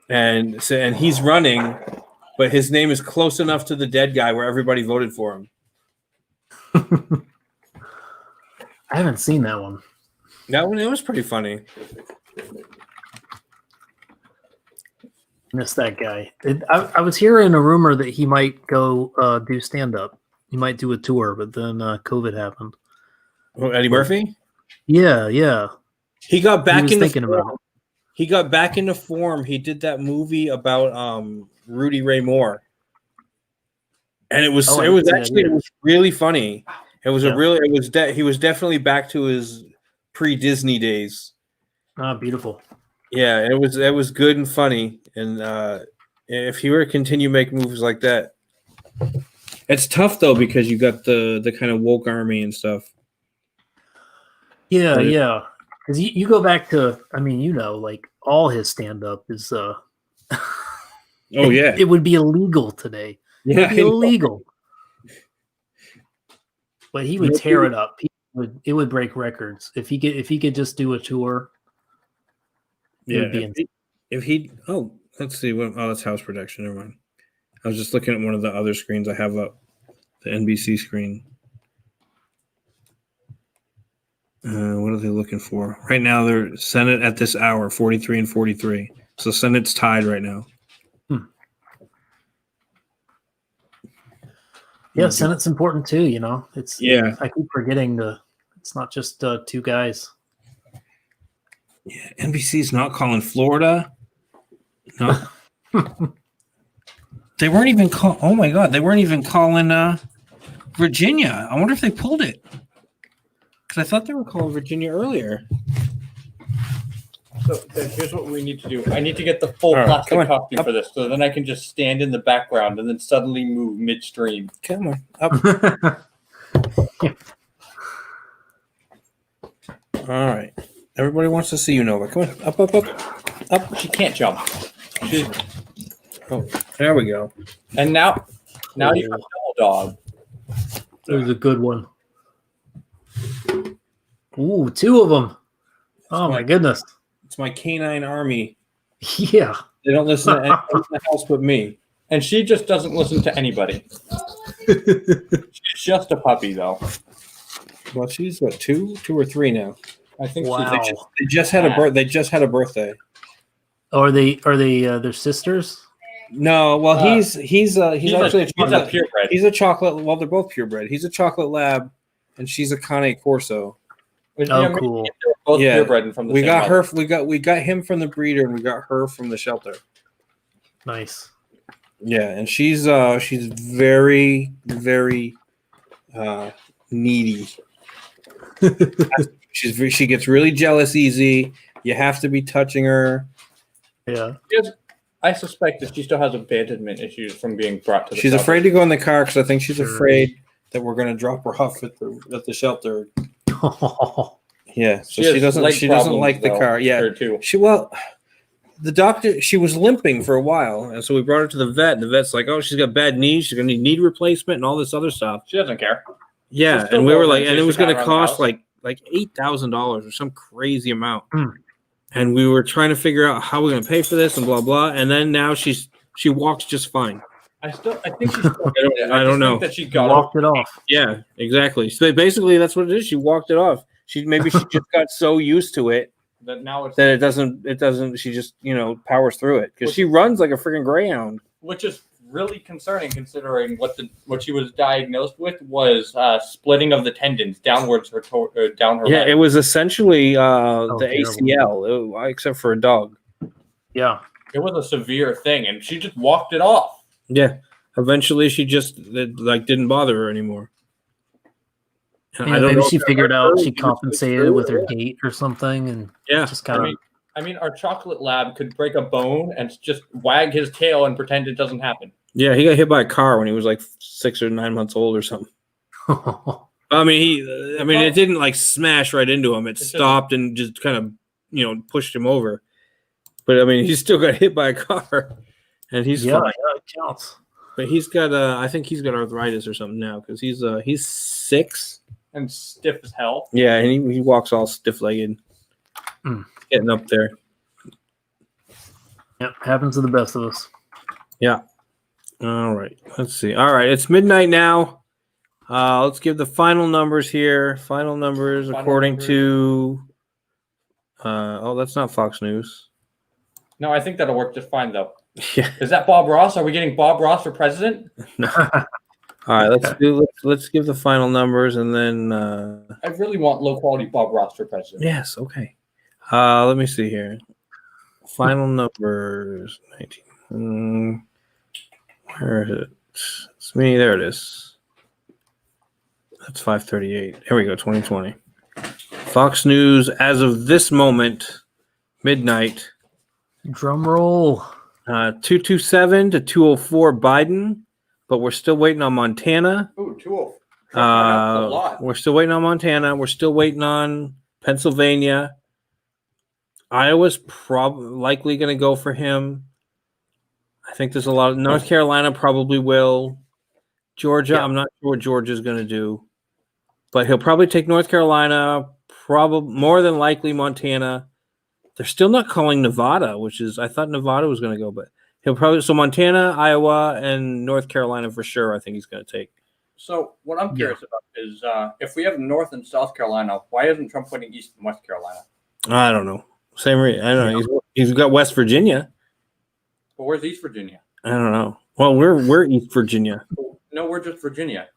S1: and he's running, but his name is close enough to the dead guy where everybody voted for him.
S18: I haven't seen that one.
S1: That one, it was pretty funny.
S18: Miss that guy. I was hearing a rumor that he might go do stand up. He might do a tour, but then COVID happened.
S1: Oh, Eddie Murphy?
S18: Yeah.
S1: He got back
S18: was
S1: into
S18: thinking about
S1: form. He got back into form. He did that movie about Rudy Ray Moore, and it was
S18: Oh, I
S1: it was
S18: didn't see that
S1: actually
S18: either.
S1: it was really funny. It was
S18: Yeah.
S1: he was definitely back to his pre-Disney days.
S18: Ah, beautiful.
S1: Yeah, it was good and funny. And if he were to continue making movies like that, it's tough though because you got the kind of woke army and stuff.
S18: Yeah,
S1: Right.
S18: yeah. Because you go back to, I mean, like all his stand up is.
S1: Oh yeah,
S18: it would be illegal today.
S1: Yeah,
S18: It'd be
S1: I know.
S18: illegal. But he would
S1: No
S18: tear it
S1: kidding.
S18: up. It would break records if he could just do a tour. It
S1: Yeah,
S18: would be
S1: if he let's see what that's house production. Never mind. I was just looking at one of the other screens I have up, the NBC screen. What are they looking for right now? They're Senate at this hour, 43 and 43. So Senate's tied right now.
S18: Yeah, Senate's important too. It's
S1: Yeah.
S18: I keep forgetting it's not just two guys.
S1: Yeah, NBC's not calling Florida. No, they weren't even call. Oh my God, they weren't even calling Virginia. I wonder if they pulled it because I thought they were calling Virginia earlier.
S10: So then here's what we need to do. I need to get the full
S1: All right,
S10: plastic
S1: come on,
S10: copy
S1: up.
S10: for this, so then I can just stand in the background and then suddenly move midstream.
S1: Come on, up. All right, everybody wants to see you, Nova. Come on, up.
S10: She can't jump.
S1: Oh, there we go.
S10: And now you have double dog.
S18: It was a good one. Ooh, two of them. Oh my goodness.
S1: It's my canine army.
S18: Yeah.
S1: They don't listen to anyone else but me.
S10: And she just doesn't listen to anybody. She's just a puppy, though.
S1: Well, she's what, two or three now.
S10: I think
S18: Wow.
S1: They just had a birth. They just had a birthday.
S18: Oh, are they their sisters?
S1: No, well, he's actually a chocolate.
S10: purebred.
S1: He's a chocolate. Well, they're both purebred. He's a chocolate lab, and she's a Cane Corso.
S18: Oh, cool.
S10: They're both purebred and from the
S1: we
S10: same
S1: got
S10: mother.
S1: her. We got him from the breeder, and we got her from the shelter.
S18: Nice.
S1: Yeah, and she's very, very needy. She gets really jealous easy. You have to be touching her.
S18: Yeah.
S10: I suspect that she still has abandonment issues from being brought to the
S1: She's
S10: shelter.
S1: afraid to go in the car because I think she's afraid that we're going to drop her off at the shelter. Yeah, so she doesn't like the car. Yeah, the doctor, she was limping for a while, and so we brought her to the vet. And the vet's like, "Oh, she's got bad knees. She's going to need knee replacement and all this other stuff."
S10: She doesn't care.
S1: Yeah,
S10: still
S1: and we were
S10: goes
S1: like,
S10: and
S1: and it
S10: takes
S1: was
S10: the
S1: going to
S10: car around the
S1: cost
S10: house.
S1: like $8,000 or some crazy amount. and we were trying to figure out how we're going to pay for this and blah blah. And then now she walks just fine.
S10: I think she's still doing it.
S1: I don't know.
S10: Think that she got
S18: Walked it off.
S1: Yeah, exactly. So basically, that's what it is. She walked it off. She just got so used to it
S10: that now it's
S1: that it doesn't. She just powers through it because she runs like a freaking greyhound.
S10: which is really concerning considering what she was diagnosed with was splitting of the tendons downwards down her
S1: Yeah,
S10: leg.
S1: it was essentially the
S10: terrible.
S1: ACL, except for a dog.
S18: Yeah,
S10: It was a severe thing, and she just walked it off.
S1: Yeah. Eventually, she just didn't bother her anymore. And
S18: Yeah,
S1: I don't
S18: maybe
S1: know if
S18: she
S1: that
S18: figured
S1: hurt
S18: out
S1: her,
S18: she
S1: was
S18: compensated with her
S1: yeah.
S18: gait or something, and
S1: Yeah,
S18: just kind of.
S10: I mean, our chocolate lab could break a bone and just wag his tail and pretend it doesn't happen.
S1: Yeah, he got hit by a car when he was like 6 or 9 months old or something. I mean, it didn't like smash right into him. It stopped and just kind of, pushed him over. But I mean, he still got hit by a car, and he's
S18: Yeah,
S1: fine.
S18: it counts.
S1: But he's got, I think he's got arthritis or something now because he's 6
S10: and stiff as hell.
S1: Yeah, and he walks all stiff-legged, getting up there.
S18: Yep, happens to the best of us.
S1: Yeah. All right. Let's see. All right. It's midnight now. Let's give the final numbers here. Final numbers according to. That's not Fox News.
S10: No, I think that'll work just fine, though.
S1: Yeah.
S10: Is that Bob Ross? Are we getting Bob Ross for president?
S1: No. All right. Let's give the final numbers and then.
S10: I really want low quality Bob Ross for president.
S1: Yes. Okay. Let me see here. Final numbers. 19. Where is it? It's me. There it is. That's 538. Here we go. 2020. Fox News as of this moment, midnight.
S18: Drum roll.
S1: 227 to 204 Biden, but we're still waiting on Montana.
S10: Ooh, 204. That's a lot.
S1: We're still waiting on Montana. We're still waiting on Pennsylvania. Iowa's likely going to go for him. I think there's a lot of North Carolina probably will. Georgia, I'm not sure what Georgia's going to do, but he'll probably take North Carolina. Probably more than likely Montana. They're still not calling Nevada, which is I thought Nevada was going to go, but he'll probably Montana, Iowa, and North Carolina for sure. I think he's going to take.
S10: So what I'm curious about is if we have North and South Carolina, why isn't Trump putting East and West Carolina?
S1: I don't know. Same reason. I don't know. He's got West Virginia.
S10: But where's East Virginia?
S1: I don't know. Well, we're East Virginia.
S10: No, we're just Virginia.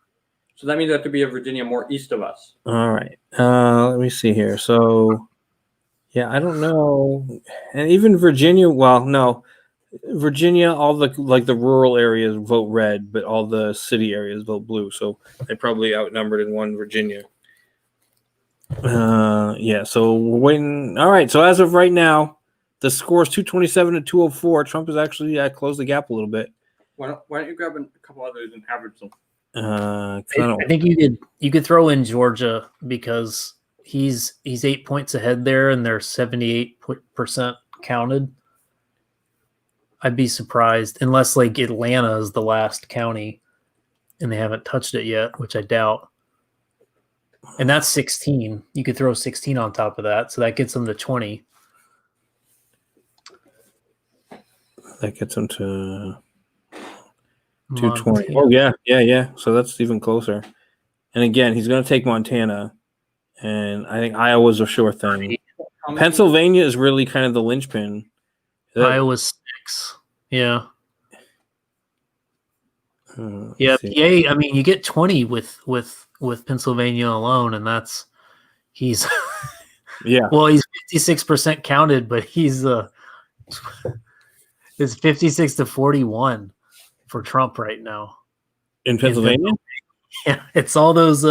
S10: So that means there have to be a Virginia more east of us.
S1: All right. Let me see here. So, yeah, I don't know. And even Virginia, well, no. Virginia, all the rural areas vote red, but all the city areas vote blue. So they probably outnumbered in one Virginia. Yeah, so we're waiting. All right. So as of right now, the score is 227 to 204. Trump has actually closed the gap a little bit.
S10: Why don't you grab a couple others and average them?
S18: I think you could throw in Georgia because he's 8 points ahead there, and they're 78% counted. I'd be surprised unless like Atlanta is the last county, and they haven't touched it yet, which I doubt. And that's 16. You could throw 16 on top of that, so that gets them to 20.
S1: That gets him to 220. Oh, yeah. So that's even closer. And again, he's going to take Montana. And I think Iowa's a sure thing. Pennsylvania is really kind of the linchpin.
S18: Iowa's 6. Yeah. Yeah.
S1: see.
S18: PA, I mean, you get 20 with Pennsylvania alone, and he's
S1: yeah.
S18: Well, he's 56% counted, but he's it's 56 to 41 for Trump right now
S1: In Pennsylvania?
S18: Yeah, it's all those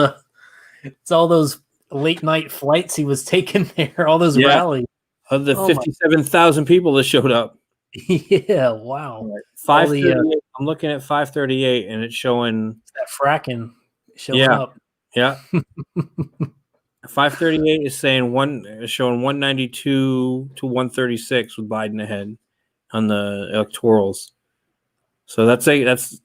S18: late night flights he was taking there, all those rallies.
S1: Of the
S18: Oh my-
S1: 57,000 people that showed up.
S18: Yeah, wow.
S1: 538. I'm looking at 538 and it's showing
S18: that fracking showing up.
S1: Yeah. 538 is saying showing 192 to 136 with Biden ahead on the electorals. So that's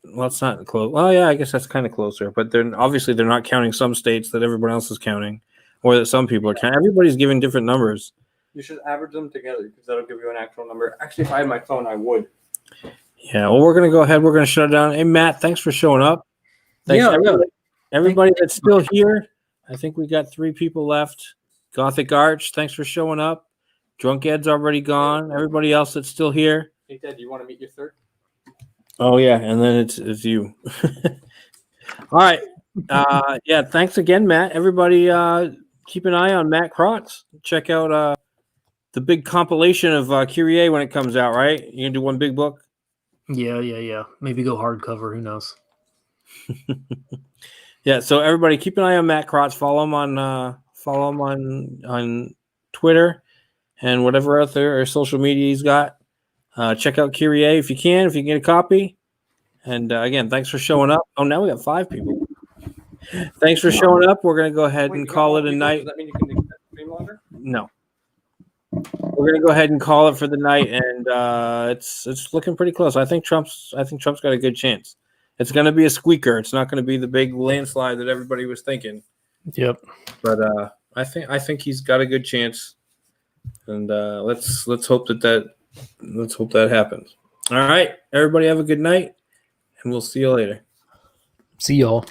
S1: not close. Well, yeah, I guess that's kind of closer, but they're not counting some states that everyone else is counting, or that some people are counting. Everybody's giving different numbers.
S6: You should average them together because that'll give you an actual number. Actually, if I had my phone, I would.
S1: Yeah, well, we're going to go ahead. We're going to shut it down. Hey, Matt, thanks for showing up. Thanks
S9: Yeah,
S1: everybody that's still here. I think we got 3 people left. Gothic Arch, thanks for showing up. Drunk Ed's already gone. Everybody else that's still here.
S6: Hey, Dad, do you want to meet your third?
S1: Oh, yeah, and then it's you. All right. Yeah, thanks again, Matt. Everybody keep an eye on Matt Krotz. Check out the big compilation of Kyrie when it comes out, right? You going to do one big book?
S18: Yeah. Maybe go hardcover. Who knows?
S1: Yeah. So everybody, keep an eye on Matt Krotz. Follow him on Twitter and whatever other social media he's got. Check out Kyrie if you can get a copy. And again, thanks for showing up. Oh, now we got 5 people. Thanks for showing up. We're gonna go ahead and call it a night.
S6: Does that mean you can extend the stream longer?
S1: No. We're gonna go ahead and call it for the night, and it's looking pretty close. I think Trump's got a good chance. It's gonna be a squeaker. It's not gonna be the big landslide that everybody was thinking.
S18: Yep.
S1: But I think he's got a good chance, and let's hope that happens. All right, everybody have a good night, and we'll see you later.
S18: See y'all.